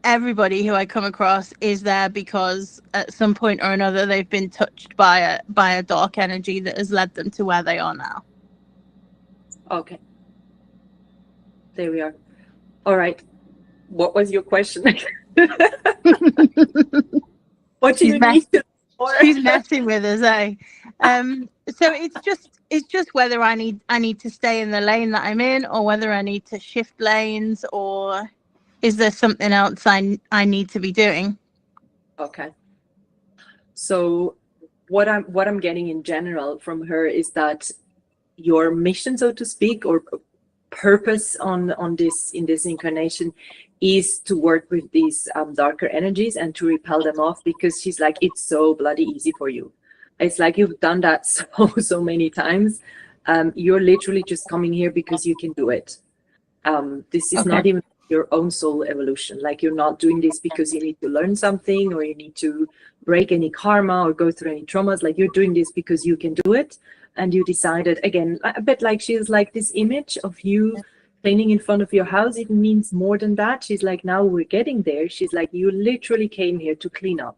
[SPEAKER 10] everybody who I come across is there because at some point or another they've been touched by a dark energy that has led them to where they are now.
[SPEAKER 2] Okay. There we are. All right. What was your question? What do you need to know?
[SPEAKER 10] She's messing with us, eh? So it's just whether I need to stay in the lane that I'm in, or whether I need to shift lanes, or is there something else I need to be doing?
[SPEAKER 2] Okay. So what I'm getting in general from her is that your mission, so to speak, or purpose in this incarnation is to work with these darker energies and to repel them off, because she's like, it's so bloody easy for you. It's like you've done that so many times. You're literally just coming here because you can do it. This is not even your own soul evolution. Like, you're not doing this because you need to learn something, or you need to break any karma or go through any traumas. Like, you're doing this because you can do it. And you decided, again, a bit like she's like this image of you cleaning in front of your house. It means more than that. She's like, now we're getting there. She's like, you literally came here to clean up.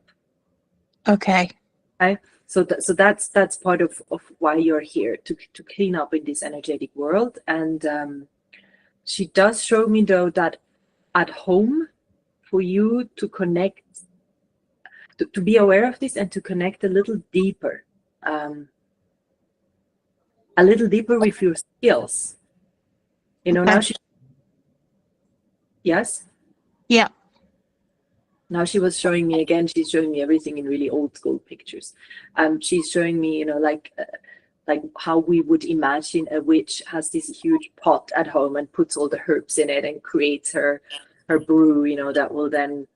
[SPEAKER 10] Okay.
[SPEAKER 2] Right? So that's part of why you're here, to clean up in this energetic world. And she does show me, though, that at home, for you to connect, to be aware of this and to connect a little deeper with your skills. You know, now yes?
[SPEAKER 10] Yeah.
[SPEAKER 2] Now she was showing me again, she's showing me everything in really old school pictures. She's showing me, you know, like how we would imagine a witch has this huge pot at home and puts all the herbs in it and creates her brew, you know, that will then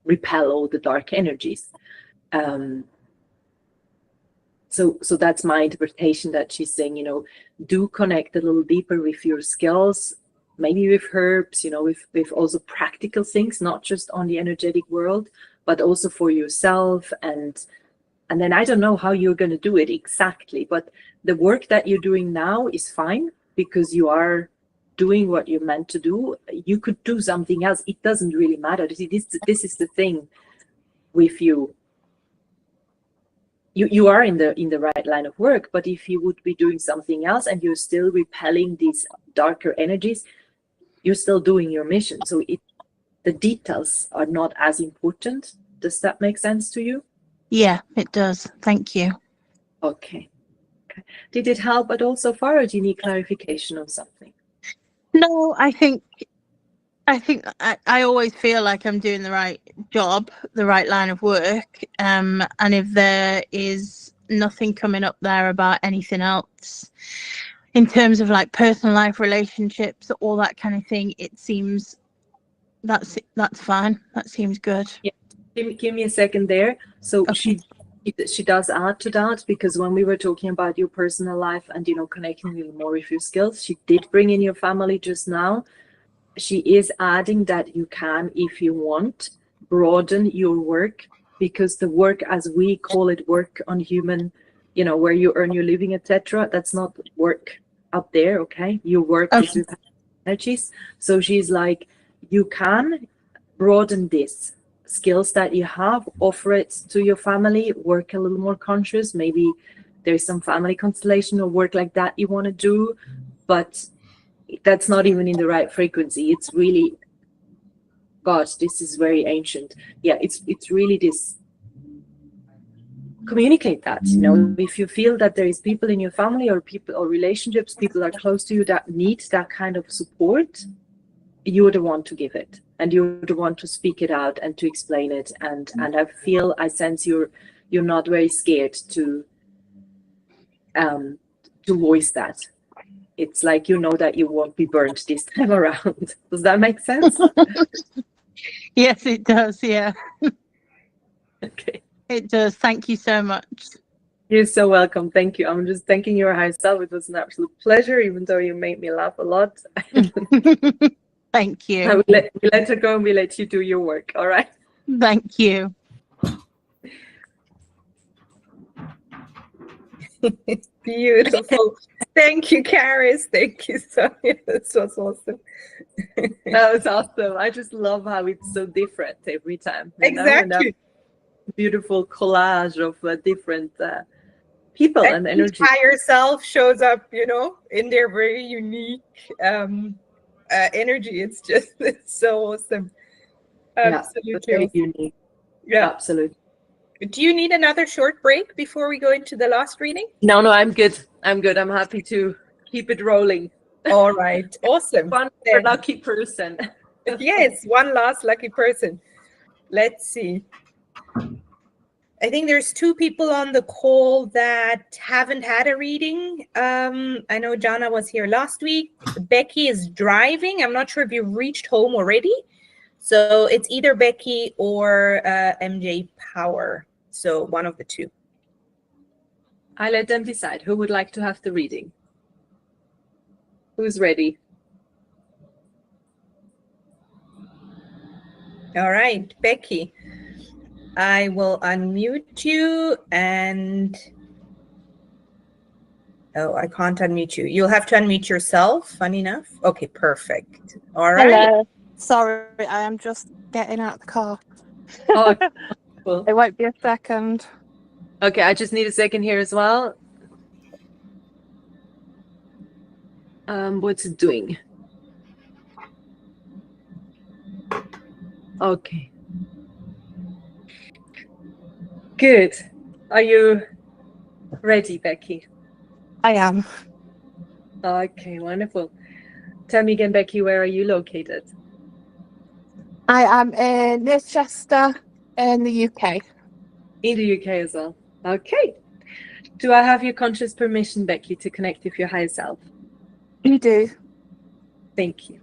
[SPEAKER 2] repel all the dark energies. So that's my interpretation, that she's saying, you know, do connect a little deeper with your skills, maybe with herbs, you know, with also practical things, not just on the energetic world, but also for yourself. And then I don't know how you're going to do it exactly, but the work that you're doing now is fine, because you are doing what you're meant to do. You could do something else. It doesn't really matter. This is the thing with you. you are in the right line of work. But if you would be doing something else and you're still repelling these darker energies, you're still doing your mission. So the details are not as important. Does that make sense to you?
[SPEAKER 10] Yeah, it does. Thank you.
[SPEAKER 2] Okay. Did it help at all so far, or do you need clarification on something?
[SPEAKER 10] No, I think I always feel like I'm doing the right job, the right line of work. And if there is nothing coming up there about anything else in terms of like personal life, relationships, all that kind of thing, it seems that's fine. That seems good.
[SPEAKER 2] Yeah. Give me a second there. So
[SPEAKER 10] Okay.
[SPEAKER 2] she does add to that, because when we were talking about your personal life and, you know, connecting a little more with your skills, she did bring in your family just now. She is adding that you can, if you want, broaden your work, because the work, as we call it, work on human, you know, where you earn your living, etc., that's not work up there. Okay, your work is with energies. So she's like, you can broaden this skills that you have, offer it to your family, work a little more conscious. Maybe there's some family constellation or work like that you want to do, but that's not even in the right frequency. It's really, God, this is very ancient. Yeah, it's really this. Communicate that, you know, if you feel that there is people in your family or people or relationships, people are close to you that need that kind of support, you're the one to give it, and you're the one to speak it out and to explain it. And I sense you're not very scared to voice that. It's like, you know, that you won't be burnt this time around. Does that make sense?
[SPEAKER 10] Yes, it does. Yeah,
[SPEAKER 2] Okay.
[SPEAKER 10] it does. Thank you so much.
[SPEAKER 2] You're so welcome. Thank you. I'm just thanking your higher self. It was an absolute pleasure, even though you made me laugh a lot.
[SPEAKER 10] Thank
[SPEAKER 2] We
[SPEAKER 10] you.
[SPEAKER 2] let her go and we let you do your work. All right.
[SPEAKER 10] Thank you.
[SPEAKER 1] Beautiful. Thank you, Karis. Thank you, Sonia. This was awesome.
[SPEAKER 2] That was awesome. I just love how it's so different every time. You know? And
[SPEAKER 1] Exactly.
[SPEAKER 2] that beautiful collage of different people and
[SPEAKER 1] Each
[SPEAKER 2] energy.
[SPEAKER 1] higher self shows up, you know, in their very unique energy. It's just, it's so awesome. Absolutely.
[SPEAKER 2] Yeah, very unique.
[SPEAKER 1] Yeah.
[SPEAKER 2] Absolutely.
[SPEAKER 1] Do you need another short break before we go into the last reading?
[SPEAKER 2] No, I'm good. I'm good. I'm happy to keep it rolling.
[SPEAKER 1] All right. Awesome.
[SPEAKER 2] One more lucky person.
[SPEAKER 1] Yes, one last lucky person. Let's see. I think there's two people on the call that haven't had a reading. I know Jana was here last week. Becky is driving. I'm not sure if you've reached home already. So it's either Becky or MJ Power. So one of the two.
[SPEAKER 2] I let them decide who would like to have the reading. Who's ready?
[SPEAKER 1] All right, Becky. I will unmute you and... Oh, I can't unmute you. You'll have to unmute yourself, funny enough. Okay, perfect. All right.
[SPEAKER 11] Hello. Sorry, I am just getting out of the car.
[SPEAKER 2] Oh, cool.
[SPEAKER 11] It won't be a second.
[SPEAKER 2] Okay, I just need a second here as well. What's it doing? Okay. Good. Are you ready, Becky?
[SPEAKER 11] I am.
[SPEAKER 2] Okay, wonderful. Tell me again, Becky, where are you located?
[SPEAKER 11] I am in Manchester in the UK.
[SPEAKER 2] In the UK as well. Okay. Do I have your conscious permission, Becky, to connect with your higher self?
[SPEAKER 11] You do.
[SPEAKER 2] Thank you.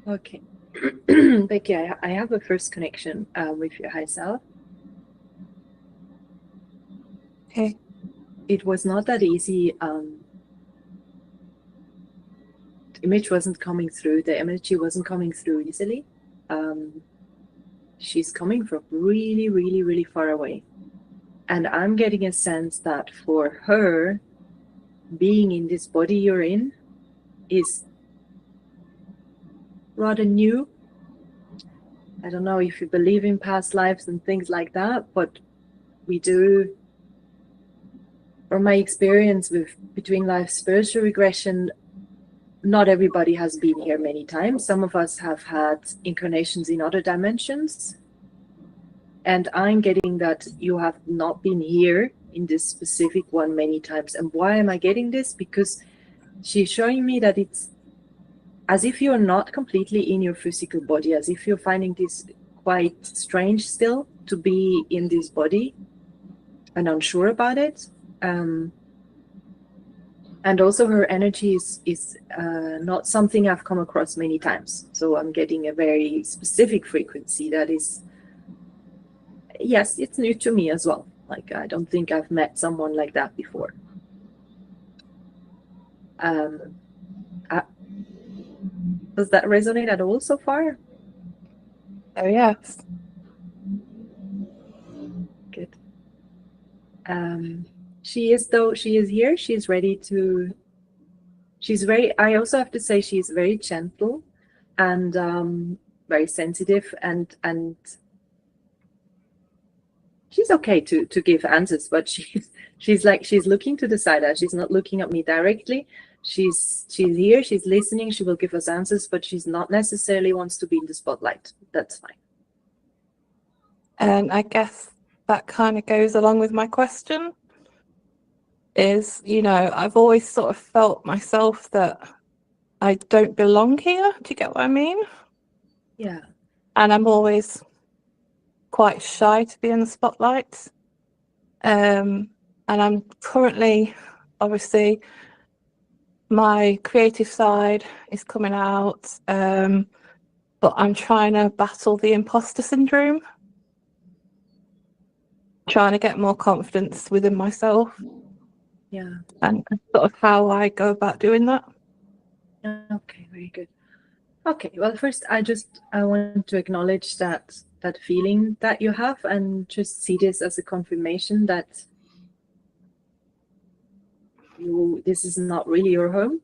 [SPEAKER 2] Okay. Becky, I have a first connection with your high self.
[SPEAKER 6] Okay.
[SPEAKER 2] It was not that easy. The image wasn't coming through. The energy wasn't coming through easily. She's coming from really, really, really far away. And I'm getting a sense that for her, being in this body you're in is rather new. I don't know if you believe in past lives and things like that, but we do. From my experience with between life spiritual regression, not everybody has been here many times. Some of us have had incarnations in other dimensions. And I'm getting that you have not been here in this specific one many times. And why am I getting this? Because she's showing me that it's as if you're not completely in your physical body, as if you're finding this quite strange still to be in this body and unsure about it. And also her energy is not something I've come across many times. So I'm getting a very specific frequency that is, yes, it's new to me as well. Like, I don't think I've met someone like that before. Does that resonate at all so far?
[SPEAKER 6] Oh, yes.
[SPEAKER 2] Good. She is here. She's ready to. She's very. I also have to say she's very gentle, and very sensitive, and she's okay to give answers, but she's looking to the side. She's not looking at me directly. She's here. She's listening. She will give us answers, but she's not necessarily wants to be in the spotlight. That's fine.
[SPEAKER 6] And I guess that kind of goes along with my question is, I've always sort of felt myself that I don't belong here. Do you get what I mean?
[SPEAKER 2] Yeah.
[SPEAKER 6] And I'm always quite shy to be in the spotlight. And I'm currently, obviously, my creative side is coming out, but I'm trying to battle the imposter syndrome. Trying to get more confidence within myself.
[SPEAKER 2] Yeah.
[SPEAKER 6] And sort of how I go about doing that.
[SPEAKER 2] Okay, very good. Okay, well, first I want to acknowledge that feeling that you have, and just see this as a confirmation that this is not really your home,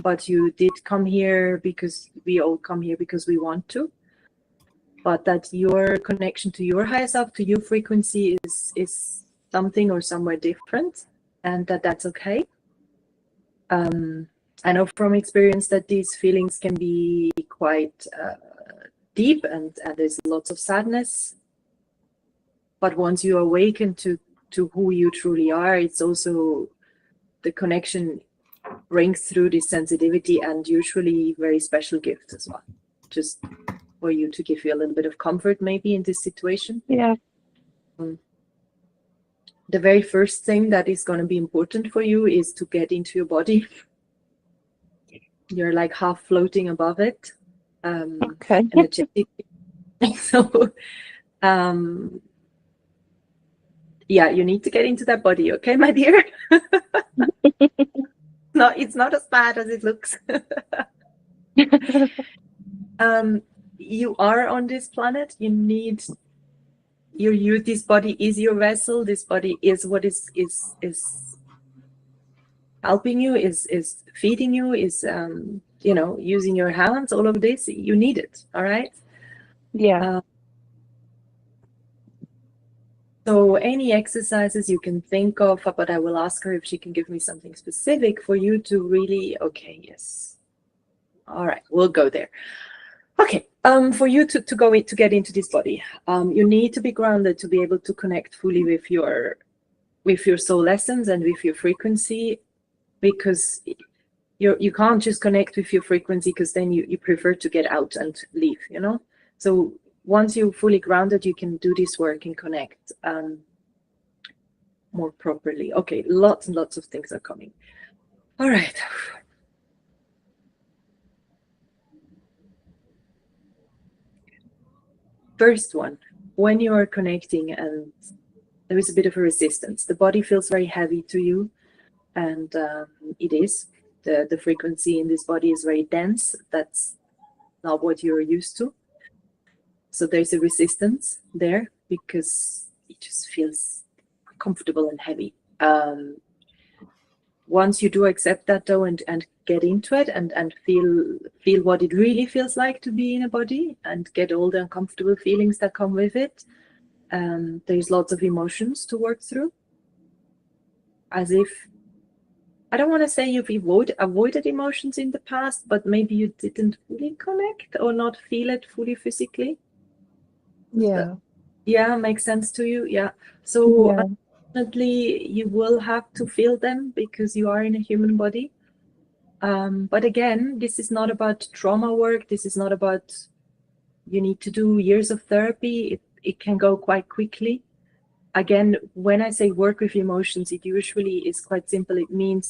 [SPEAKER 2] but you did come here because we all come here because we want to, but that your connection to your higher self, to your frequency is something or somewhere different, and that's okay. I know from experience that these feelings can be quite deep, and there's lots of sadness. But once you awaken to who you truly are, it's also the connection rings through this sensitivity, and usually very special gifts as well, just for you to give you a little bit of comfort maybe in this situation.
[SPEAKER 6] Yeah.
[SPEAKER 2] The very first thing that is going to be important for you is to get into your body. You're like half floating above it.
[SPEAKER 6] Okay.
[SPEAKER 2] Energetic. So, yeah, you need to get into that body, okay, my dear? No, it's not as bad as it looks. You are on this planet. You need this body is your vessel. This body is what is helping you, is feeding you, is using your hands. All of this, you need it. All right.
[SPEAKER 6] Yeah.
[SPEAKER 2] So any exercises you can think of, but I will ask her if she can give me something specific for you to really, okay, yes. All right, we'll go there. Okay, for you to go in, to get into this body, you need to be grounded to be able to connect fully with your soul essence and with your frequency, because you can't just connect with your frequency, because then you prefer to get out and leave, So once you're fully grounded, you can do this work and connect more properly. Okay, lots and lots of things are coming. All right. first one, when you are connecting and there is a bit of a resistance, the body feels very heavy to you, and it is. The frequency in this body is very dense. That's not what you're used to. So there's a resistance there because it just feels comfortable and heavy. Once you do accept that though, and get into it and feel what it really feels like to be in a body and get all the uncomfortable feelings that come with it, there's lots of emotions to work through. As if, I don't want to say you've avoided emotions in the past, but maybe you didn't fully connect or not feel it fully physically.
[SPEAKER 9] Yeah.
[SPEAKER 2] Yeah, makes sense to you. Yeah. So
[SPEAKER 9] Yeah.
[SPEAKER 2] unfortunately, you will have to feel them because you are in a human body. But again, this is not about trauma work. This is not about you need to do years of therapy. It can go quite quickly. Again, when I say work with emotions, it usually is quite simple. It means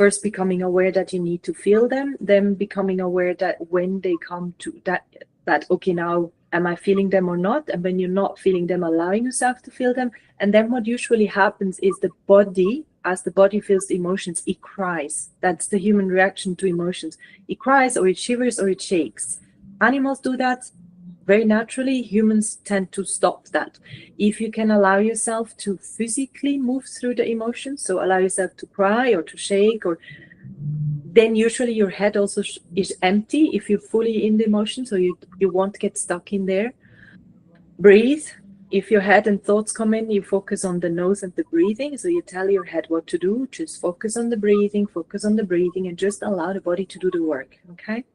[SPEAKER 2] first becoming aware that you need to feel them, then becoming aware that when they come to that okay, now am I feeling them or not? And when you're not feeling them, allowing yourself to feel them. And then what usually happens is the body, as the body feels the emotions, it cries. That's the human reaction to emotions. It cries or it shivers or it shakes. Animals do that very naturally. Humans tend to stop that. If you can allow yourself to physically move through the emotions, so allow yourself to cry or to shake, or then usually your head also is empty if you're fully in the emotion, so you won't get stuck in there. Breathe. If your head and thoughts come in, you focus on the nose and the breathing. So you tell your head what to do. Just focus on the breathing, and just allow the body to do the work. Okay?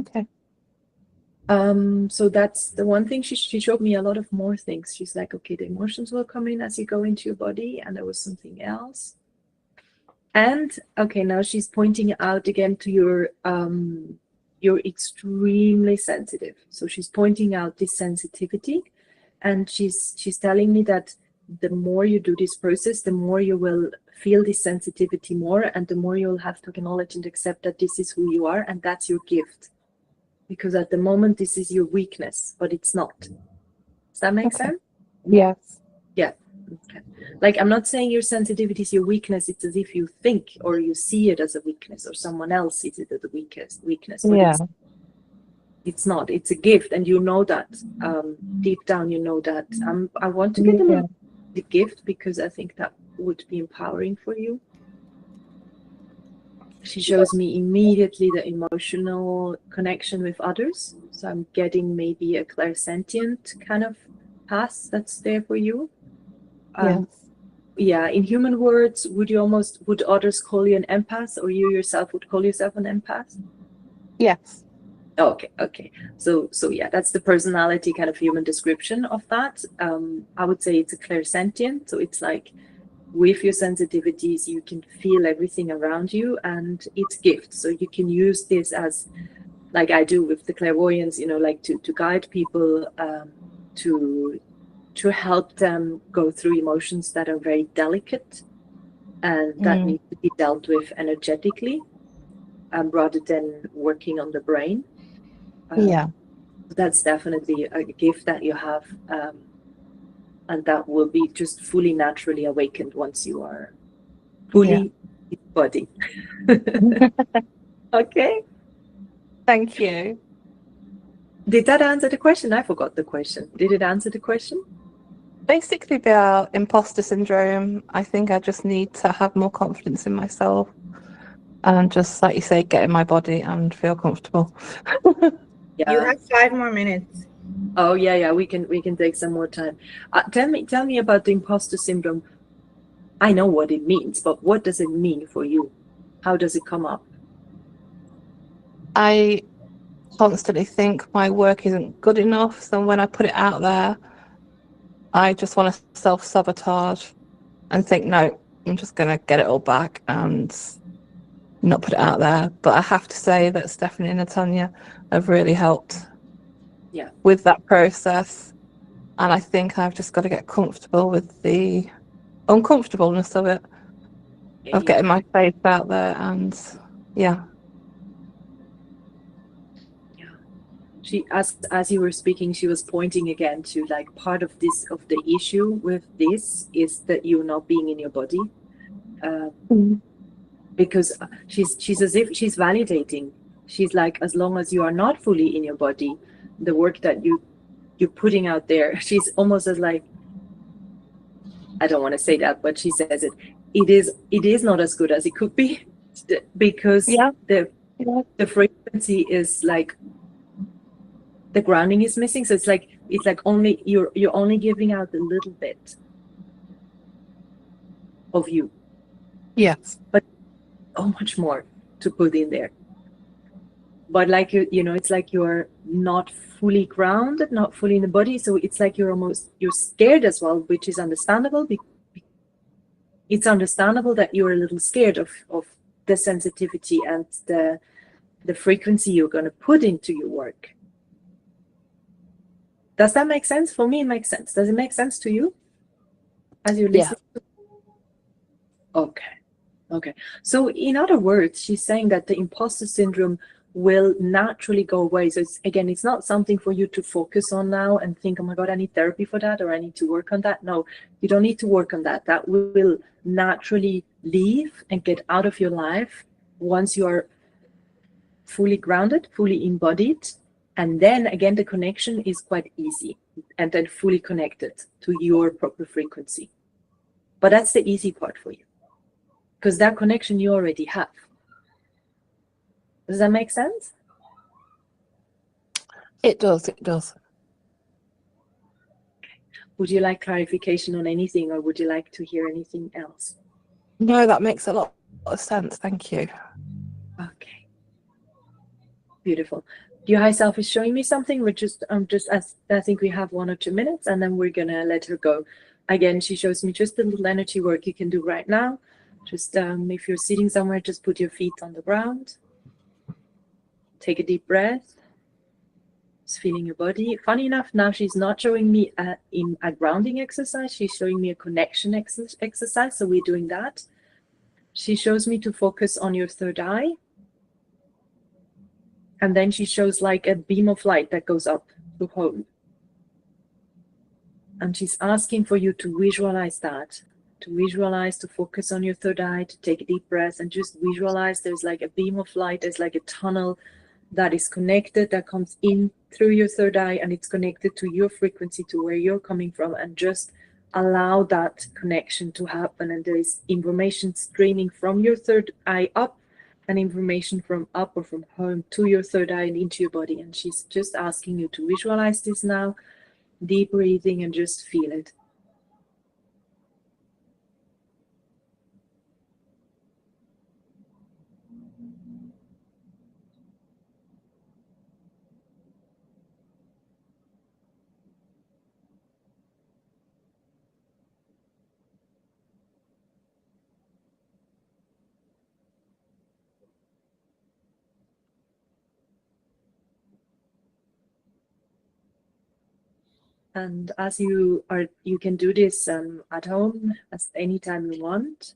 [SPEAKER 9] Okay.
[SPEAKER 2] So that's the one thing. She showed me a lot of more things. She's like, okay, the emotions will come in as you go into your body, and there was something else. And okay, now she's pointing out again to you're extremely sensitive. So she's pointing out this sensitivity, and she's telling me that the more you do this process, the more you will feel this sensitivity more, and the more you'll have to acknowledge and accept that this is who you are, and that's your gift. Because at the moment, this is your weakness, but it's not. Does that make sense?
[SPEAKER 9] Yes.
[SPEAKER 2] Yeah. Okay. Like, I'm not saying your sensitivity is your weakness. It's as if you think or you see it as a weakness, or someone else sees it as a weakness. But
[SPEAKER 9] Yeah.
[SPEAKER 2] it's not. It's a gift, and you know that. Deep down, you know that. I want to get the gift because I think that would be empowering for you. She shows me immediately the emotional connection with others. So I'm getting maybe a clairsentient kind of path that's there for you.
[SPEAKER 9] Yes.
[SPEAKER 2] Yeah, in human words, would others call you an empath, or you yourself would call yourself an empath?
[SPEAKER 9] Yes.
[SPEAKER 2] Okay. So yeah, that's the personality kind of human description of that. I would say it's a clairsentient. So it's like, with your sensitivities, you can feel everything around you, and it's gift. So you can use this as, like I do with the clairvoyance, like to guide people, to help them go through emotions that are very delicate and that need to be dealt with energetically, rather than working on the brain.
[SPEAKER 9] Yeah.
[SPEAKER 2] That's definitely a gift that you have. And that will be just fully naturally awakened once you are fully in body. Okay.
[SPEAKER 9] Thank you.
[SPEAKER 2] Did that answer the question? I forgot the question. Did it answer the question?
[SPEAKER 9] Basically, about imposter syndrome, I think I just need to have more confidence in myself and just, like you say, get in my body and feel comfortable.
[SPEAKER 2] Yeah.
[SPEAKER 1] You have 5 more minutes.
[SPEAKER 2] Oh yeah. We can take some more time. Tell me about the imposter syndrome. I know what it means, but what does it mean for you? How does it come up?
[SPEAKER 9] I constantly think my work isn't good enough, so when I put it out there, I just want to self-sabotage and think, no, I'm just going to get it all back and not put it out there. But I have to say that Stephanie and Natanya have really helped with that process. And I think I've just got to get comfortable with the uncomfortableness of it, of getting my face out there. And
[SPEAKER 2] she, as you were speaking, she was pointing again to like part of the issue with this is that you're not being in your body, because she's as if she's validating. She's like, as long as you are not fully in your body, the work that you're putting out there, she's almost as like, I don't want to say that, but she says it is not as good as it could be, because the frequency is like, the grounding is missing. So it's like only you're only giving out a little bit of you.
[SPEAKER 6] Yes.
[SPEAKER 2] But so much more to put in there. But like you know, it's like you're not fully grounded, not fully in the body. So it's like you're scared as well, which is understandable. It's understandable that you're a little scared of the sensitivity and the frequency you're going to put into your work. Does that make sense? For me, it makes sense. Does it make sense to you as you listen? Yeah. Okay. So in other words, she's saying that the imposter syndrome will naturally go away. So it's not something for you to focus on now and think, oh my God, I need therapy for that, or I need to work on that. No, you don't need to work on that. That will naturally leave and get out of your life once you are fully grounded, fully embodied. And then again, the connection is quite easy, and then fully connected to your proper frequency. But that's the easy part for you, because that connection you already have. Does that make sense?
[SPEAKER 6] It does. It does.
[SPEAKER 2] Would you like clarification on anything, or would you like to hear anything else?
[SPEAKER 6] No, that makes a lot of sense. Thank you.
[SPEAKER 2] Okay. Beautiful. Your high self is showing me something. We're just I think we have 1 or 2 minutes, and then we're gonna let her go. Again, she shows me just a little energy work you can do right now. Just if you're sitting somewhere, just put your feet on the ground. Take a deep breath. Just feeling your body. Funny enough, now she's not showing me a grounding exercise. She's showing me a connection exercise. So we're doing that. She shows me to focus on your third eye. And then she shows like a beam of light that goes up to home. And she's asking for you to visualize that, to focus on your third eye, to take a deep breath and just visualize there's like a beam of light, there's like a tunnel that is connected, that comes in through your third eye, and it's connected to your frequency, to where you're coming from, and just allow that connection to happen. And there is information streaming from your third eye up, and information from up or from home to your third eye and into your body. And she's just asking you to visualize this now, deep breathing, and just feel it. And as you can do this at home as anytime you want.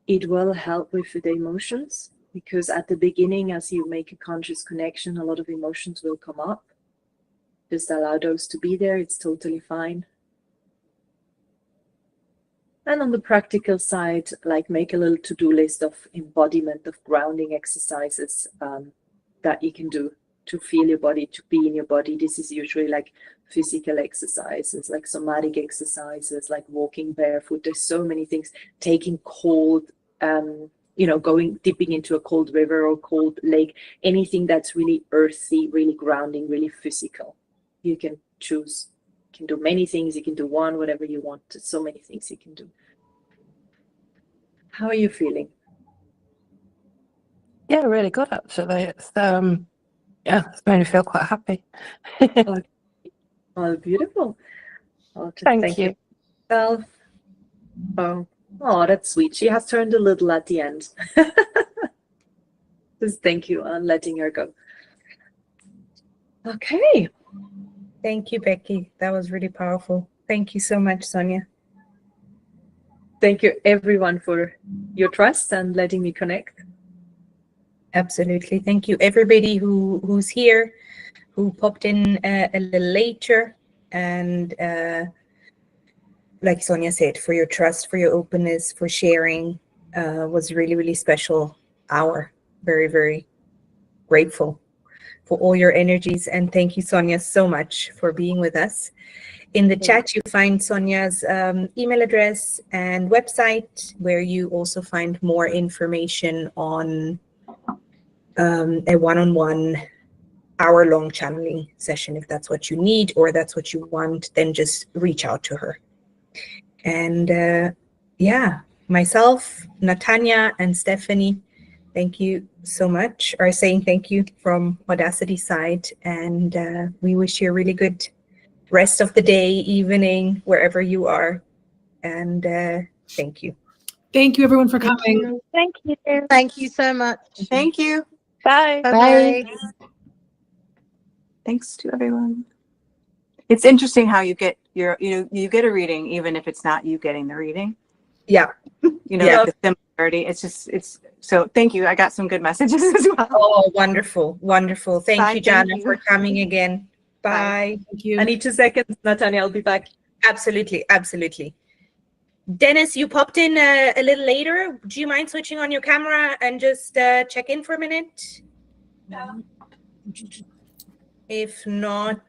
[SPEAKER 2] It will help with the emotions, because at the beginning, as you make a conscious connection, a lot of emotions will come up. Just allow those to be there. It's totally fine. And on the practical side, like make a little to-do list of embodiment, of grounding exercises that you can do to feel your body, to be in your body. This is usually like physical exercises, like somatic exercises, like walking barefoot. There's so many things. Taking cold, dipping into a cold river or cold lake, anything that's really earthy, really grounding, really physical. You can choose. You can do many things. You can do one, whatever you want. So many things you can do. How are you feeling?
[SPEAKER 6] Yeah, really good actually. It's it's made me feel quite happy.
[SPEAKER 2] Oh, beautiful. Oh,
[SPEAKER 6] thank you.
[SPEAKER 2] Yourself. Oh, that's sweet. She has turned a little at the end. Just thank you on letting her go. Okay.
[SPEAKER 1] Thank you, Becky. That was really powerful. Thank you so much, Sonia.
[SPEAKER 2] Thank you, everyone, for your trust and letting me connect.
[SPEAKER 1] Absolutely. Thank you, everybody who's here, who popped in a little later, and like Sonia said, for your trust, for your openness, for sharing. Was really, really special hour. Very, very grateful for all your energies, and thank you, Sonia, so much for being with us. In the chat, you find Sonia's email address and website, where you also find more information on a one-on-one hour-long channeling session. If that's what you need or that's what you want, then just reach out to her. And yeah, myself, Natanya, and Stephanie, thank you so much, are saying thank you from Audacity side, and we wish you a really good rest of the day, evening, wherever you are, and thank you.
[SPEAKER 7] Thank you, everyone, for coming.
[SPEAKER 9] Thank you.
[SPEAKER 10] Thank you so much.
[SPEAKER 2] Thank you.
[SPEAKER 11] Bye.
[SPEAKER 10] Bye-bye.
[SPEAKER 6] Thanks to everyone. It's interesting how you get you get a reading even if it's not you getting the reading.
[SPEAKER 1] Yeah.
[SPEAKER 6] Like the similarity. It's so thank you. I got some good messages as well.
[SPEAKER 1] Oh, wonderful, wonderful. Thank
[SPEAKER 6] Bye,
[SPEAKER 1] you, Jana,
[SPEAKER 6] thank you.
[SPEAKER 1] for coming again. Bye.
[SPEAKER 7] Thank you.
[SPEAKER 2] I need 2 seconds, Natanya. I'll be back.
[SPEAKER 1] Absolutely, absolutely. Dennis, you popped in a little later. Do you mind switching on your camera and just check in for a minute? If not,